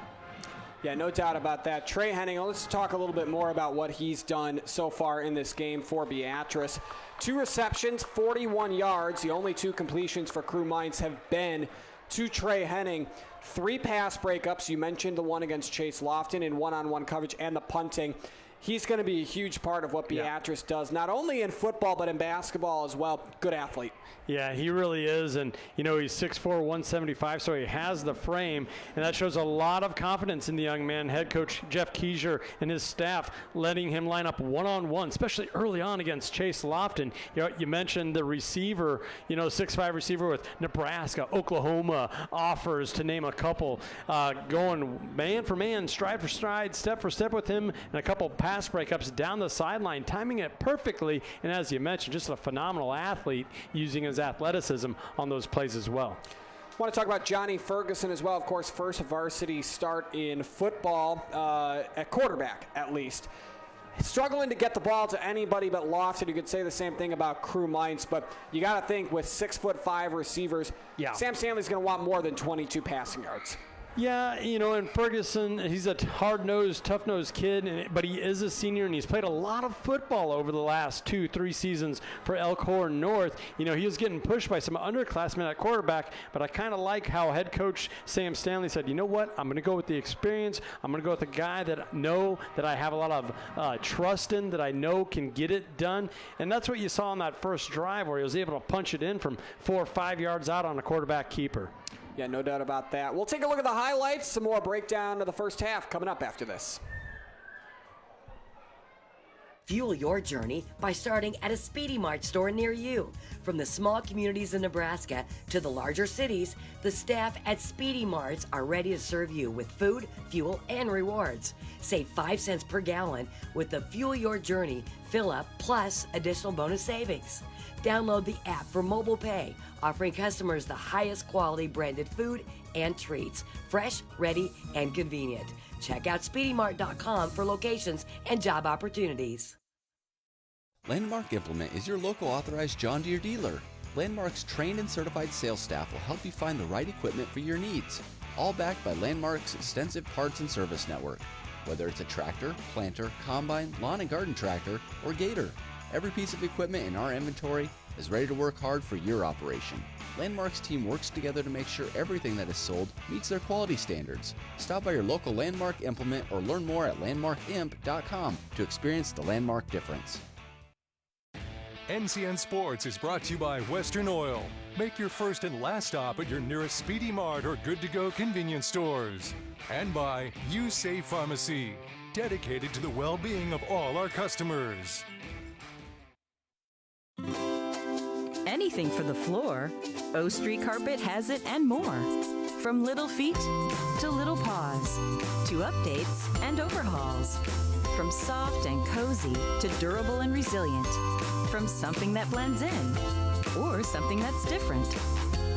Yeah, no doubt about that. Trey Henning, let's talk a little bit more about what he's done so far in this game for Beatrice. 2 receptions, 41 yards. The only 2 completions for Crew Mines have been to Trey Henning. 3 pass breakups. You mentioned the one against Chase Lofton in one-on-one coverage and the punting. He's going to be a huge part of what Beatrice does, not only in football but in basketball as well. Good athlete. Yeah, he really is. And, he's 6'4", 175, so he has the frame. And that shows a lot of confidence in the young man. Head coach Jeff Keiser and his staff letting him line up one-on-one, especially early on against Chase Lofton. You mentioned the receiver, 6'5" receiver with Nebraska, Oklahoma offers, to name a couple. Going man for man, stride for stride, step for step with him, and a couple pass breakups down the sideline, timing it perfectly. And as you mentioned, just a phenomenal athlete using his athleticism on those plays as well. I want to talk about Johnny Ferguson as well. Of course, first varsity start in football, at quarterback at least. Struggling to get the ball to anybody but Lofton. You could say the same thing about Crew Mines, but you got to think with 6'5" receivers, Sam Stanley's going to want more than 22 passing yards. Yeah, and Ferguson, he's a hard-nosed, tough-nosed kid, but he is a senior, and he's played a lot of football over the last 2-3 seasons for Elkhorn North. He was getting pushed by some underclassmen at quarterback, but I kind of like how head coach Sam Stanley said, you know what, I'm going to go with the experience. I'm going to go with the guy that I know that I have a lot of trust in, that I know can get it done. And that's what you saw on that first drive where he was able to punch it in from 4 or 5 yards out on a quarterback keeper. Yeah, no doubt about that. We'll take a look at the highlights. Some more breakdown of the first half coming up after this. Fuel your journey by starting at a Speedy Mart store near you. From the small communities in Nebraska to the larger cities, the staff at Speedy Marts are ready to serve you with food, fuel, and rewards. Save 5 cents per gallon with the Fuel Your Journey fill-up plus additional bonus savings. Download the app for mobile pay, offering customers the highest quality branded food and treats, fresh, ready, and convenient. Check out SpeedyMart.com for locations and job opportunities. Landmark Implement is your local authorized John Deere dealer. Landmark's trained and certified sales staff will help you find the right equipment for your needs, all backed by Landmark's extensive parts and service network. Whether it's a tractor, planter, combine, lawn and garden tractor, or gator, every piece of equipment in our inventory is ready to work hard for your operation. Landmark's team works together to make sure everything that is sold meets their quality standards. Stop by your local Landmark Implement or learn more at landmarkimp.com to experience the Landmark difference. NCN Sports is brought to you by Western Oil. Make your first and last stop at your nearest Speedy Mart or Good to Go convenience stores. And by You Save Pharmacy, dedicated to the well-being of all our customers. Anything for the floor, O Street Carpet has it and more. From little feet to little paws, to updates and overhauls. From soft and cozy to durable and resilient. From something that blends in or something that's different.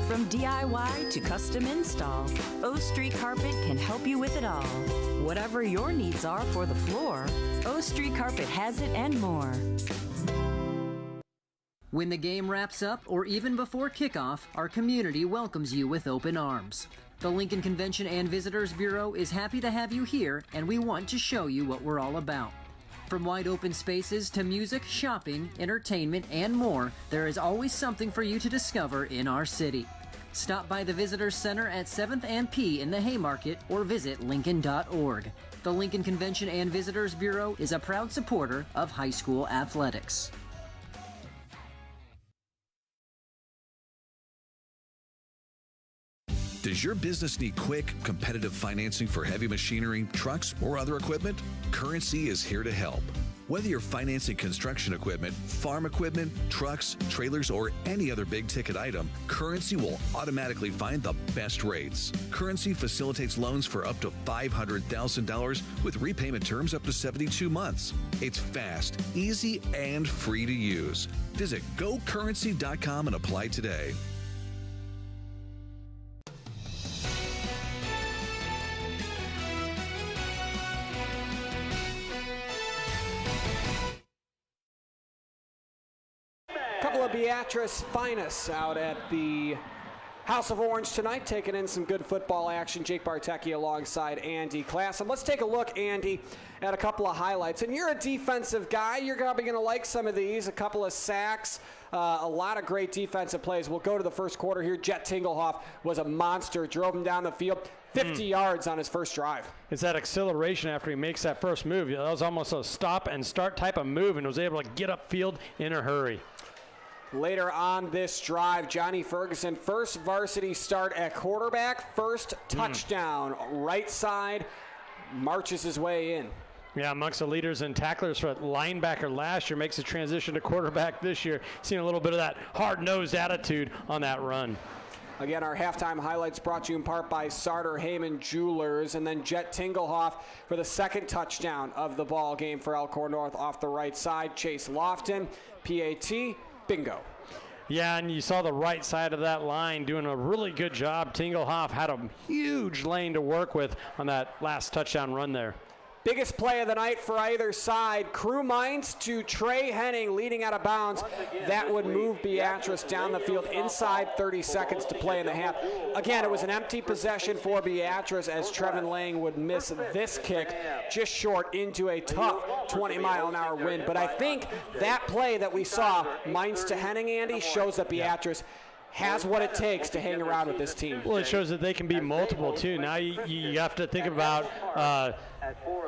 From DIY to custom install, O Street Carpet can help you with it all. Whatever your needs are for the floor, O Street Carpet has it and more. When the game wraps up or even before kickoff, our community welcomes you with open arms. The Lincoln Convention and Visitors Bureau is happy to have you here, and we want to show you what we're all about. From wide open spaces to music, shopping, entertainment, and more, there is always something for you to discover in our city. Stop by the Visitors Center at 7th and P in the Haymarket or visit Lincoln.org. The Lincoln Convention and Visitors Bureau is a proud supporter of high school athletics. Does your business need quick, competitive financing for heavy machinery, trucks, or other equipment? Currency is here to help. Whether you're financing construction equipment, farm equipment, trucks, trailers, or any other big-ticket item, Currency will automatically find the best rates. Currency facilitates loans for up to $500,000 with repayment terms up to 72 months. It's fast, easy, and free to use. Visit GoCurrency.com and apply today. Couple of Beatrice finest out at the House of Orange tonight, taking in some good football action. Jake Bartecki alongside Andy Klassen. Let's take a look, Andy, at a couple of highlights. And you're a defensive guy. You're probably going to like some of these. A couple of sacks, a lot of great defensive plays. We'll go to the first quarter here. Jet Tingelhoff was a monster. Drove him down the field. 50 yards on his first drive. It's that acceleration after he makes that first move. That was almost a stop and start type of move, and was able to get upfield in a hurry. Later on this drive, Johnny Ferguson, first varsity start at quarterback, first touchdown, right side, marches his way in. Yeah, amongst the leaders and tacklers for linebacker last year, makes a transition to quarterback this year. Seeing a little bit of that hard-nosed attitude on that run. Again, our halftime highlights brought to you in part by Sartor Heyman Jewelers, and then Jet Tingelhoff for the second touchdown of the ball game for Elkhorn North off the right side. Chase Lofton, PAT, bingo. Yeah, and you saw the right side of that line doing a really good job. Tingelhoff had a huge lane to work with on that last touchdown run there. Biggest play of the night for either side. Crew Mines to Trey Henning leading out of bounds. That would move Beatrice down the field inside 30 seconds to play in the half. Again, it was an empty possession for Beatrice as Trevin Lang would miss this kick just short into a tough 20-mile-an-hour wind. But I think that play that we saw, Mines to Henning, Andy, shows that Beatrice has what it takes to hang around with this team. Well, it shows that they can be multiple, too. Now you have to think about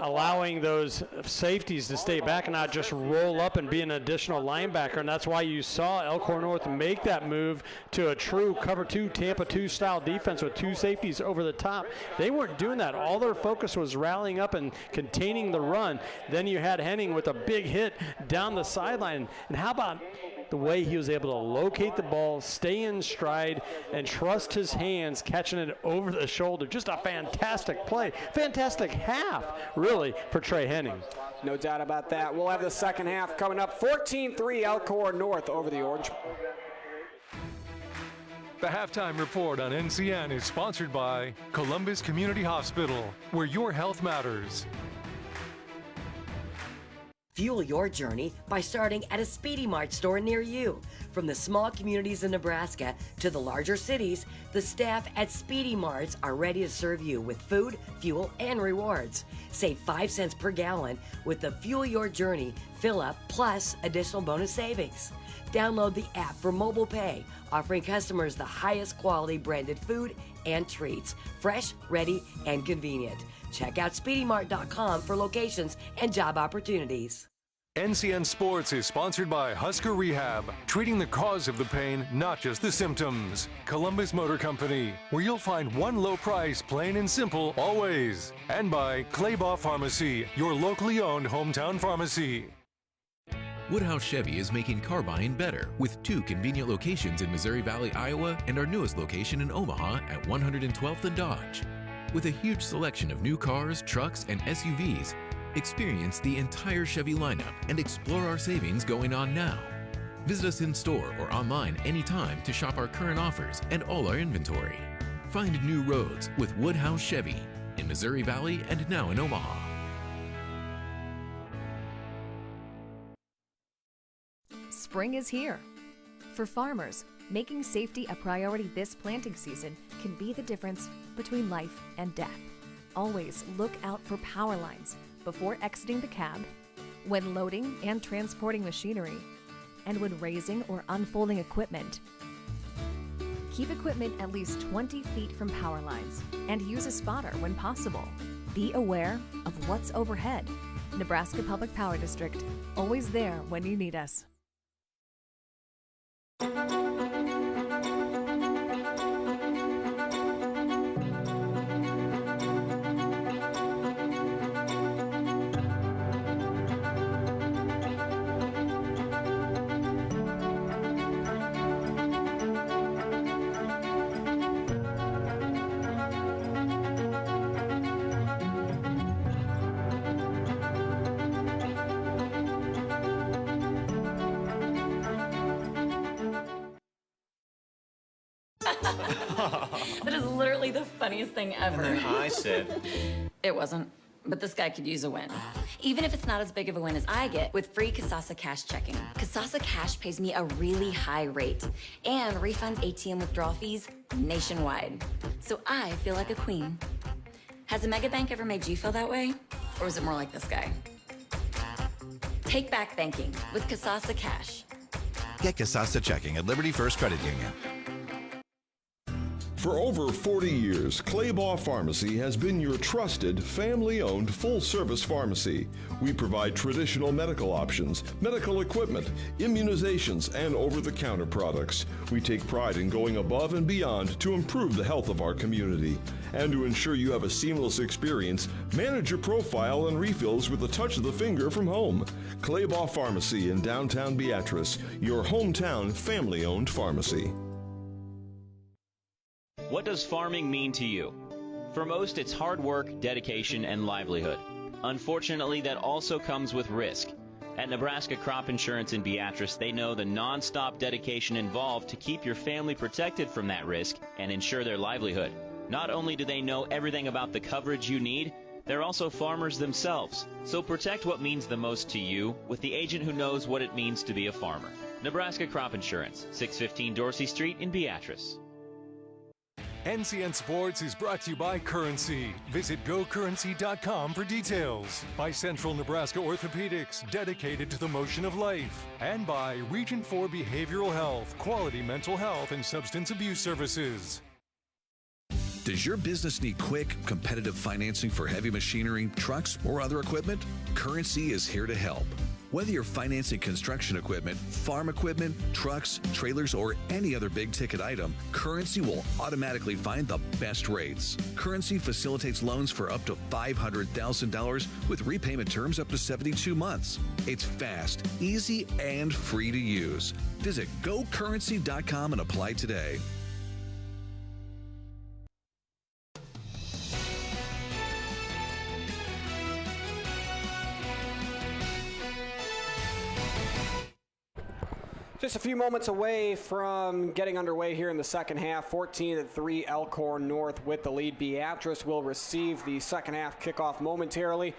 allowing those safeties to stay back and not just roll up and be an additional linebacker. And that's why you saw Elkhorn North make that move to a true cover two, Tampa 2 style defense with two safeties over the top. They weren't doing that. All their focus was rallying up and containing the run. Then you had Henning with a big hit down the sideline. And how about the way he was able to locate the ball, stay in stride, and trust his hands catching it over the shoulder. Just a fantastic play. Fantastic half, really, for Trey Henning. No doubt about that. We'll have the second half coming up. 14-3 Elkhorn North over the Orange. The halftime report on NCN is sponsored by Columbus Community Hospital, where your health matters. Fuel your journey by starting at a Speedy Mart store near you. From the small communities in Nebraska to the larger cities, the staff at Speedy Marts are ready to serve you with food, fuel, and rewards. Save 5 cents per gallon with the Fuel Your Journey fill-up plus additional bonus savings. Download the app for mobile pay, offering customers the highest quality branded food and treats, fresh, ready, and convenient. Check out SpeedyMart.com for locations and job opportunities. NCN Sports is sponsored by Husker Rehab, treating the cause of the pain, not just the symptoms. Columbus Motor Company, where you'll find one low price, plain and simple, always. And by Claybaugh Pharmacy, your locally owned hometown pharmacy. Woodhouse Chevy is making car buying better with 2 convenient locations in Missouri Valley, Iowa, and our newest location in Omaha at 112th and Dodge. With a huge selection of new cars, trucks, and SUVs, experience the entire Chevy lineup and explore our savings going on now. Visit us in store or online anytime to shop our current offers and all our inventory. Find new roads with Woodhouse Chevy in Missouri Valley and now in Omaha. Spring is here. For farmers, making safety a priority this planting season can be the difference between life and death. Always look out for power lines before exiting the cab, when loading and transporting machinery, and when raising or unfolding equipment. Keep equipment at least 20 feet from power lines and use a spotter when possible. Be aware of what's overhead. Nebraska Public Power District, always there when you need us. That is literally the funniest thing ever. And then I said, It wasn't, but this guy could use a win. Even if it's not as big of a win as I get with free Kasasa Cash checking. Kasasa Cash pays me a really high rate and refunds ATM withdrawal fees nationwide. So I feel like a queen. Has a mega bank ever made you feel that way? Or is it more like this guy? Take back banking with Kasasa Cash. Get Kasasa checking at Liberty First Credit Union. For over 40 years, Claybaugh Pharmacy has been your trusted, family-owned, full-service pharmacy. We provide traditional medical options, medical equipment, immunizations, and over-the-counter products. We take pride in going above and beyond to improve the health of our community. And to ensure you have a seamless experience, manage your profile and refills with a touch of the finger from home. Claybaugh Pharmacy in downtown Beatrice, your hometown family-owned pharmacy. What does farming mean to you? For most, it's hard work, dedication, and livelihood. Unfortunately, that also comes with risk. At Nebraska Crop Insurance in Beatrice, they know the non-stop dedication involved to keep your family protected from that risk and ensure their livelihood. Not only do they know everything about the coverage you need, they're also farmers themselves. So protect what means the most to you with the agent who knows what it means to be a farmer. Nebraska Crop Insurance, 615 Dorsey Street in Beatrice. NCN Sports is brought to you by Currency. Visit GoCurrency.com for details. By Central Nebraska Orthopedics, dedicated to the motion of life. And by Region 4 Behavioral Health, quality mental health and substance abuse services. Does your business need quick, competitive financing for heavy machinery, trucks, or other equipment? Currency is here to help. Whether you're financing construction equipment, farm equipment, trucks, trailers, or any other big-ticket item, Currency will automatically find the best rates. Currency facilitates loans for up to $500,000 with repayment terms up to 72 months. It's fast, easy, and free to use. Visit GoCurrency.com and apply today. Just a few moments away from getting underway here in the second half. 14-3 Elkhorn North with the lead. Beatrice will receive the second half kickoff momentarily.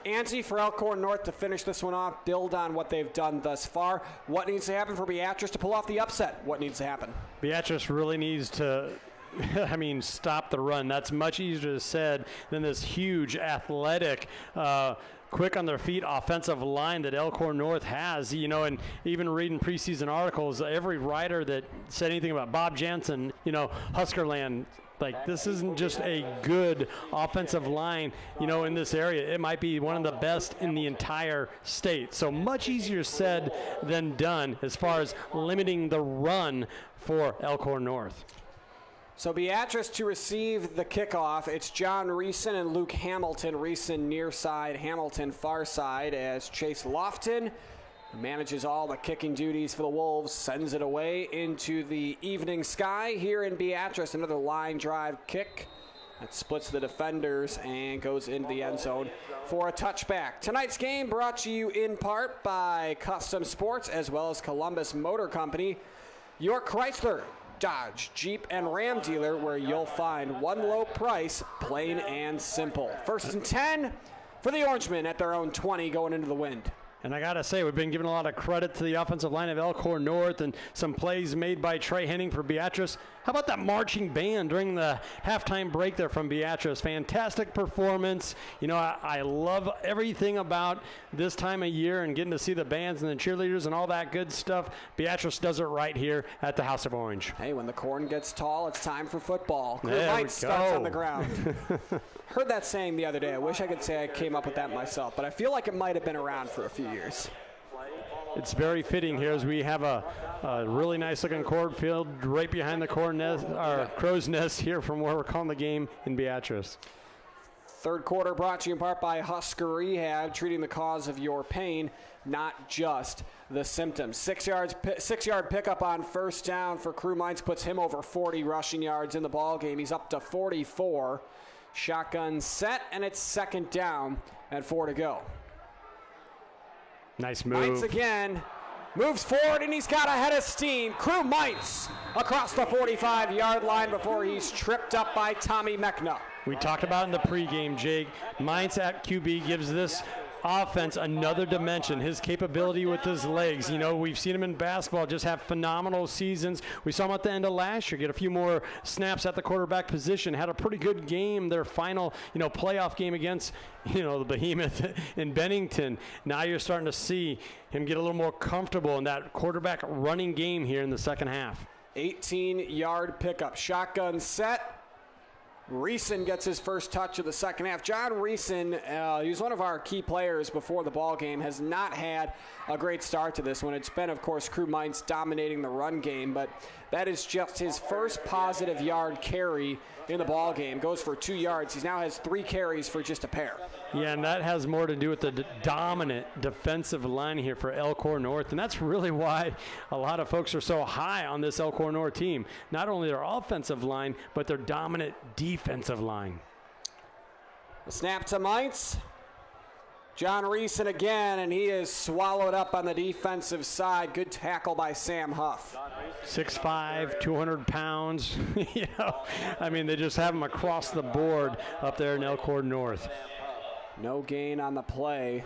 Angie, for Elkhorn North to finish this one off, build on what they've done thus far. What needs to happen for Beatrice to pull off the upset? What needs to happen? Beatrice really needs to stop the run. That's much easier said than this huge athletic quick on their feet offensive line that Elkhorn North has, and even reading preseason articles, every writer that said anything about Bob Jansen, Huskerland, this isn't just a good offensive line, in this area. It might be one of the best in the entire state. So much easier said than done as far as limiting the run for Elkhorn North. So Beatrice to receive the kickoff. It's John Reeson and Luke Hamilton. Reeson near side, Hamilton far side, as Chase Lofton manages all the kicking duties for the Wolves, sends it away into the evening sky here in Beatrice. Another line drive kick That splits the defenders and goes into the end zone for a touchback. Tonight's game brought to you in part by Custom Sports as well as Columbus Motor Company, your Chrysler, Dodge, Jeep, and Ram dealer where you'll find one low price, plain and simple. 1st and 10 for the Orangemen at their own 20 going into the wind. And I got to say, we've been giving a lot of credit to the offensive line of Elkhorn North and some plays made by Trey Henning for Beatrice. How about that marching band during the halftime break there from Beatrice? Fantastic performance. You know, I love everything about this time of year and getting to see the bands and the cheerleaders and all that good stuff. Beatrice does it right here at the House of Orange. Hey, when the corn gets tall, it's time for football. There we go. Starts on the ground. Heard that saying the other day. I wish I could say I came up with that myself, but I feel like it might have been around for a few years. It's very fitting here as we have a really nice looking cornfield right behind the crow's nest here from where we're calling the game in Beatrice. Third quarter brought to you in part by Husker Rehab, treating the cause of your pain, not just the symptoms. 6-yard pickup on first down for Crew Mines puts him over 40 rushing yards in the ball game. He's up to 44. Shotgun set, and it's 2nd down and 4 to go. Nice move. Mines again, moves forward, and he's got a head of steam. Crew Mines across the 45-yard line before he's tripped up by Tommy Mechna. We talked about in the pregame, Jake. Mines at QB gives this offense another dimension. His capability with his legs. You know, we've seen him in basketball just have phenomenal seasons. We saw him at the end of last year get a few more snaps at the quarterback position. Had a pretty good game, their final, playoff game against, the behemoth in Bennington. Now you're starting to see him get a little more comfortable in that quarterback running game here in the second half. 18-yard pickup. Shotgun set. Reeson gets his first touch of the second half. John Reeson, he was one of our key players before the ball game, has not had a great start to this one. It's been, of course, Crew Mines dominating the run game, but that is just his first positive yard carry in the ball game. Goes for 2 yards. He now has 3 carries for just a pair. Yeah, and that has more to do with the dominant defensive line here for Elkhorn North, and that's really why a lot of folks are so high on this Elkhorn North team. Not only their offensive line, but their dominant defensive line. The snap to Mines. John Reeson again, and he is swallowed up on the defensive side. Good tackle by Sam Huff. 6'5", 200 pounds. They just have him across the board up there in Elkhorn North. No gain on the play.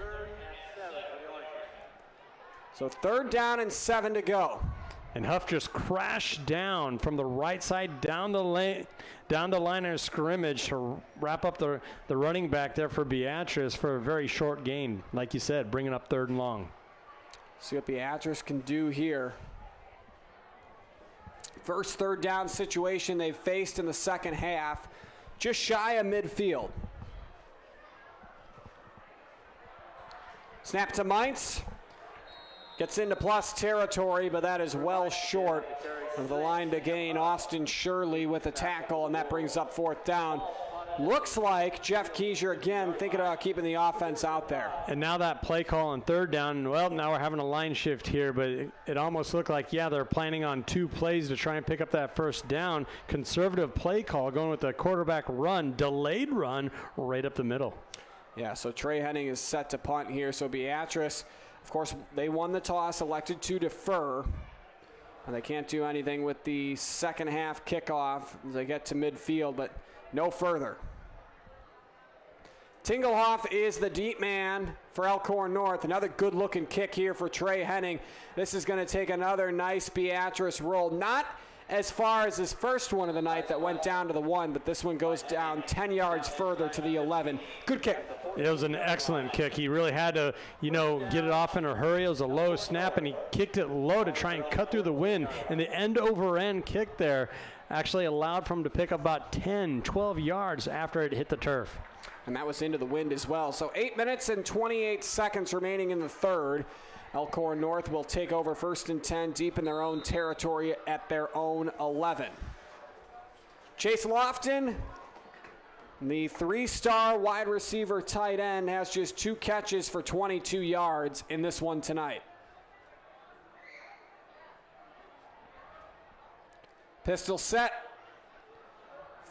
So 3rd down and 7 to go. And Huff just crashed down from the right side down the line of scrimmage to wrap up the running back there for Beatrice for a very short gain. Like you said, bringing up 3rd and long. See what Beatrice can do here. First 3rd down situation they've faced in the second half. Just shy of midfield. Snap to Mines. Gets into plus territory, but that is well short of the line to gain. Austin Shirley with a tackle, and that brings up 4th down. Looks like Jeff Keiser again thinking about keeping the offense out there. And now that play call on 3rd down, well, now we're having a line shift here, but it almost looked like, they're planning on 2 plays to try and pick up that 1st down. Conservative play call going with the quarterback run, delayed run right up the middle. Yeah, so Trey Henning is set to punt here. So Beatrice, of course, they won the toss, elected to defer. And they can't do anything with the second half kickoff as they get to midfield, but no further. Tingelhoff is the deep man for Elkhorn North. Another good-looking kick here for Trey Henning. This is going to take another nice Beatrice roll. Not as far as his first one of the night that went down to the 1, but this one goes down 10 yards further to the 11. Good kick. It was an excellent kick. He really had to, get it off in a hurry. It was a low snap, and he kicked it low to try and cut through the wind. And the end-over-end kick there actually allowed for him to pick up about 10, 12 yards after it hit the turf. And that was into the wind as well. So 8 minutes and 28 seconds remaining in the 3rd. Elkhorn North will take over 1st and 10 deep in their own territory at their own 11. Chase Lofton, the 3-star wide receiver tight end, has just 2 catches for 22 yards in this one tonight. Pistol set.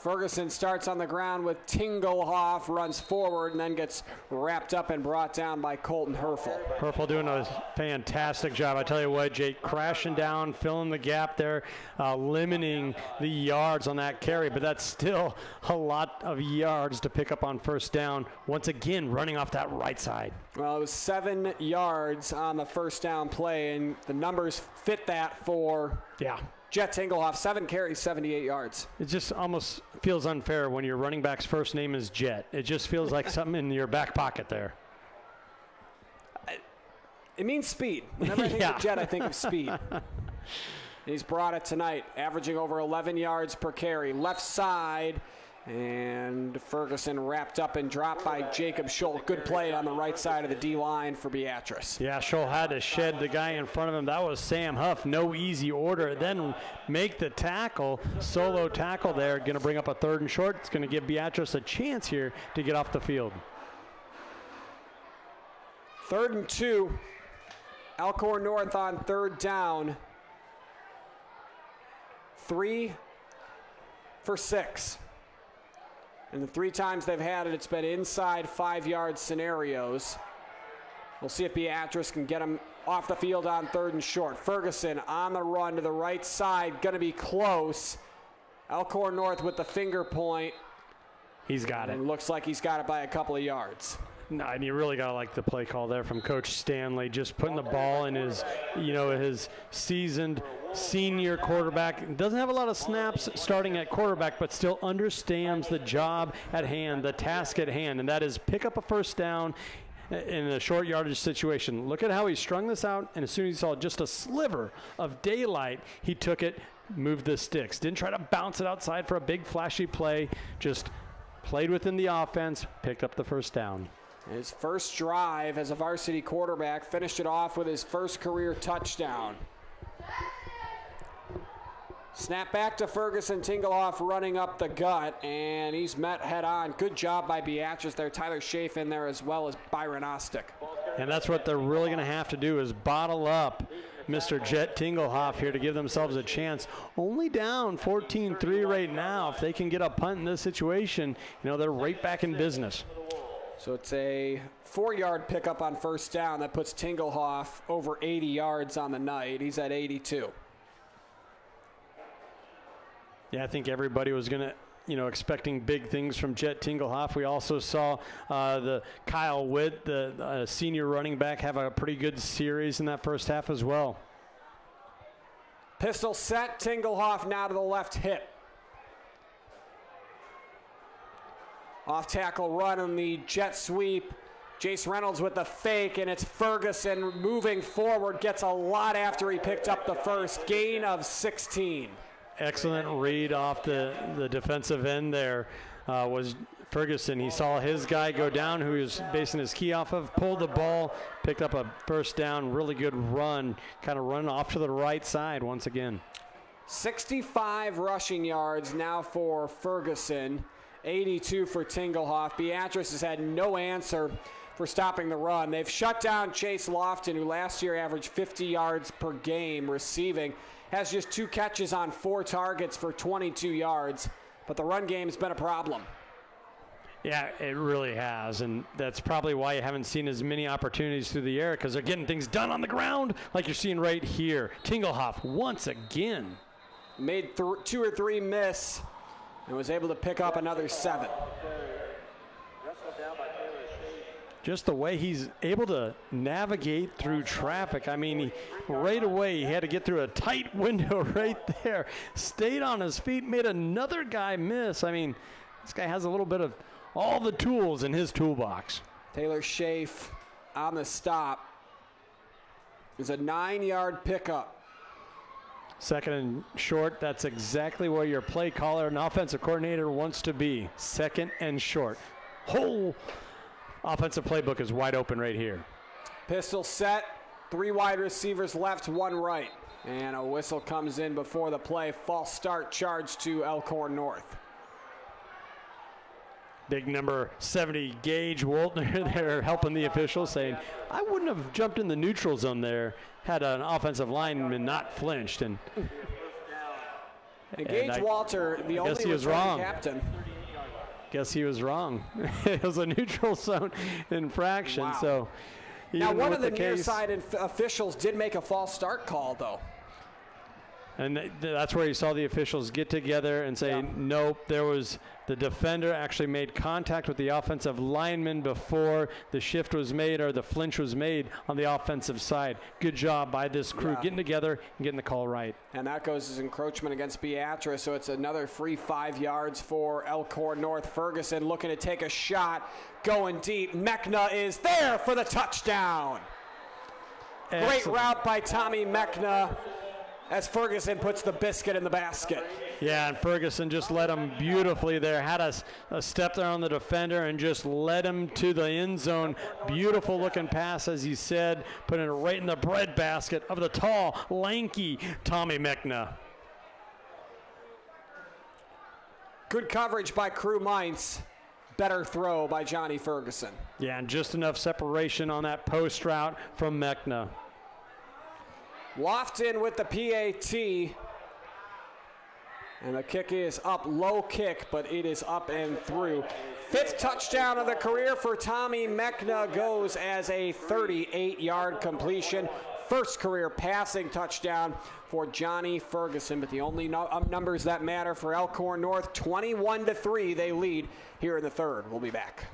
Ferguson starts on the ground with Tingelhoff, runs forward, and then gets wrapped up and brought down by Colton Herfel. Herfel doing a fantastic job. I tell you what, Jake, crashing down, filling the gap there, limiting the yards on that carry, but that's still a lot of yards to pick up on first down. Once again, running off that right side. Well, it was 7 yards on the first down play, and the numbers fit that for Jet Tingelhoff. 7 carries, 78 yards. It just almost feels unfair when your running back's first name is Jet. It just feels like something in your back pocket there. It means speed. Whenever I think of Jet, I think of speed. He's brought it tonight, averaging over 11 yards per carry. Left side, and Ferguson wrapped up and dropped by Jacob Scholl. Good play on the right side of the D-line for Beatrice. Yeah, Scholl had to shed the guy in front of him. That was Sam Huff. No easy order. Then make the tackle, solo tackle there. Going to bring up a 3rd and short. It's going to give Beatrice a chance here to get off the field. 3rd and 2. Elkhorn North on 3rd down. 3 for 6. And the 3 times they've had it, it's been inside 5-yard scenarios. We'll see if Beatrice can get him off the field on 3rd and short. Ferguson on the run to the right side, going to be close. Elkhorn North with the finger point. He's got it. And looks like he's got it by a couple of yards. No, and you really got to like the play call there from Coach Stanley, just putting the ball in his, his seasoned senior quarterback. Doesn't have a lot of snaps starting at quarterback, but still understands the job at hand, the task at hand, and that is pick up a first down in a short yardage situation. Look at how he strung this out, and as soon as he saw just a sliver of daylight, he took it, moved the sticks. Didn't try to bounce it outside for a big flashy play, just played within the offense, picked up the first down. His first drive as a varsity quarterback, finished it off with his first career touchdown. Snap back to Ferguson. Tingelhoff running up the gut, and he's met head on. Good job by Beatrice there. Tyler Schaaf in there as well as Byron Ostick. And that's what they're really going to have to do is bottle up Mr. Jet Tingelhoff here to give themselves a chance. Only down 14-3 right now. If they can get a punt in this situation, they're right back in business. So it's a 4-yard pickup on first down that puts Tingelhoff over 80 yards on the night. He's at 82. Yeah, I think everybody was going to, expecting big things from Jet Tingelhoff. We also saw the Kyle Witt, the senior running back, have a pretty good series in that first half as well. Pistol set, Tingelhoff now to the left hip. Off tackle run on the jet sweep. Jace Reynolds with the fake, and it's Ferguson moving forward. Gets a lot after he picked up the first. Gain of 16. Excellent read off the defensive end there was Ferguson. He saw his guy go down, who he was basing his key off of, pulled the ball, picked up a first down, really good run, kind of run off to the right side once again. 65 rushing yards now for Ferguson, 82 for Tingelhoff. Beatrice has had no answer for stopping the run. They've shut down Chase Lofton, who last year averaged 50 yards per game receiving. Has just 2 catches on 4 targets for 22 yards, but the run game's been a problem. Yeah, it really has, and that's probably why you haven't seen as many opportunities through the air, because they're getting things done on the ground like you're seeing right here. Tingelhoff once again. Made 2 or 3 miss and was able to pick up another 7. Just the way he's able to navigate through traffic. I mean, right away he had to get through a tight window right there. Stayed on his feet, made another guy miss. I mean, this guy has a little bit of all the tools in his toolbox. Taylor Schaaf on the stop. It's a 9-yard pickup. 2nd and short. That's exactly where your play caller and offensive coordinator wants to be. 2nd and short. Whole offensive playbook is wide open right here. Pistol set, 3 wide receivers left, 1 right. And a whistle comes in before the play. False start charge to Elkhorn North. Big number 70, Gage Woltner there helping the officials, saying, I wouldn't have jumped in the neutral zone there had an offensive lineman not flinched. And And Gage Walter, the only returning captain. Guess he was wrong. It was a neutral zone infraction. Wow. So now, one of the near side officials did make a false start call, though. And that's where you saw the officials get together and say, nope, there was the defender actually made contact with the offensive lineman before the shift was made or the flinch was made on the offensive side. Good job by this crew getting together and getting the call right. And that goes as encroachment against Beatrice, so it's another free 5 yards for Elkhorn North. Ferguson looking to take a shot, going deep. Mechna is there for the touchdown. Excellent. Great route by Tommy Mechna, as Ferguson puts the biscuit in the basket. Yeah, and Ferguson just led him beautifully there. Had a step there on the defender and just led him to the end zone. Beautiful looking pass, as he said, putting it right in the breadbasket of the tall, lanky Tommy Mechna. Good coverage by Crew Mainz. Better throw by Johnny Ferguson. Yeah, and just enough separation on that post route from Mechna. Lofton with the PAT. And the kick is up, low kick, but it is up and through. 5th touchdown of the career for Tommy Mechna goes as a 38-yard completion. First career passing touchdown for Johnny Ferguson, but the only numbers that matter for Elkhorn North, 21-3, they lead here in the third. We'll be back.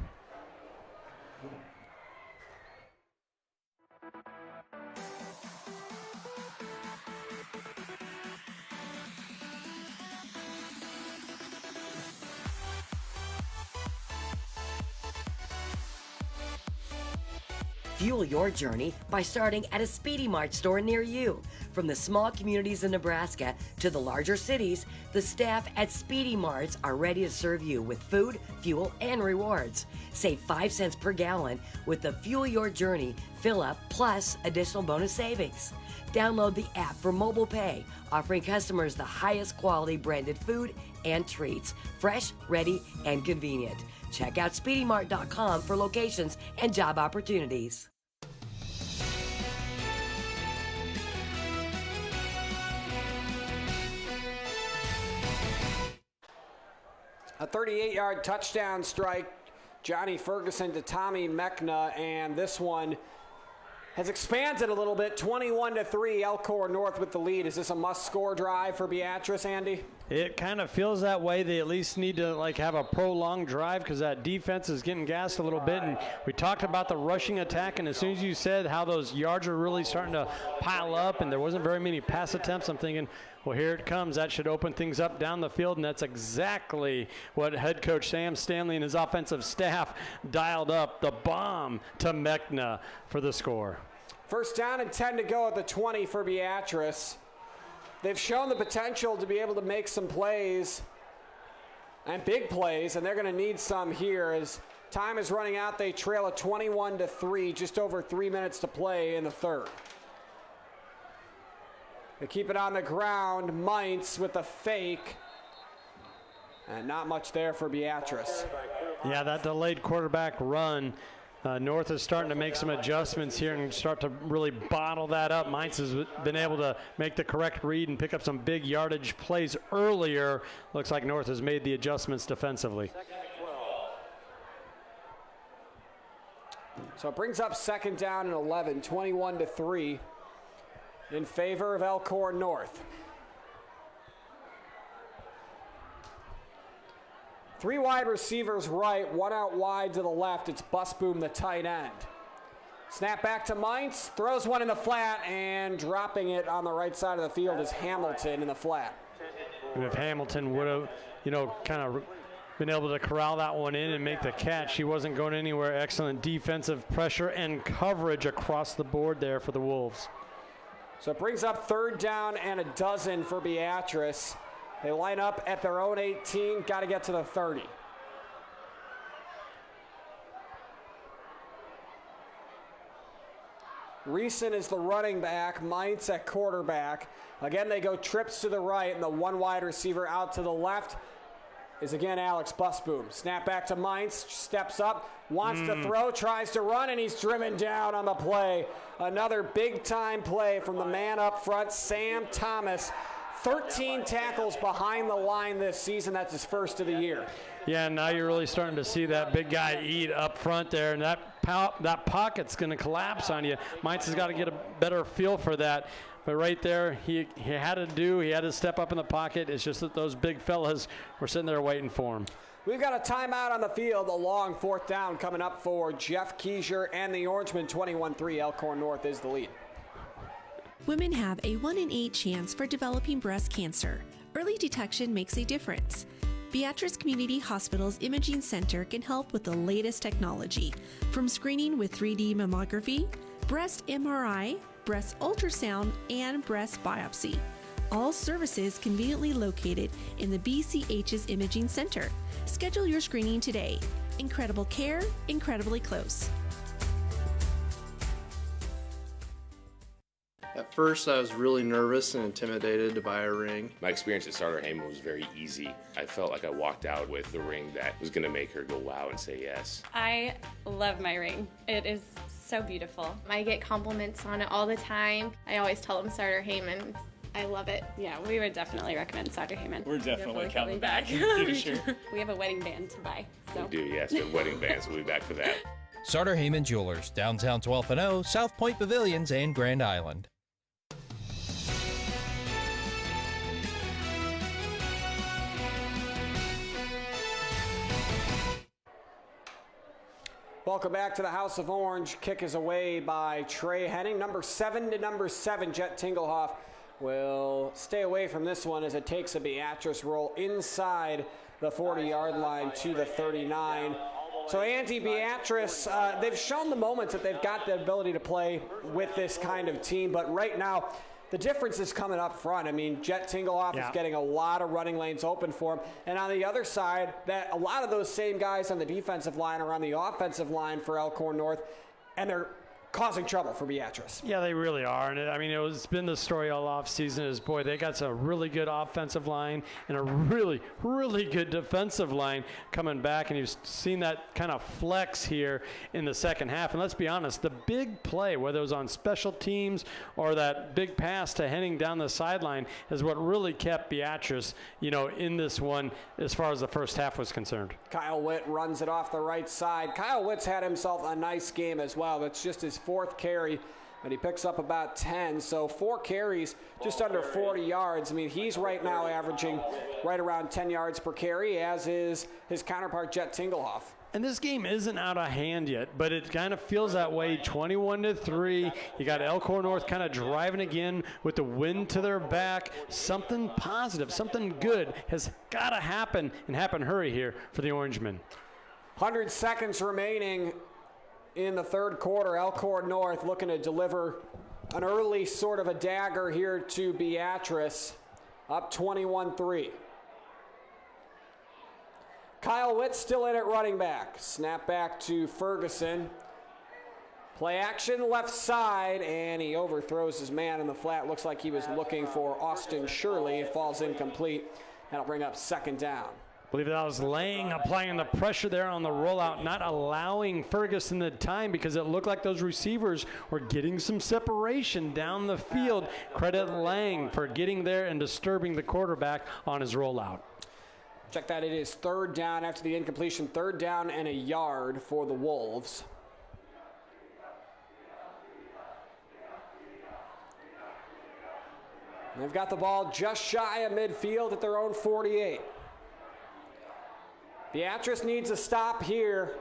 Fuel your journey by starting at a Speedy Mart store near you. From the small communities in Nebraska to the larger cities, the staff at Speedy Marts are ready to serve you with food, fuel, and rewards. Save 5 cents per gallon with the Fuel Your Journey fill-up plus additional bonus savings. Download the app for mobile pay, offering customers the highest quality branded food and treats, fresh, ready, and convenient. Check out SpeedyMart.com for locations and job opportunities. A 38-yard touchdown strike, Johnny Ferguson to Tommy Mechna, and this one has expanded a little bit, 21-3, Elkhorn North with the lead. Is this a must-score drive for Beatrice, Andy? It kind of feels that way. They at least need to have a prolonged drive because that defense is getting gassed a little bit. And we talked about the rushing attack, and as soon as you said how those yards are really starting to pile up and there wasn't very many pass attempts, I'm thinking, well, here it comes. That should open things up down the field, and that's exactly what head coach Sam Stanley and his offensive staff dialed up. The bomb to Mechna for the score. First down and 10 to go at the 20 for Beatrice. They've shown the potential to be able to make some plays and big plays, and they're going to need some here as time is running out. They trail at 21-3, just over 3 minutes to play in the third. They keep it on the ground. Mainz with the fake. And not much there for Beatrice. Yeah, that delayed quarterback run. North is starting to make some adjustments here and start to really bottle that up. Mainz has been able to make the correct read and pick up some big yardage plays earlier. Looks like North has made the adjustments defensively. So it brings up second down and 11, 21-3 in favor of Elkhorn North. 3 wide receivers right, 1 out wide to the left. It's Busboom, the tight end. Snap back to Mainz, throws one in the flat, and dropping it on the right side of the field is Hamilton in the flat. And if Hamilton would have, kind of been able to corral that one in and make the catch, he wasn't going anywhere. Excellent defensive pressure and coverage across the board there for the Wolves. So it brings up third down and 12 for Beatrice. They line up at their own 18, got to get to the 30. Reeson is the running back, Mainz at quarterback. Again, they go trips to the right, and the 1 wide receiver out to the left is again Alex Busboom. Snap back to Mainz, steps up, wants to throw, tries to run, and he's driven down on the play. Another big-time play from the man up front, Sam Thomas. 13 tackles behind the line this season. That's his first of the year. Yeah, now you're really starting to see that big guy eat up front there, and that pocket's going to collapse on you. Mainz has got to get a better feel for that. But right there, he had to step up in the pocket. It's just that those big fellas were sitting there waiting for him. We've got a timeout on the field, a long fourth down coming up for Jeff Keiser and the Orangemen. 21-3, Elkhorn North is the lead. Women have a 1 in 8 chance for developing breast cancer. Early detection makes a difference. Beatrice Community Hospital's Imaging Center can help with the latest technology, from screening with 3D mammography, breast MRI, breast ultrasound, and breast biopsy. All services conveniently located in the BCH's Imaging Center. Schedule your screening today. Incredible care, incredibly close. At first, I was really nervous and intimidated to buy a ring. My experience at Starter Heyman was very easy. I felt like I walked out with the ring that was going to make her go wow and say yes. I love my ring. It is so beautiful. I get compliments on it all the time. I always tell them Starter Heyman. I love it. Yeah, we would definitely recommend Starter Heyman. We're definitely coming back. Sure. We have a wedding band to buy. So. We do, yes. We have wedding bands. We'll be back for that. Starter Heyman Jewelers, downtown 12th and O, South Point Pavilions, and Grand Island. Welcome back to the House of Orange. Kick is away by Trey Henning. Number 7 to number 7, Jet Tingelhoff will stay away from this one as it takes a Beatrice roll inside the 40-yard line to the 39. So Andy, Beatrice, they've shown the moments that they've got the ability to play with this kind of team, but right now the difference is coming up front. I mean, Jet Tingelhoff is getting a lot of running lanes open for him. And on the other side, that a lot of those same guys on the defensive line are on the offensive line for Elkhorn North, and they're causing trouble for Beatrice. Yeah, they really are. And it's been the story all offseason is, boy, they got a really good offensive line and a really, really good defensive line coming back. And you've seen that kind of flex here in the second half. And let's be honest, the big play, whether it was on special teams or that big pass to Henning down the sideline, is what really kept Beatrice, in this one as far as the first half was concerned. Kyle Witt runs it off the right side. Kyle Witt's had himself a nice game as well. That's just his 4th carry, and he picks up about 10. So 4 carries, just under 40 yards. I mean, he's right now averaging right around 10 yards per carry, as is his counterpart, Jet Tingelhoff. And this game isn't out of hand yet, but it kind of feels that way. 21-3. You got Elkhorn North kind of driving again with the wind to their back. Something positive, something good has got to happen, and happen hurry here for the Orangemen. 100 seconds remaining in the third quarter. Elkhorn North looking to deliver an early sort of a dagger here to Beatrice, up 21-3. Kyle Witt still in at running back. Snap back to Ferguson. Play action left side, and he overthrows his man in the flat. Looks like he was looking for Austin Shirley. It falls incomplete. That'll bring up second down. I believe that was Lang applying the pressure there on the rollout, not allowing Ferguson the time because it looked like those receivers were getting some separation down the field. Credit Lang for getting there and disturbing the quarterback on his rollout. Check that. It is third down after the incompletion. Third down and a yard for the Wolves. And they've got the ball just shy of midfield at their own 48. Beatrice needs a stop here.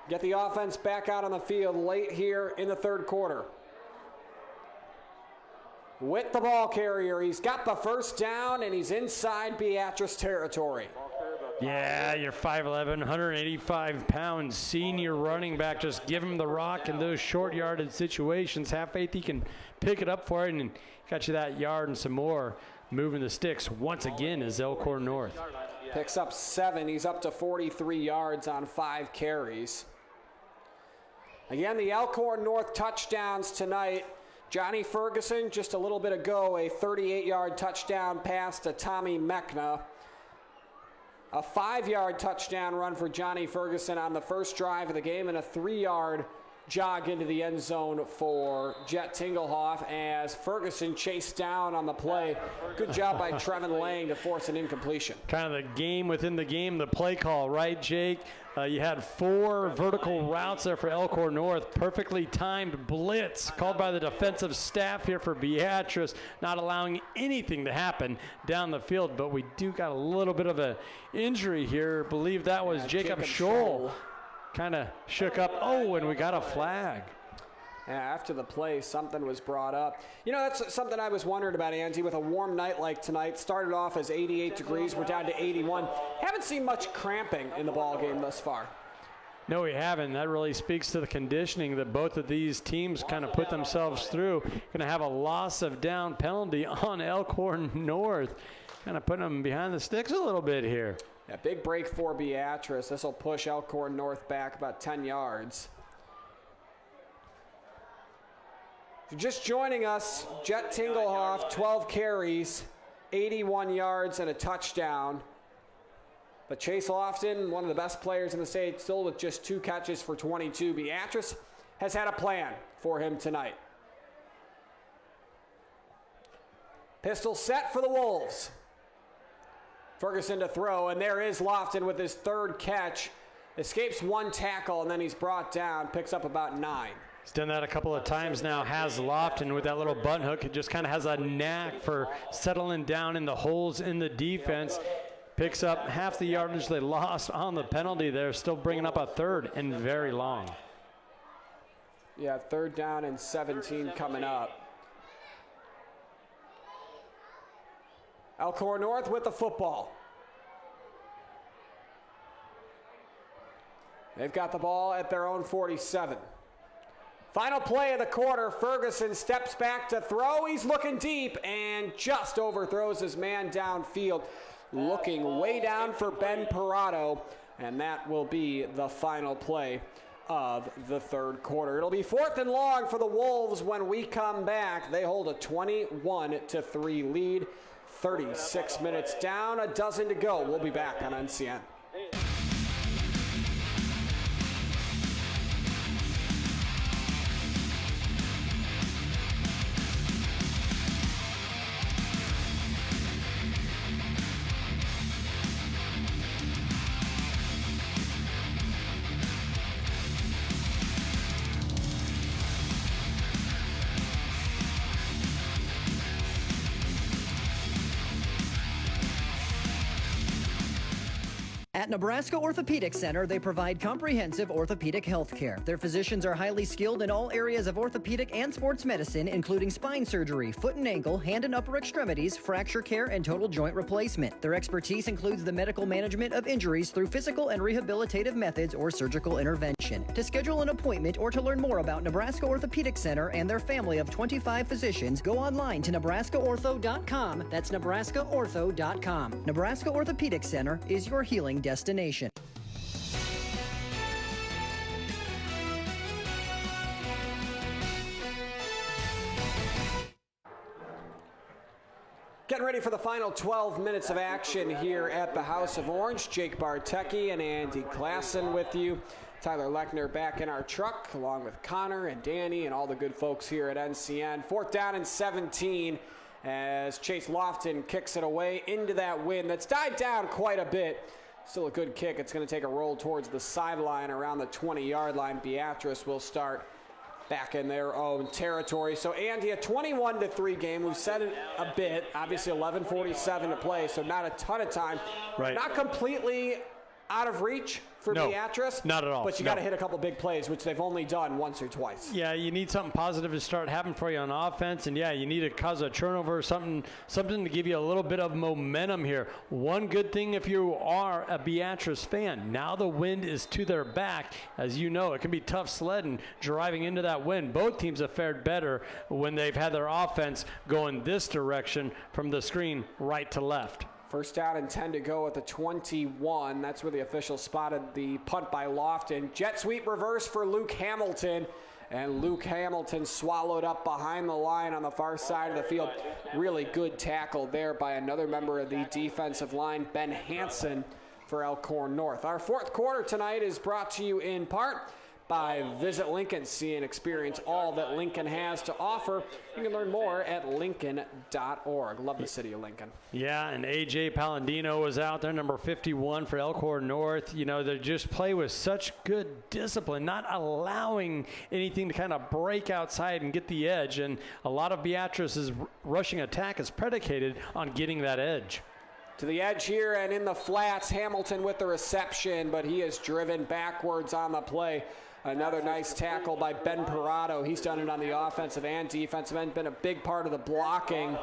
Get the offense back out on the field late here in the third quarter. With the ball carrier, he's got the first down, and he's inside Beatrice territory. Yeah, you're 5'11", 185-pound senior running back. Just give him the rock in those short yardage situations. Have faith he can pick it up for it and got you that yard and some more. Moving the sticks once again is Elkhorn North. Picks up 7. He's up to 43 yards on 5 carries. Again, the Elkhorn North touchdowns tonight. Johnny Ferguson, just a little bit ago, a 38-yard touchdown pass to Tommy Mechna. A 5-yard touchdown run for Johnny Ferguson on the first drive of the game, and a 3-yard jog into the end zone for Jet Tingelhoff as Ferguson chased down on the play. Good job by Trevin Lang to force an incompletion. Kind of the game within the game, the play call, right, Jake? You had 4 vertical routes there for Elkhorn North. Perfectly timed blitz called by the defensive staff here for Beatrice, not allowing anything to happen down the field. But we do got a little bit of an injury here. I believe that was Jacob Scholl. Kind of shook up. Oh, and we got a flag. Yeah, after the play, something was brought up. You know, that's something I was wondering about, Andy, with a warm night like tonight. Started off as 88 degrees. We're down to 81. Haven't seen much cramping in the ball game thus far. No, we haven't. That really speaks to the conditioning that both of these teams kind of put themselves through. Going to have a loss of down penalty on Elkhorn North. Kind of putting them behind the sticks a little bit here. Yeah, big break for Beatrice. This will push Elkhorn North back about 10 yards. If you're just joining us, Jet Tingelhoff, 12 carries, 81 yards, and a touchdown. But Chase Lofton, one of the best players in the state, still with just 2 catches for 22. Beatrice has had a plan for him tonight. Pistol set for the Wolves. Ferguson to throw, and there is Lofton with his 3rd catch. Escapes 1 tackle, and then he's brought down, picks up about 9. He's done that a couple of times now, has Lofton with that little button hook. He just kind of has a knack for settling down in the holes in the defense. Picks up half the yardage they lost on the penalty there, still bringing up a 3rd and very long. Yeah, 3rd down and 17 coming up. Elkhorn North with the football. They've got the ball at their own 47. Final play of the quarter, Ferguson steps back to throw. He's looking deep and just overthrows his man downfield. Looking way down for Ben Parado, and that will be the final play of the 3rd quarter. It'll be 4th and long for the Wolves when we come back. They hold a 21-3 lead. 36 minutes down, a dozen to go. We'll be back on NCN. At Nebraska Orthopedic Center, they provide comprehensive orthopedic health care. Their physicians are highly skilled in all areas of orthopedic and sports medicine, including spine surgery, foot and ankle, hand and upper extremities, fracture care, and total joint replacement. Their expertise includes the medical management of injuries through physical and rehabilitative methods or surgical intervention. To schedule an appointment or to learn more about Nebraska Orthopedic Center and their family of 25 physicians, go online to nebraskaortho.com. That's nebraskaortho.com. Nebraska Orthopedic Center is your healing destination. Getting ready for the final 12 minutes of action here at the House of Orange. Jake Bartecki and Andy Klassen with you. Tyler Lechner back in our truck, along with Connor and Danny and all the good folks here at NCN. 4th down and 17 as Chase Lofton kicks it away into that wind that's died down quite a bit. Still a good kick. It's going to take a roll towards the sideline around the 20-yard line. Beatrice will start back in their own territory. So, Andy, a 21-3 game. We've said it a bit. Obviously, 11:47 to play, so not a ton of time. Right. Not completely out of reach for Beatrice. Not at all. But you got to hit a couple big plays, which they've only done once or twice. Yeah, you need something positive to start happening for you on offense, and yeah, you need to cause a turnover, something to give you a little bit of momentum here. One good thing if you are a Beatrice fan, now the wind is to their back. As you know, it can be tough sledding driving into that wind. Both teams have fared better when they've had their offense going this direction from the screen right to left. 1st down and 10 to go at the 21. That's where the official spotted the punt by Lofton. Jet sweep reverse for Luke Hamilton. And Luke Hamilton swallowed up behind the line on the far side of the field. Really good tackle there by another member of the defensive line, Ben Hansen, for Elkhorn North. Our 4th quarter tonight is brought to you in part by Visit Lincoln. See and experience all that Lincoln has to offer. You can learn more at lincoln.org. Love the city of Lincoln. Yeah, and A.J. Palladino was out there, number 51 for Elkhorn North. You know, they just play with such good discipline, not allowing anything to kind of break outside and get the edge. And a lot of Beatrice's rushing attack is predicated on getting that edge. To the edge here and in the flats, Hamilton with the reception, but he is driven backwards on the play. Another nice tackle by Ben Parado. He's done it on the offensive and defensive end, been a big part of the blocking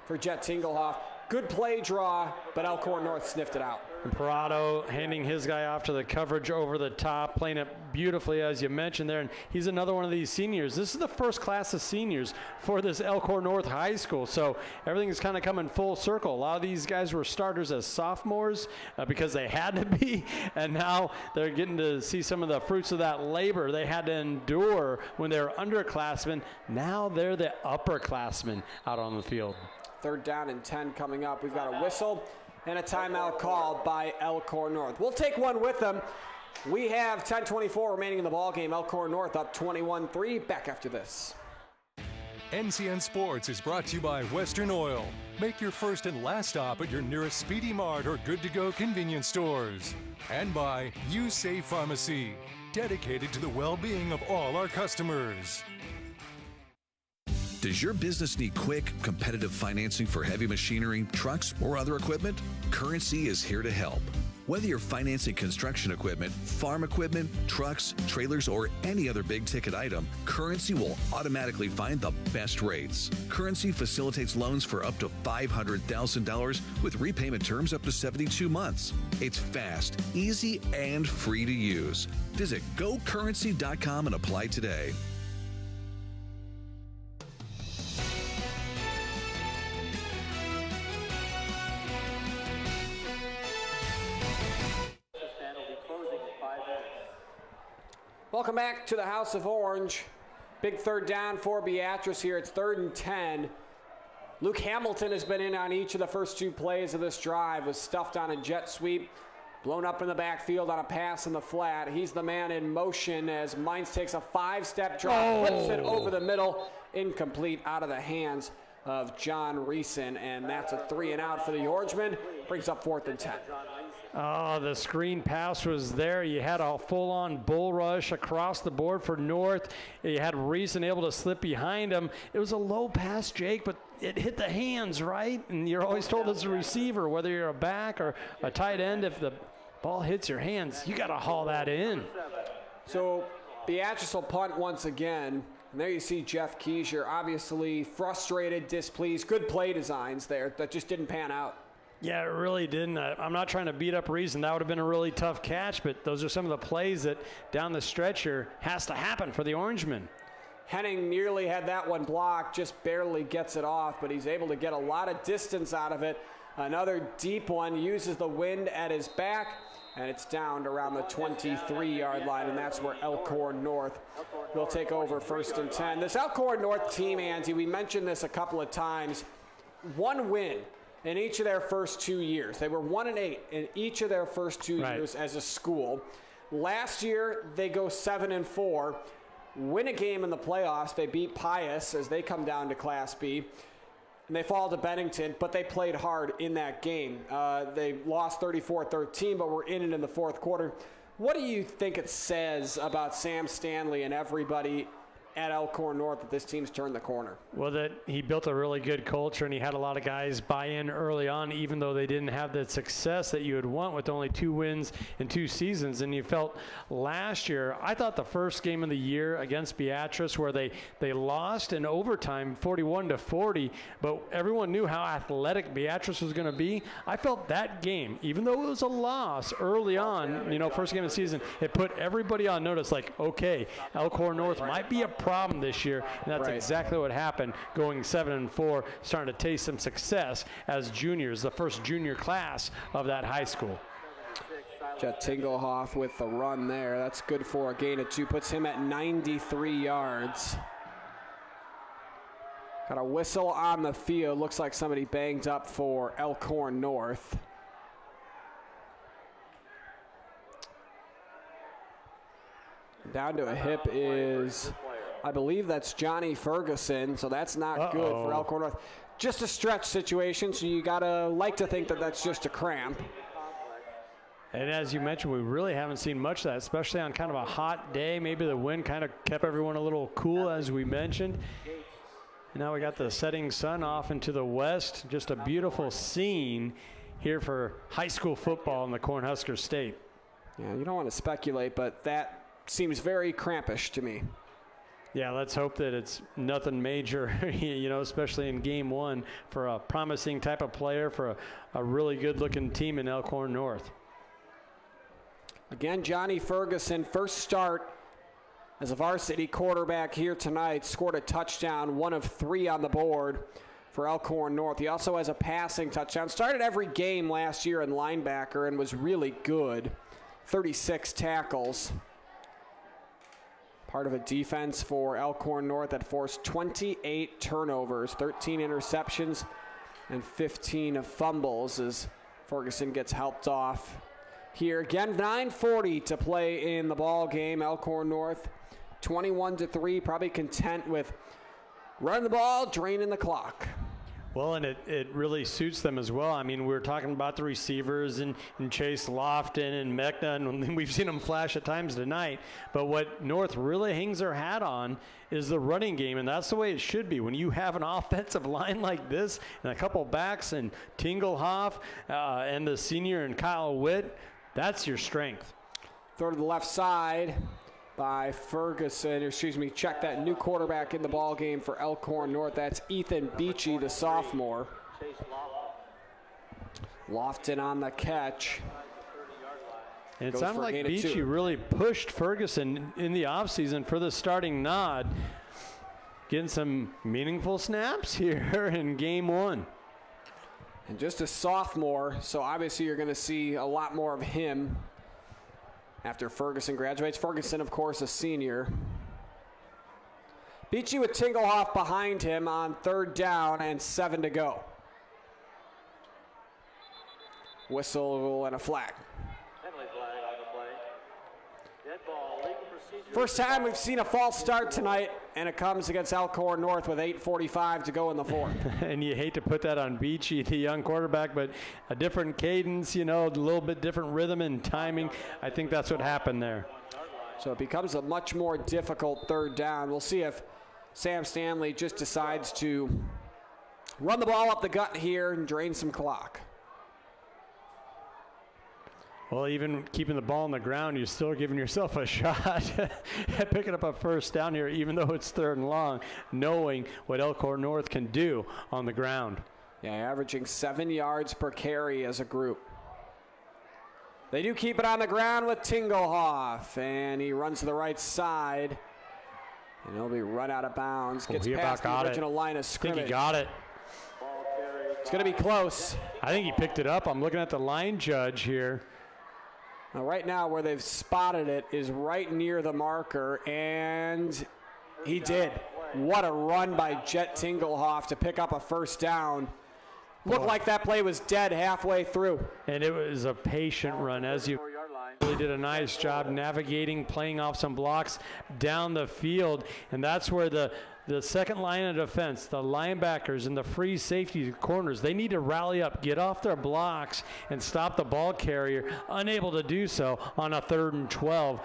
for Jet Tingelhoff. Good play draw, but Elkhorn North sniffed it out. And Parado handing his guy off to the coverage over the top, playing it beautifully, as you mentioned there. And he's another one of these seniors. This is the first class of seniors for this Elkhorn North High School. So everything is kind of coming full circle. A lot of these guys were starters as sophomores because they had to be. And now they're getting to see some of the fruits of that labor they had to endure when they were underclassmen. Now they're the upperclassmen out on the field. 3rd down and 10 coming up. We've got a whistle and a timeout called by Elkhorn North. We'll take one with them. We have 10:24 remaining in the ballgame. Elkhorn North up 21-3. Back after this. NCN Sports is brought to you by Western Oil. Make your first and last stop at your nearest Speedy Mart or Good to Go convenience stores. And by You Save Pharmacy, dedicated to the well-being of all our customers. Does your business need quick, competitive financing for heavy machinery, trucks, or other equipment? Currency is here to help. Whether you're financing construction equipment, farm equipment, trucks, trailers, or any other big-ticket item, Currency will automatically find the best rates. Currency facilitates loans for up to $500,000 with repayment terms up to 72 months. It's fast, easy, and free to use. Visit GoCurrency.com and apply today. Welcome back to the House of Orange. Big 3rd down for Beatrice here. It's 3rd and 10. Luke Hamilton has been in on each of the first 2 plays of this drive. Was stuffed on a jet sweep, blown up in the backfield on a pass in the flat. He's the man in motion as Mines takes a 5-step drop, flips it over the middle, incomplete, out of the hands of John Reeson, and that's a 3 and out for the Orangemen. Brings up 4th and 10. Oh, the screen pass was there. You had a full-on bull rush across the board for North. You had Reeson able to slip behind him. It was a low pass, Jake, but it hit the hands, right? And you're always told as a receiver, whether you're a back or a tight end, if the ball hits your hands, you got to haul that in. So Beatrice will punt once again. And there you see Jeff Keisher, obviously frustrated, displeased. Good play designs there that just didn't pan out. Yeah, it really didn't. I'm not trying to beat up Reason. That would have been a really tough catch, but those are some of the plays that down the stretch here has to happen for the Orangemen. Henning nearly had that one blocked, just barely gets it off, but he's able to get a lot of distance out of it. Another deep one, uses the wind at his back, and it's down around the 23-yard line, and that's where Elkhorn North will take over 1st and 10. This Elkhorn North team, Andy, we mentioned this a couple of times, 1 win in each of their first 2 years. They were 1-8 in each of their first 2 years as a school. Last year, they go 7-4, win a game in the playoffs. They beat Pius as they come down to Class B. And they fall to Bennington, but they played hard in that game. They lost 34-13, but were in it in the 4th quarter. What do you think it says about Sam Stanley and everybody at Elkhorn North that this team's turned the corner? Well, that he built a really good culture, and he had a lot of guys buy in early on, even though they didn't have the success that you would want with only 2 wins in 2 seasons. And you felt last year, I thought the first game of the year against Beatrice, where they lost in overtime 41-40, but everyone knew how athletic Beatrice was going to be. I felt that game, even though it was a loss early on, first game of the season, it put everybody on notice, like, okay, Elkhorn North might be a problem this year, and that's exactly what happened, going 7-4, starting to taste some success as juniors, the first junior class of that high school. Jet Tingelhoff with the run there. That's good for a gain of 2, puts him at 93 yards. Got a whistle on the field. Looks like somebody banged up for Elkhorn North. Down to a hip is, I believe that's Johnny Ferguson, so that's not good for Elkhorn North. Just a stretch situation, so you gotta like to think that that's just a cramp. And as you mentioned, we really haven't seen much of that, especially on kind of a hot day. Maybe the wind kind of kept everyone a little cool, as we mentioned. And now we got the setting sun off into the west. Just a beautiful scene here for high school football in the Cornhusker State. Yeah, you don't want to speculate, but that seems very crampish to me. Yeah, let's hope that it's nothing major, especially in game one for a promising type of player, for a really good-looking team in Elkhorn North. Again, Johnny Ferguson, first start as a varsity quarterback here tonight, scored a touchdown, 1 of 3 on the board for Elkhorn North. He also has a passing touchdown. Started every game last year in linebacker and was really good. 36 tackles. Part of a defense for Elkhorn North that forced 28 turnovers, 13 interceptions, and 15 fumbles as Ferguson gets helped off. Here again, 9:40 to play in the ball game. Elkhorn North 21-3, probably content with running the ball, draining the clock. Well, and it really suits them as well. I mean, we were talking about the receivers and Chase Lofton and Mechna, and we've seen them flash at times tonight. But what North really hangs their hat on is the running game, and that's the way it should be. When you have an offensive line like this and a couple backs and Tingelhoff and the senior and Kyle Witt, that's your strength. Throw to the left side by Ferguson, check that new quarterback in the ball game for Elkhorn North. That's Ethan Beachy, the sophomore. Lofton on the catch. And it sounded like Beachy really pushed Ferguson in the offseason for the starting nod. Getting some meaningful snaps here in game one. And just a sophomore, so obviously you're going to see a lot more of him after Ferguson graduates. Ferguson, of course, a senior. Beachy with Tingelhoff behind him on 3rd down and 7 to go. Whistle and a flag. First time we've seen a false start tonight, and it comes against Elkhorn North with 8:45 to go in the fourth. And you hate to put that on Beachy, the young quarterback, but a different cadence, a little bit different rhythm and timing. I think that's what happened there. So it becomes a much more difficult 3rd down. We'll see if Sam Stanley just decides to run the ball up the gut here and drain some clock. Well, even keeping the ball on the ground, you're still giving yourself a shot at picking up a first down here, even though it's 3rd and long, knowing what Elkhorn North can do on the ground. Yeah, averaging 7 yards per carry as a group. They do keep it on the ground with Tingelhoff, and he runs to the right side, and he'll be run out of bounds. Gets past the original line of scrimmage. I think he got it. It's going to be close. I think he picked it up. I'm looking at the line judge here. Now, right now, where they've spotted it is right near the marker, and he did. What a run by Jet Tingelhoff to pick up a first down. Looked like that play was dead halfway through. And it was a patient run, as you really did a nice job navigating, playing off some blocks down the field, and that's where the second line of defense, the linebackers and the free safety corners, they need to rally up, get off their blocks, and stop the ball carrier. Unable to do so on a 3rd and 12.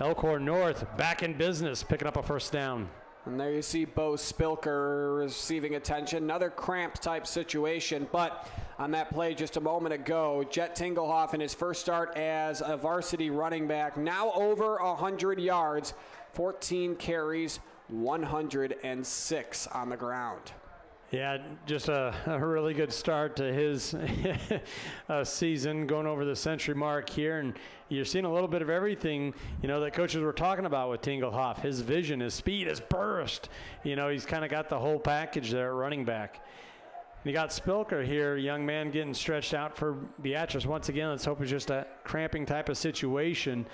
Elkhorn North back in business, picking up a first down. And there you see Bo Spilker receiving attention. Another cramp type situation, but on that play just a moment ago, Jet Tingelhoff in his first start as a varsity running back, now over 100 yards, 14 carries, 106 on the ground. Yeah, just a really good start to his season, going over the century mark here. And you're seeing a little bit of everything, that coaches were talking about with Tingelhoff. His vision, his speed, his burst. He's kind of got the whole package there at running back. And you got Spilker here, young man getting stretched out for Beatrice. Once again, let's hope it's just a cramping type of situation.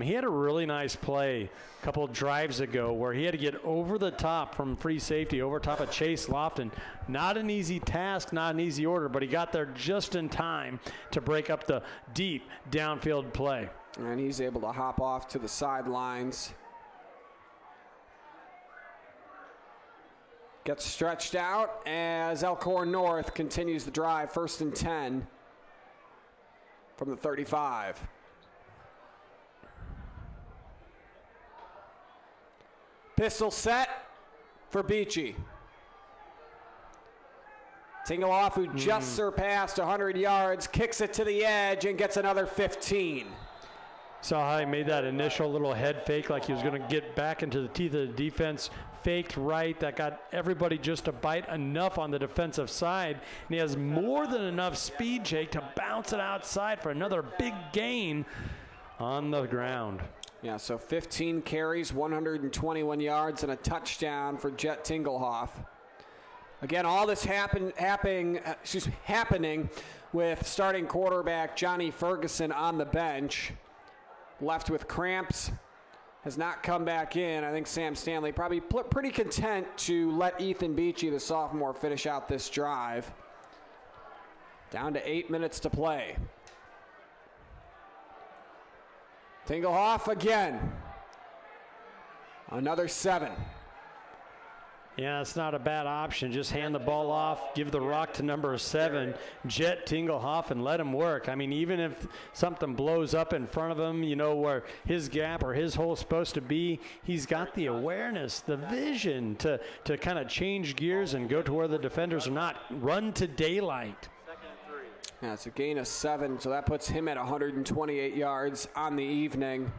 He had a really nice play a couple of drives ago where he had to get over the top from free safety, over top of Chase Lofton. Not an easy task, not an easy order, but he got there just in time to break up the deep downfield play. And he's able to hop off to the sidelines. Gets stretched out as Elkhorn North continues the drive. 1st and 10 from the 35. Pistol set for Beachy. Tingelhoff, who just surpassed 100 yards, kicks it to the edge and gets another 15. Saw how he made that initial little head fake like he was going to get back into the teeth of the defense. Faked right. That got everybody just to bite enough on the defensive side. And he has more than enough speed, Jake, to bounce it outside for another big gain on the ground. Yeah, so 15 carries, 121 yards, and a touchdown for Jet Tingelhoff. Again, all this happening with starting quarterback Johnny Ferguson on the bench. Left with cramps, has not come back in. I think Sam Stanley probably pretty content to let Ethan Beachy, the sophomore, finish out this drive. Down to 8 minutes to play. Tingelhoff again. Another 7. Yeah, it's not a bad option. Just hand the ball off, give the rock to number 7, Jet Tingelhoff, and let him work. I mean, even if something blows up in front of him, you know, where his gap or his hole is supposed to be, he's got the awareness, the vision to kind of change gears and go to where the defenders are not. Run to daylight. Yeah, it's a gain of 7, so that puts him at 128 yards on the evening.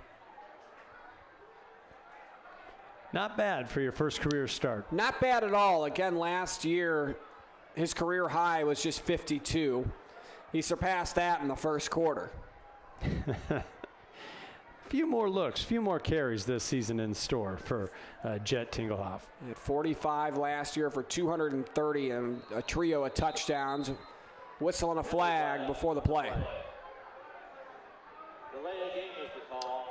Not bad for your first career start. Not bad at all. Again, last year, his career high was just 52. He surpassed that in the first quarter. Few more looks, few more carries this season in store for Jet Tingelhoff. He had 45 last year for 230 and a trio of touchdowns. Whistle and a flag before the play.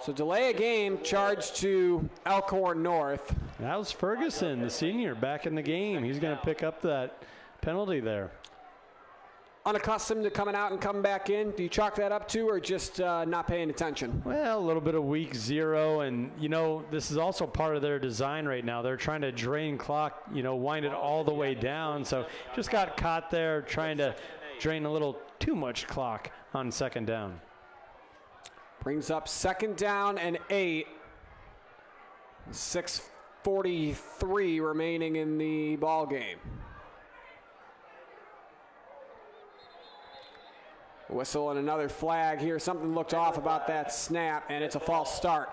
So delay a game charged to Elkhorn North. That was Ferguson, the senior, back in the game. He's going to pick up that penalty there. Unaccustomed to coming out and coming back in. Do you chalk that up to or just not paying attention? Well, a little bit of week 0. And, you know, this is also part of their design right now. They're trying to drain clock, you know, wind it all the way down. So just got caught there trying to drain a little too much clock on 2nd down. Brings up 2nd down and 8. 6:43 remaining in the ball game. Whistle and another flag here. Something looked off about that snap, and it's a false start.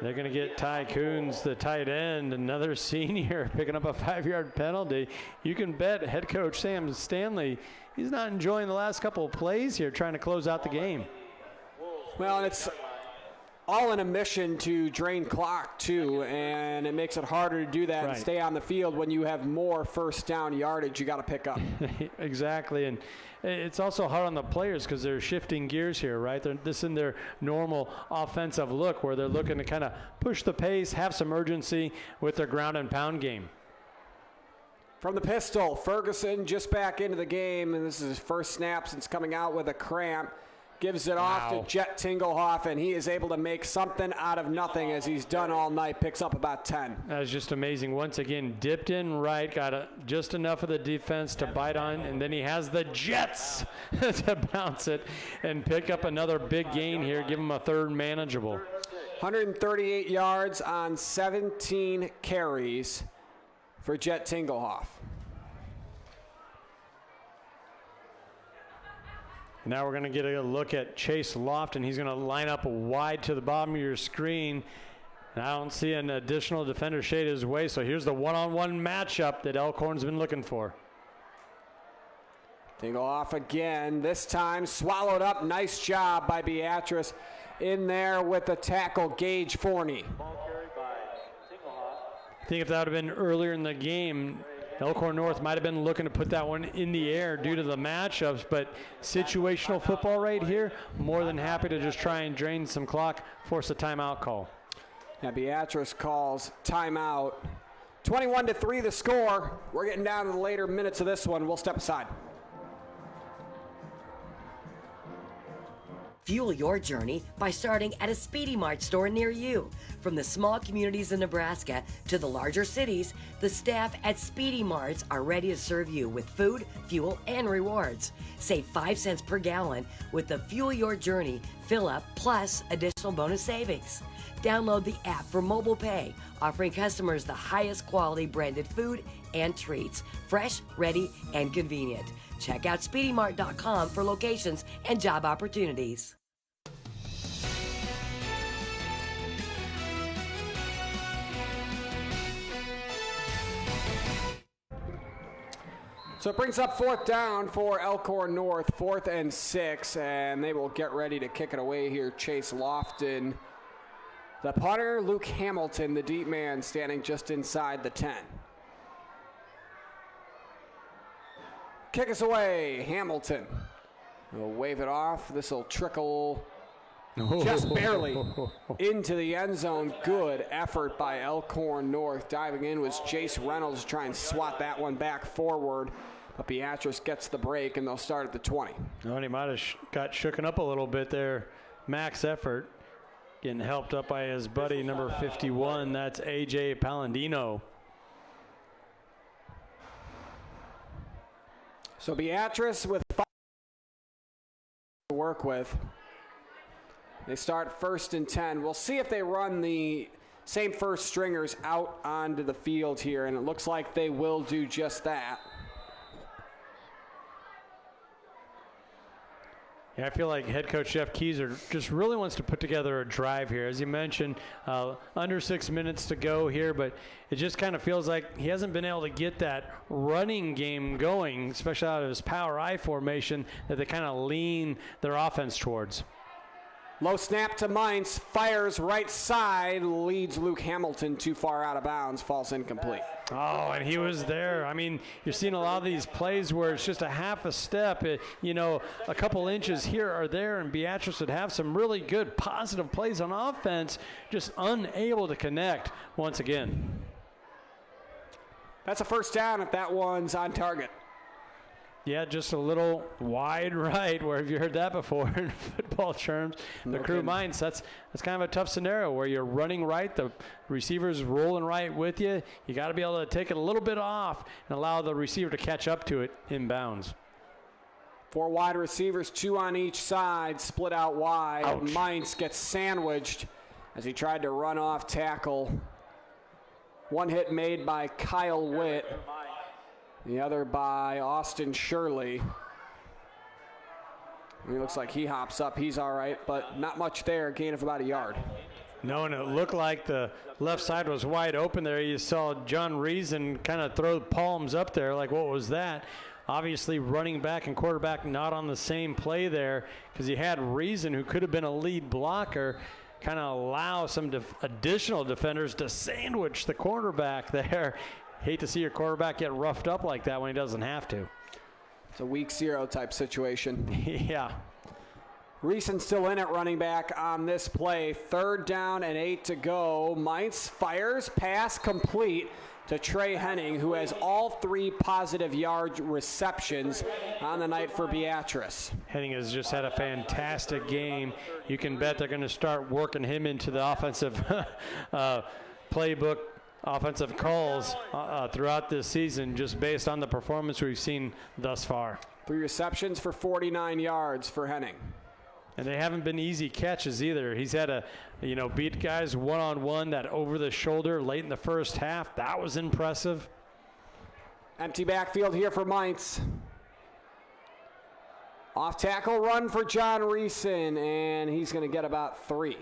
They're going to get Ty Coons, the tight end, another senior, picking up a 5-yard penalty. You can bet head coach Sam Stanley, he's not enjoying the last couple of plays here, trying to close out the game. Well, and it's all in a mission to drain clock, too, and it makes it harder to do that and stay on the field when you have more first down yardage you got to pick up. Exactly, and it's also hard on the players because they're shifting gears here, right? This is in their normal offensive look where they're looking to kind of push the pace, have some urgency with their ground and pound game. From the pistol, Ferguson just back into the game, and this is his first snap since coming out with a cramp. Gives it off to Jet Tingelhoff, and he is able to make something out of nothing as he's done all night. Picks up about 10. That was just amazing. Once again, dipped in right, got just enough of the defense to bite on, and then he has the Jets to bounce it and pick up another big gain here, give him a 3rd manageable. 138 yards on 17 carries for Jet Tingelhoff. Now we're going to get a look at Chase Lofton. He's going to line up wide to the bottom of your screen. And I don't see an additional defender shade his way, so here's the one-on-one matchup that Elkhorn's been looking for. Tingelhoff again, this time swallowed up. Nice job by Beatrice in there with the tackle, Gage Forney. I think if that would have been earlier in the game, Elkhorn North might have been looking to put that one in the air due to the matchups, but situational football right here, more than happy to just try and drain some clock, force a timeout call. Yeah, Beatrice calls timeout. 21-3 the score. We're getting down to the later minutes of this one. We'll step aside. Fuel your journey by starting at a Speedy Mart store near you. From the small communities in Nebraska to the larger cities, the staff at Speedy Marts are ready to serve you with food, fuel, and rewards. Save 5 cents per gallon with the Fuel Your Journey fill up plus additional bonus savings. Download the app for mobile pay, offering customers the highest quality branded food and treats, fresh, ready, and convenient. Check out SpeedyMart.com for locations and job opportunities. So it brings up 4th down for Elkhorn North, 4th and 6, and they will get ready to kick it away here. Chase Lofton, the punter, Luke Hamilton, the deep man, standing just inside the 10. Kick us away, Hamilton. We'll wave it off. This will trickle just barely into the end zone. Good effort by Elkhorn North. Diving in was Jace Reynolds to try and swat that one back forward. But Beatrice gets the break, and they'll start at the 20. Oh, and he might have got shooken up a little bit there. Max effort. Getting helped up by his buddy, number 51. That's A.J. Palladino. So Beatrice with 5 to work with. They start 1st and 10. We'll see if they run the same first stringers out onto the field here, and it looks like they will do just that. Yeah, I feel like head coach Jeff Keyser just really wants to put together a drive here. As you mentioned, under 6 minutes to go here, but it just kind of feels like he hasn't been able to get that running game going, especially out of his power I formation that they kind of lean their offense towards. Low snap to Mainz, fires right side, leads Luke Hamilton too far out of bounds, falls incomplete. Oh, and he was there. I mean, you're seeing a lot of these plays where it's just a half a step, a couple inches here or there, and Beatrice would have some really good positive plays on offense, just unable to connect once again. That's a first down if that one's on target. Yeah, just a little wide right. Where have you heard that before in football terms? The crew minds. That's kind of a tough scenario where you're running right, the receiver's rolling right with you. You got to be able to take it a little bit off and allow the receiver to catch up to it inbounds. 4 wide receivers, 2 on each side, split out wide. Ouch. Mainz gets sandwiched as he tried to run off tackle. One hit made by Kyle Witt. The other by Austin Shirley. He looks like he hops up. He's all right, but not much there. Gain of about a yard. No, and it looked like the left side was wide open there. You saw John Reason kind of throw palms up there like, what was that? Obviously, running back and quarterback not on the same play there because you had Reason, who could have been a lead blocker, kind of allow some additional defenders to sandwich the cornerback there. Hate to see your quarterback get roughed up like that when he doesn't have to. It's a week 0 type situation. Yeah. Reason still in at running back on this play. 3rd down and 8 to go. Mainz fires, pass complete to Trey Henning, who has all 3 positive yard receptions on the night for Beatrice. Henning has just had a fantastic game. You can bet they're going to start working him into the offensive playbook, offensive calls throughout this season, just based on the performance we've seen thus far. 3 receptions for 49 yards for Henning. And they haven't been easy catches either. He's had to, beat guys one-on-one, that over the shoulder late in the first half. That was impressive. Empty backfield here for Mainz. Off tackle run for John Reason, and he's going to get about 3.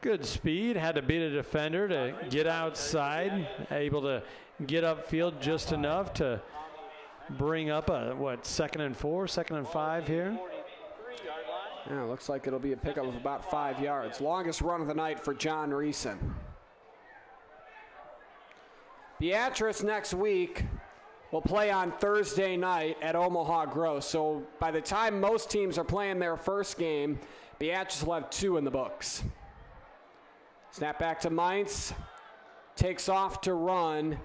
Good speed, had to beat a defender to get outside, able to get upfield just enough to bring up a, 2nd and 4, 2nd and 5 here. Yeah, looks like it'll be a pickup of about 5 yards. Longest run of the night for John Reason. Beatrice next week will play on Thursday night at Omaha Gross. So by the time most teams are playing their first game, Beatrice will have 2 in the books. Snap back to Mainz. Takes off to run.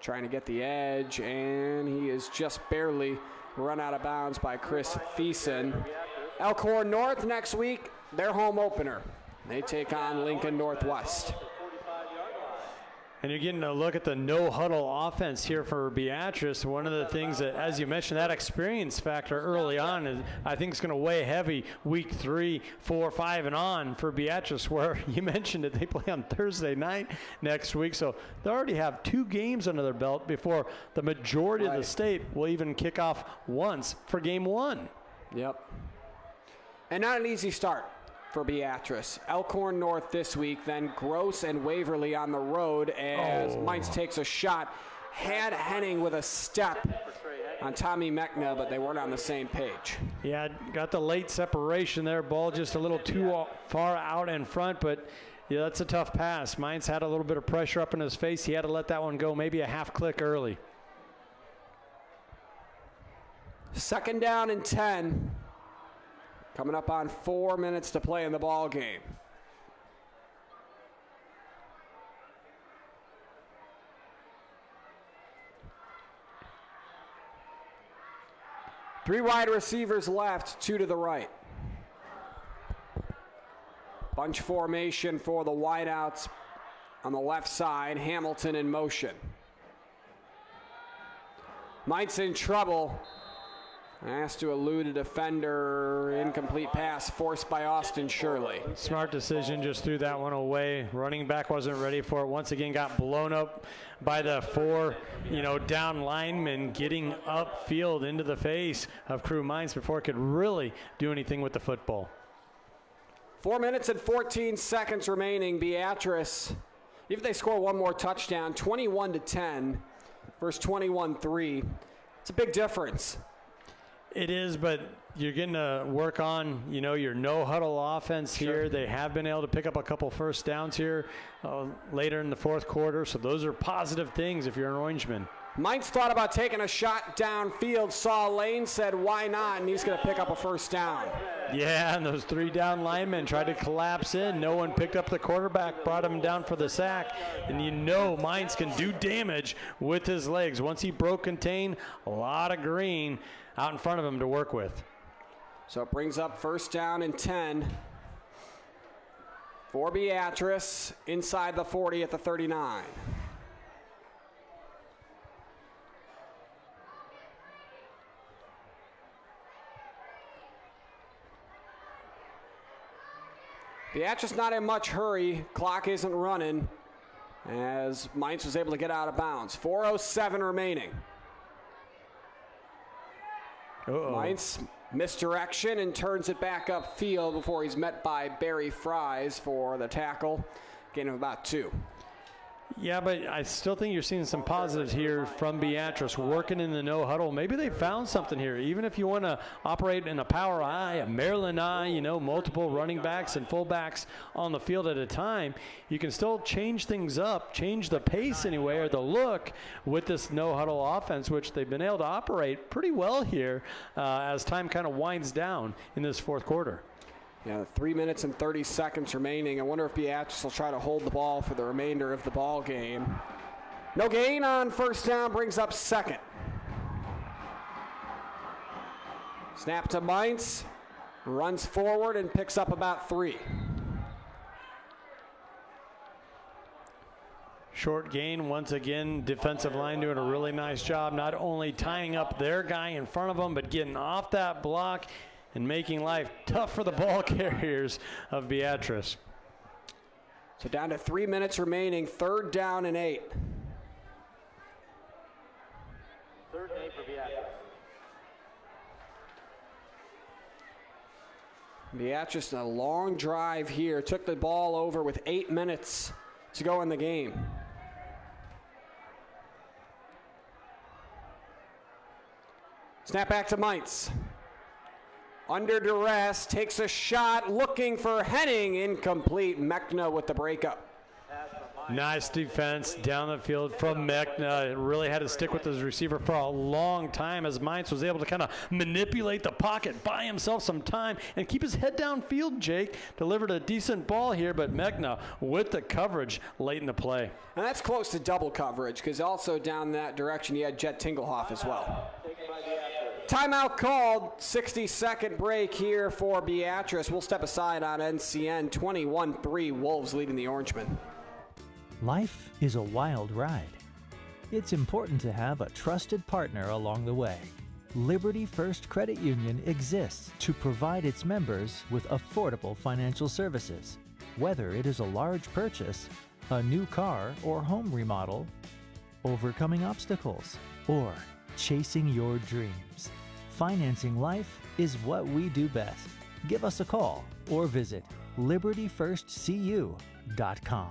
Trying to get the edge, and he is just barely run out of bounds by Chris Thiessen. Elkhorn North next week, their home opener. They take on Lincoln Northwest. And you're getting a look at the no-huddle offense here for Beatrice. One of the things that, as you mentioned, that experience factor early on, is, I think, is going to weigh heavy week 3, 4, 5, and on for Beatrice, where you mentioned it, they play on Thursday night next week. So they already have 2 games under their belt before the majority of the state will even kick off once for game 1. Yep. And not an easy start for Beatrice. Elkhorn North this week, then Gross and Waverly on the road as Mainz takes a shot. Had Henning with a step on Tommy Mechna, but they weren't on the same page. Yeah, got the late separation there. Ball just a little too far out in front, but yeah, that's a tough pass. Mainz had a little bit of pressure up in his face. He had to let that one go maybe a half click early. 2nd down and 10. Coming up on 4 minutes to play in the ball game. Three wide receivers left, 2 to the right. Bunch formation for the wideouts on the left side. Hamilton in motion. Mainz in trouble. Asked to elude a defender. Incomplete pass forced by Austin Shirley. Smart decision, just threw that one away. Running back wasn't ready for it. Once again got blown up by the 4 down linemen getting upfield into the face of Crew Mainz before it could really do anything with the football. 4 minutes and 14 seconds remaining. Beatrice, even if they score one more touchdown, 21-10 versus 21-3. It's a big difference. It is, but you're getting to work on, your no-huddle offense here. They have been able to pick up a couple first downs here later in the 4th quarter, so those are positive things if you're an Orangeman. Mainz thought about taking a shot downfield, saw a lane, said why not, and he's going to pick up a first down. Yeah, and those 3 down linemen tried to collapse in. No one picked up the quarterback, brought him down for the sack, and Mainz can do damage with his legs. Once he broke contain, a lot of green out in front of him to work with. So it brings up 1st down and 10 for Beatrice inside the 40 at the 39. Beatrice not in much hurry. Clock isn't running as Mainz was able to get out of bounds. 4:07 remaining. Mainz misdirection and turns it back upfield before he's met by Barry Fries for the tackle. Gain of about 2. Yeah, but I still think you're seeing some positives here from Beatrice working in the no-huddle. Maybe they found something here. Even if you want to operate in a power I, a Maryland I, multiple running backs and fullbacks on the field at a time, you can still change things up, change the pace anyway, or the look with this no-huddle offense, which they've been able to operate pretty well here as time kind of winds down in this 4th quarter. Yeah, 3 minutes and 30 seconds remaining. I wonder if Beatrice will try to hold the ball for the remainder of the ball game. No gain on 1st down, brings up 2nd. Snap to Mainz, runs forward and picks up about 3. Short gain once again. Defensive line doing a really nice job, not only tying up their guy in front of them, but getting off that block and making life tough for the ball carriers of Beatrice. So down to 3 minutes remaining, 3rd down and 8. 3rd and 8 for Beatrice. Beatrice, a long drive here, took the ball over with 8 minutes to go in the game. Snap back to Mainz. Under duress, takes a shot, looking for Henning, incomplete. Mechna with the breakup. Nice defense down the field from Mechna. It really had to stick with his receiver for a long time as Mainz was able to kind of manipulate the pocket, buy himself some time, and keep his head downfield, Jake. Delivered a decent ball here, but Mechna with the coverage late in the play. And that's close to double coverage because also down that direction you had Jet Tinglehoff as well. Timeout called. 60-second break here for Beatrice. We'll step aside on NCN. 21-3, Wolves leading the Orangemen. Life is a wild ride. It's important to have a trusted partner along the way. Liberty First Credit Union exists to provide its members with affordable financial services. Whether it is a large purchase, a new car or home remodel, overcoming obstacles, or chasing your dreams. Financing life is what we do best. Give us a call or visit libertyfirstcu.com.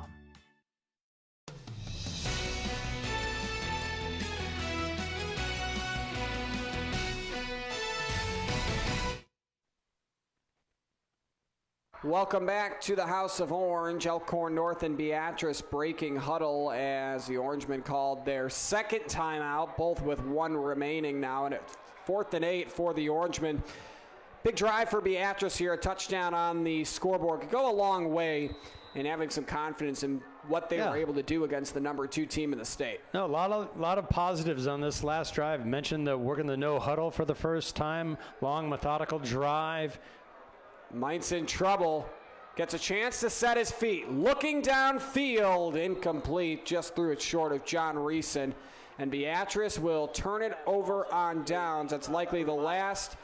Welcome back to the House of Orange. Elkhorn North and Beatrice breaking huddle as the Orangemen called their second timeout, both with one remaining now, and it's 4th and 8 for the Orangemen. Big drive for Beatrice here, a touchdown on the scoreboard. Could go a long way in having some confidence in what they were able to do against the number 2 team in the state. No, a lot of positives on this last drive. Mentioned the working the no huddle for the first time, long methodical drive. Mint's in trouble. Gets a chance to set his feet. Looking downfield, incomplete. Just threw it short of John Reeson. And Beatrice will turn it over on downs. That's likely the last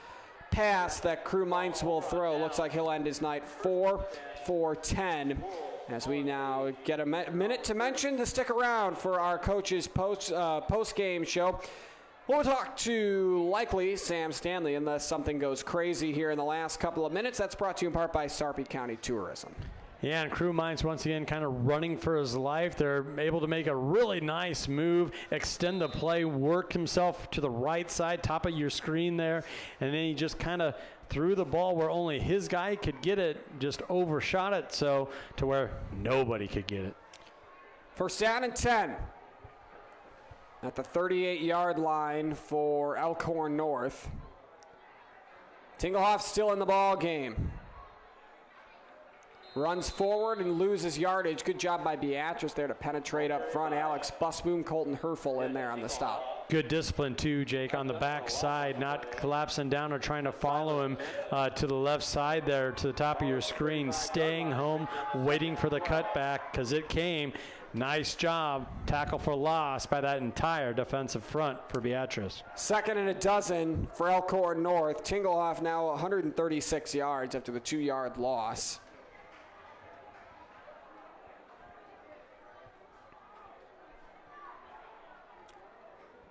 pass that Crew Mintz will throw. Looks like he'll end his night 4 for 10. As we now get a minute to mention to stick around for our coach's post-game show. We'll talk to likely Sam Stanley unless something goes crazy here in the last couple of minutes. That's brought to you in part by Sarpy County Tourism. Yeah, and Crew Mintz once again kind of running for his life. They're able to make a really nice move, extend the play, work himself to the right side, top of your screen there, and then he just kind of threw the ball where only his guy could get it, just overshot it so to where nobody could get it. First down and 10. At the 38-yard line for Elkhorn North. Tingelhoff still in the ball game. Runs forward and loses yardage. Good job by Beatrice there to penetrate up front. Alex Busboom, Colton Herfel in there on the stop. Good discipline too, Jake, on the backside, not collapsing down or trying to follow him to the left side there to the top of your screen. Staying home, waiting for the cutback because it came. Nice job. Tackle for loss by that entire defensive front for Beatrice. 2nd and 12 for Elkhorn North. Tingelhoff now 136 yards after the 2-yard loss.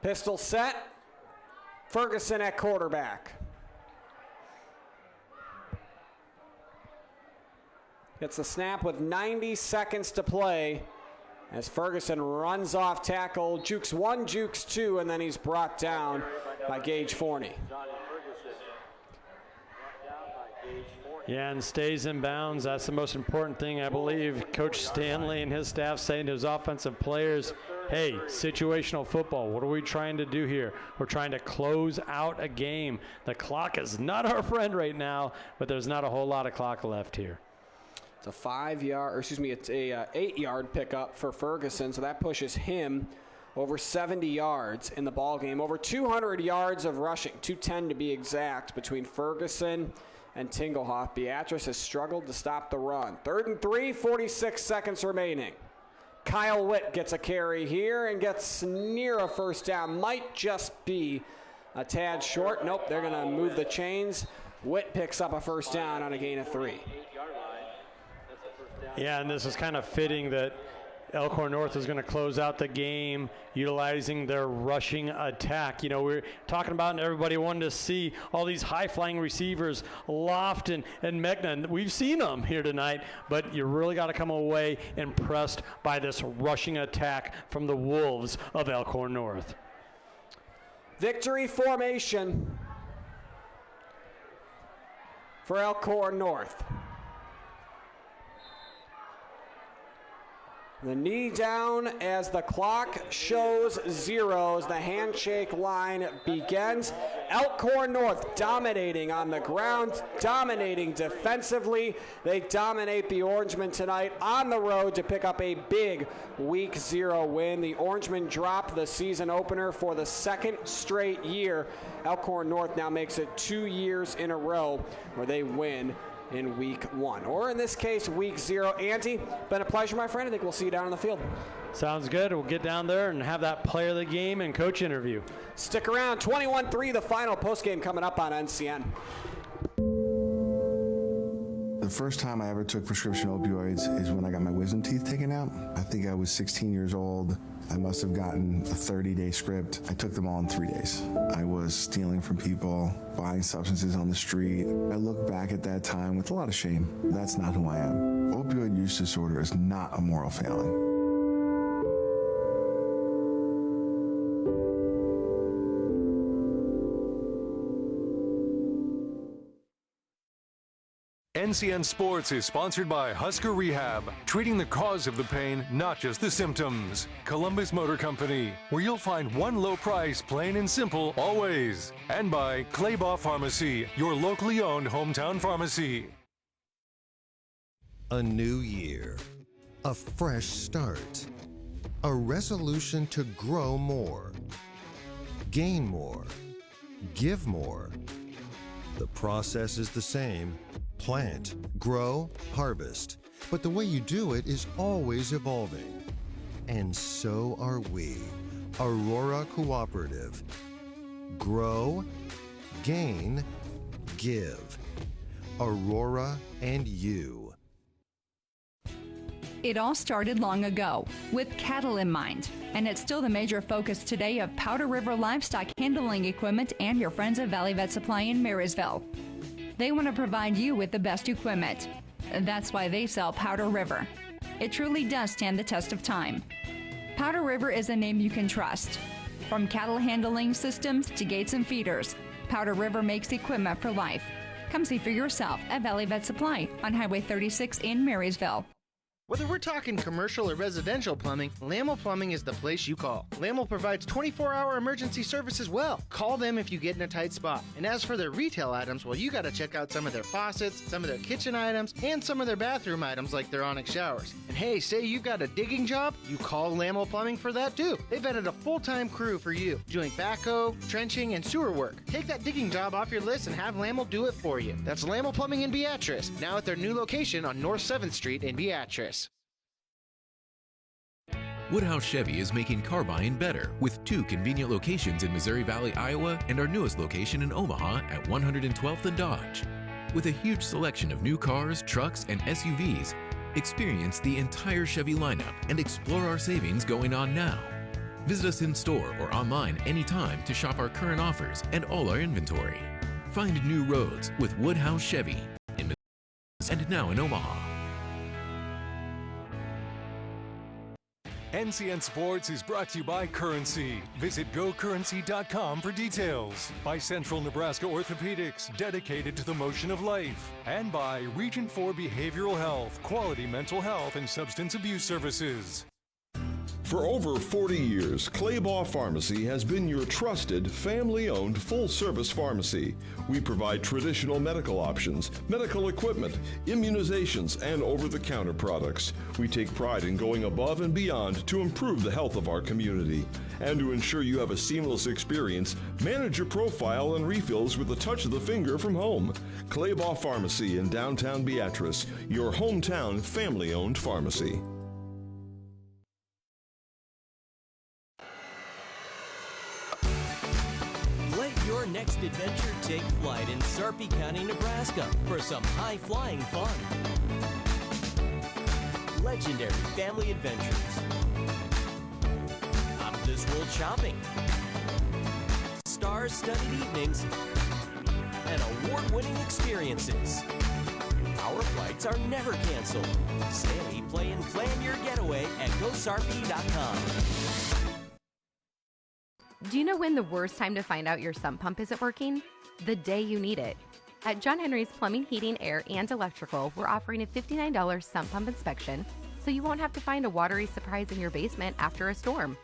Pistol set. Ferguson at quarterback. Gets the snap with 90 seconds to play. As Ferguson runs off tackle, jukes 1, jukes 2, and then he's brought down by Gage Forney. Yeah, and stays in bounds. That's the most important thing, I believe. Coach Stanley and his staff saying to his offensive players, hey, situational football, what are we trying to do here? We're trying to close out a game. The clock is not our friend right now, but there's not a whole lot of clock left here. It's a 8-yard pickup for Ferguson, so that pushes him over 70 yards in the ball game. Over 200 yards of rushing, 210 to be exact, between Ferguson and Tingelhoff. Beatrice has struggled to stop the run. 3rd and 3, 46 seconds remaining. Kyle Witt gets a carry here and gets near a first down. Might just be a tad short. Nope, they're going to move the chains. Witt picks up a first down on a gain of 3. Yeah, and this is kind of fitting that Elkhorn North is going to close out the game utilizing their rushing attack. You know, we're talking about and everybody wanted to see all these high-flying receivers, Lofton and Megna. We've seen them here tonight, but you really got to come away impressed by this rushing attack from the Wolves of Elkhorn North. Victory formation for Elkhorn North. The knee down as the clock shows zeros. The handshake line begins. Elkhorn North dominating on the ground, dominating defensively. They dominate the Orangemen tonight on the road to pick up a big Week 0 win. The Orangemen dropped the season opener for the second straight year. Elkhorn North now makes it 2 years in a row where they win in Week 1, or in this case, Week 0. Andy, been a pleasure, my friend. I think we'll see you down on the field. Sounds good. We'll get down there and have that player of the game and coach interview. Stick around. 21-3, the final postgame coming up on NCN. The first time I ever took prescription opioids is when I got my wisdom teeth taken out. I think I was 16 years old. I must have gotten a 30-day script. I took them all in 3 days. I was stealing from people, buying substances on the street. I look back at that time with a lot of shame. That's not who I am. Opioid use disorder is not a moral failing. NCN Sports is sponsored by Husker Rehab, treating the cause of the pain, not just the symptoms. Columbus Motor Company, where you'll find one low price, plain and simple, always. And by Claybaugh Pharmacy, your locally owned hometown pharmacy. A new year, a fresh start, a resolution to grow more, gain more, give more. The process is the same. Plant, grow, harvest. But the way you do it is always evolving. And so are we, Aurora Cooperative. Grow, gain, give. Aurora and you. It all started long ago, with cattle in mind, and it's still the major focus today of Powder River Livestock Handling Equipment and your friends at Valley Vet Supply in Marysville. They want to provide you with the best equipment. That's why they sell Powder River. It truly does stand the test of time. Powder River is a name you can trust. From cattle handling systems to gates and feeders, Powder River makes equipment for life. Come see for yourself at Valley Vet Supply on Highway 36 in Marysville. Whether we're talking commercial or residential plumbing, Lamel Plumbing is the place you call. Lamel provides 24-hour emergency service as well. Call them if you get in a tight spot. And as for their retail items, well, you got to check out some of their faucets, some of their kitchen items, and some of their bathroom items like their Onyx showers. And hey, say you've got a digging job, you call Lamel Plumbing for that too. They've added a full-time crew for you, doing backhoe, trenching, and sewer work. Take that digging job off your list and have Lamel do it for you. That's Lamel Plumbing in Beatrice, now at their new location on North 7th Street in Beatrice. Woodhouse Chevy is making car buying better with 2 convenient locations in Missouri Valley, Iowa, and our newest location in Omaha at 112th and Dodge. With a huge selection of new cars, trucks, and SUVs, experience the entire Chevy lineup and explore our savings going on now. Visit us in store or online anytime to shop our current offers and all our inventory. Find new roads with Woodhouse Chevy in Missouri and now in Omaha. NCN Sports is brought to you by Currency. Visit GoCurrency.com for details. By Central Nebraska Orthopedics, dedicated to the motion of life. And by Region 4 Behavioral Health, quality mental health and substance abuse services. For over 40 years, Claybaugh Pharmacy has been your trusted, family-owned, full-service pharmacy. We provide traditional medical options, medical equipment, immunizations, and over-the-counter products. We take pride in going above and beyond to improve the health of our community. And to ensure you have a seamless experience, manage your profile and refills with a touch of the finger from home. Claybaugh Pharmacy in downtown Beatrice, your hometown family-owned pharmacy. Your next adventure take flight in Sarpy County, Nebraska for some high-flying fun. Legendary family adventures. Out-of-this-world shopping. Star-studded evenings. And award-winning experiences. Our flights are never canceled. Stay, play, and plan your getaway at GoSarpy.com. Do you know when the worst time to find out your sump pump isn't working? The day you need it. At John Henry's Plumbing, Heating, Air, and Electrical, we're offering a $59 sump pump inspection, so you won't have to find a watery surprise in your basement after a storm.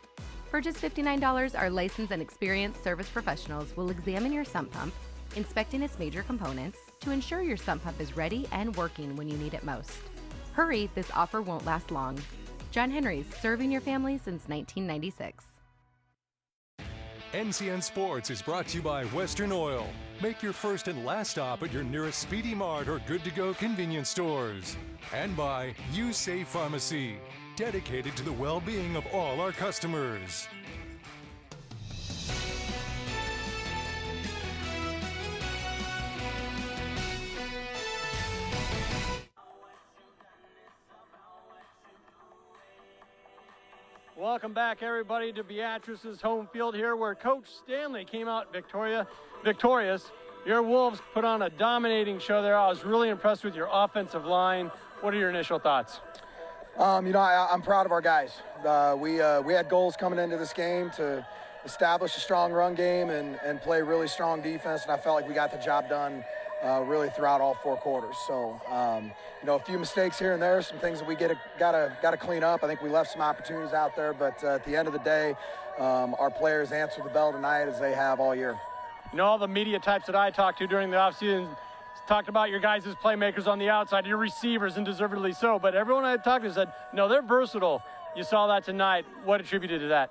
For just $59, our licensed and experienced service professionals will examine your sump pump, inspecting its major components to ensure your sump pump is ready and working when you need it most. Hurry, this offer won't last long. John Henry's, serving your family since 1996. NCN Sports is brought to you by Western Oil. Make your first and last stop at your nearest Speedy Mart or Good to Go convenience stores. And by U-Save Pharmacy, dedicated to the well-being of all our customers. Welcome back, everybody, to Beatrice's home field here, where Coach Stanley came out victorious. Your Wolves put on a dominating show there. I was really impressed with your offensive line. What are your initial thoughts? I'm proud of our guys. We had goals coming into this game to establish a strong run game and play really strong defense, and I felt like we got the job done really throughout all 4 quarters. So, a few mistakes here and there, some things that we gotta clean up. I think we left some opportunities out there, but at the end of the day, our players answered the bell tonight as they have all year. All the media types that I talked to during the offseason talked about your guys as playmakers on the outside, your receivers, and deservedly so. But everyone I talked to said, no, they're versatile. You saw that tonight. What attributed to that?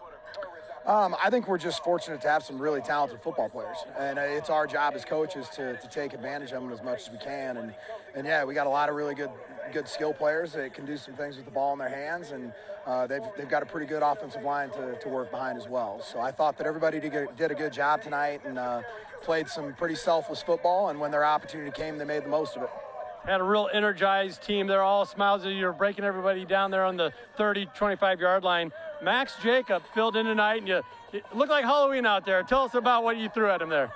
I think we're just fortunate to have some really talented football players, and it's our job as coaches to take advantage of them as much as we can. And yeah, we got a lot of really good skill players that can do some things with the ball in their hands, and they've got a pretty good offensive line to work behind as well. So I thought that everybody did a good job tonight and played some pretty selfless football, and when their opportunity came, they made the most of it. Had a real energized team. They're all smiles. You're breaking everybody down there on the 30, 25-yard line. Max Jacob filled in tonight, and it looked like Halloween out there. Tell us about what you threw at him there.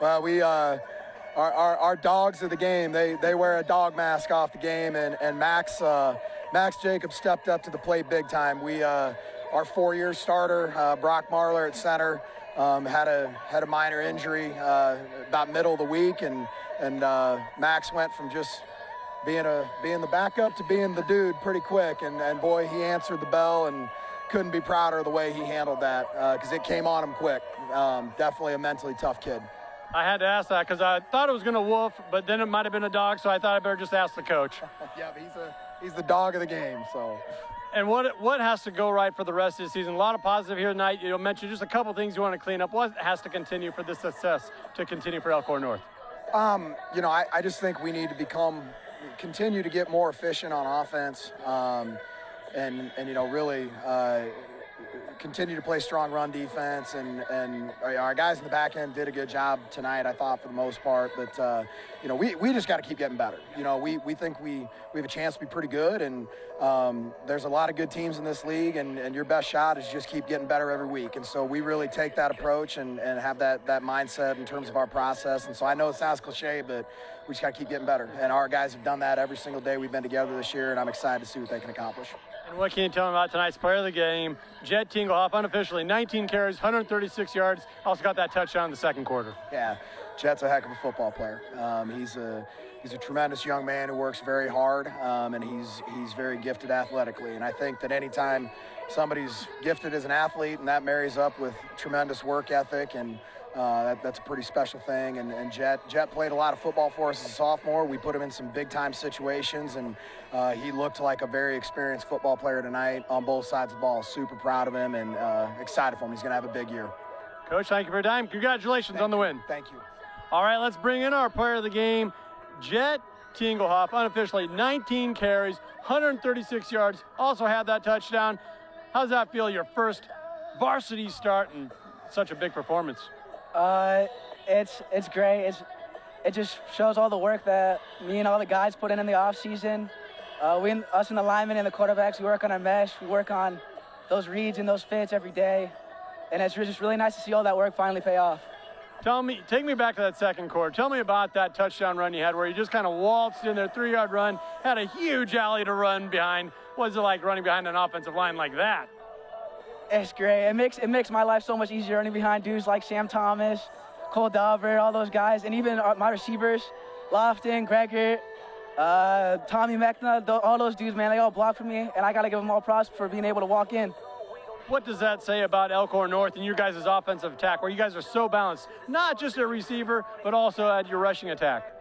Well, we our dogs of the game, they wear a dog mask off the game, and Max Jacob stepped up to the plate big time. Our 4-year starter, Brock Marler at center, had a minor injury about middle of the week, and Max went from just being the backup to being the dude pretty quick, and boy, he answered the bell, and couldn't be prouder of the way he handled that because it came on him quick. Definitely a mentally tough kid. I had to ask that because I thought it was going to woof, but then it might have been a dog, so I thought I better just ask the coach. Yeah, but he's the dog of the game. So. And what has to go right for the rest of the season? A lot of positive here tonight. You mentioned just a couple things you want to clean up. What has to continue for this success to continue for Elkhorn North? I just think we need to continue to get more efficient on offense, and really continue to play strong run defense, and our guys in the back end did a good job tonight, I thought, for the most part. But we just got to keep getting better. We think we have a chance to be pretty good, and there's a lot of good teams in this league, and your best shot is just keep getting better every week. And so we really take that approach and have that mindset in terms of our process. And so I know it sounds cliche, but we just got to keep getting better. And our guys have done that every single day we've been together this year, and I'm excited to see what they can accomplish. And what can you tell me about tonight's player of the game? Jet Tinglehoff, unofficially, 19 carries, 136 yards. Also got that touchdown in the second quarter. Yeah, Jet's a heck of a football player. He's a tremendous young man who works very hard, and he's very gifted athletically. And I think that anytime somebody's gifted as an athlete and that marries up with tremendous work ethic, and that's a pretty special thing. And Jet played a lot of football for us as a sophomore. We put him in some big-time situations, and he looked like a very experienced football player tonight on both sides of the ball. Super proud of him and excited for him. He's going to have a big year. Coach, thank you for your time. Congratulations on the win. Thank you. All right, let's bring in our player of the game, Jet Tinglehoff, unofficially 19 carries, 136 yards, also had that touchdown. How does that feel, your first varsity start and such a big performance? It's great. It just shows all the work that me and all the guys put in the off season. Us and the linemen and the quarterbacks, we work on our mesh. We work on those reads and those fits every day, and it's just really nice to see all that work finally pay off. Take me back to that second quarter. Tell me about that touchdown run you had where you just kind of waltzed in there, 3-yard run, had a huge alley to run behind. What is it like running behind an offensive line like that? It's great. It makes my life so much easier running behind dudes like Sam Thomas, Cole Dauber, all those guys, and even my receivers, Lofton, Gregor. Tommy Mechna, all those dudes, man, they all blocked for me, and I got to give them all props for being able to walk in. What does that say about Elkhorn North and your guys' offensive attack, where you guys are so balanced, not just at receiver, but also at your rushing attack?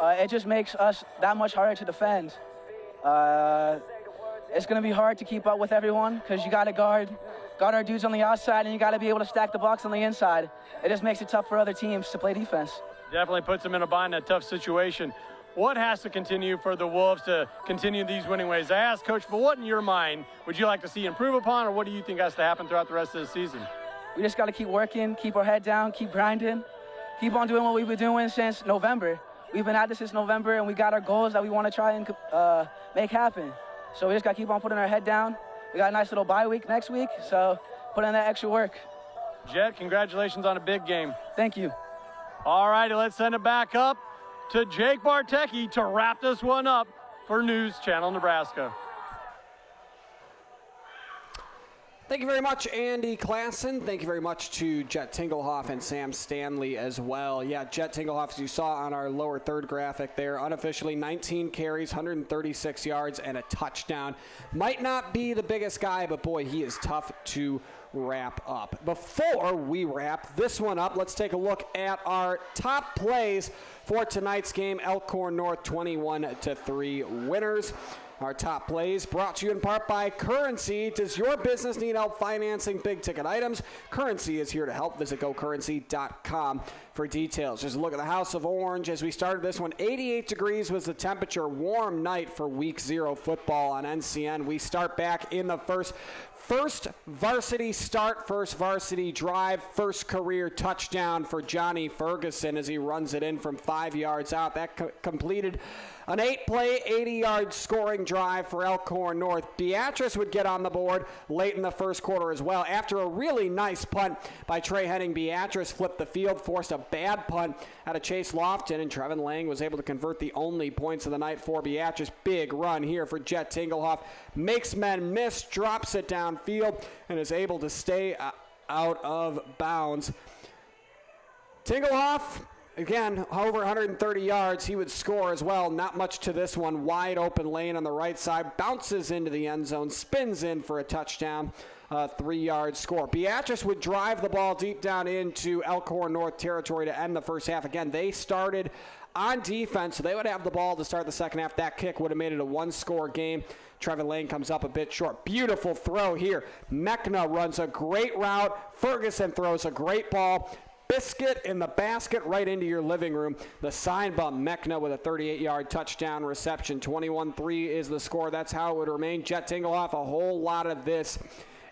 It just makes us that much harder to defend. It's going to be hard to keep up with everyone because you got to guard our dudes on the outside, and you got to be able to stack the box on the inside. It just makes it tough for other teams to play defense. Definitely puts them in a bind, in a tough situation. What has to continue for the Wolves to continue these winning ways? I asked Coach, but what in your mind would you like to see improve upon, or what do you think has to happen throughout the rest of the season? We just got to keep working, keep our head down, keep grinding, keep on doing what we've been doing since November. We've been at this since November, and we got our goals that we want to try and make happen. So we just got to keep on putting our head down. We got a nice little bye week next week, so put in that extra work. Jet, congratulations on a big game. Thank you. All righty, let's send it back up to Jake Bartecki to wrap this one up for News Channel Nebraska. Thank you very much, Andy Klassen. Thank you very much to Jet Tingelhoff and Sam Stanley as well. Yeah, Jet Tingelhoff, as you saw on our lower third graphic there, unofficially 19 carries, 136 yards, and a touchdown. Might not be the biggest guy, but boy, he is tough to wrap up. Before we wrap this one up, let's take a look at our top plays for tonight's game. Elkhorn North 21-3 winners. Our top plays brought to you in part by Currency. Does your business need help financing big-ticket items? Currency is here to help. Visit gocurrency.com for details. Just look at the House of Orange. As we started this one, 88 degrees was the temperature. Warm night for Week 0 football on NCN. We start back in the first varsity start, first varsity drive, first career touchdown for Johnny Ferguson as he runs it in from 5 yards out. That completed an 8-play, 80-yard scoring drive for Elkhorn North. Beatrice would get on the board late in the first quarter as well. After a really nice punt by Trey Henning, Beatrice flipped the field, forced a bad punt out of Chase Lofton, and Trevin Lang was able to convert the only points of the night for Beatrice. Big run here for Jet Tingelhoff. Makes men miss, drops it downfield, and is able to stay out of bounds. Tingelhoff, again, over 130 yards. He would score as well. Not much to this one. Wide open lane on the right side. Bounces into the end zone. Spins in for a touchdown. 3-yard score. Beatrice would drive the ball deep down into Elkhorn North territory to end the first half. Again, they started on defense, so they would have the ball to start the second half. That kick would have made it a one-score game. Trevin Lane comes up a bit short. Beautiful throw here. Mechna runs a great route. Ferguson throws a great ball. Biscuit in the basket right into your living room. The sign bump, Mechna with a 38-yard touchdown reception. 21-3 is the score. That's how it would remain. Jet Tingelhoff, a whole lot of this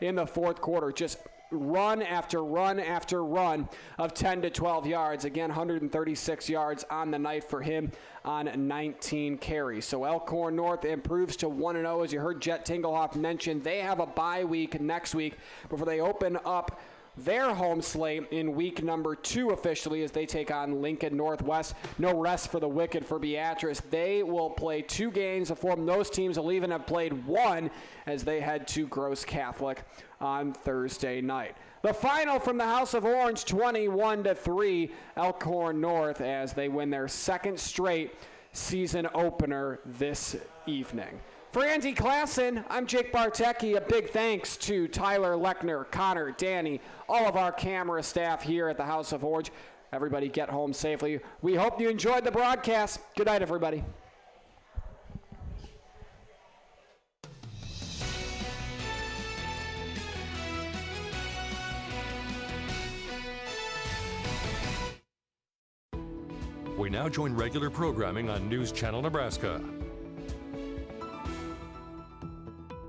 in the fourth quarter. Just run after run after run of 10 to 12 yards. Again, 136 yards on the night for him on 19 carries. So Elkhorn North improves to 1-0. As you heard Jet Tingelhoff mention, they have a bye week next week before they open up their home slate in week number 2 officially as they take on Lincoln Northwest. No rest for the wicked for Beatrice. They will play 2 games before those teams will even have played 1 as they head to Gross Catholic on Thursday night. The final from the House of Orange, 21-3, Elkhorn North as they win their second straight season opener this evening. For Andy Klassen, I'm Jake Bartecki. A big thanks to Tyler Lechner, Connor, Danny, all of our camera staff here at the House of Orange. Everybody get home safely. We hope you enjoyed the broadcast. Good night, everybody. We now join regular programming on News Channel Nebraska.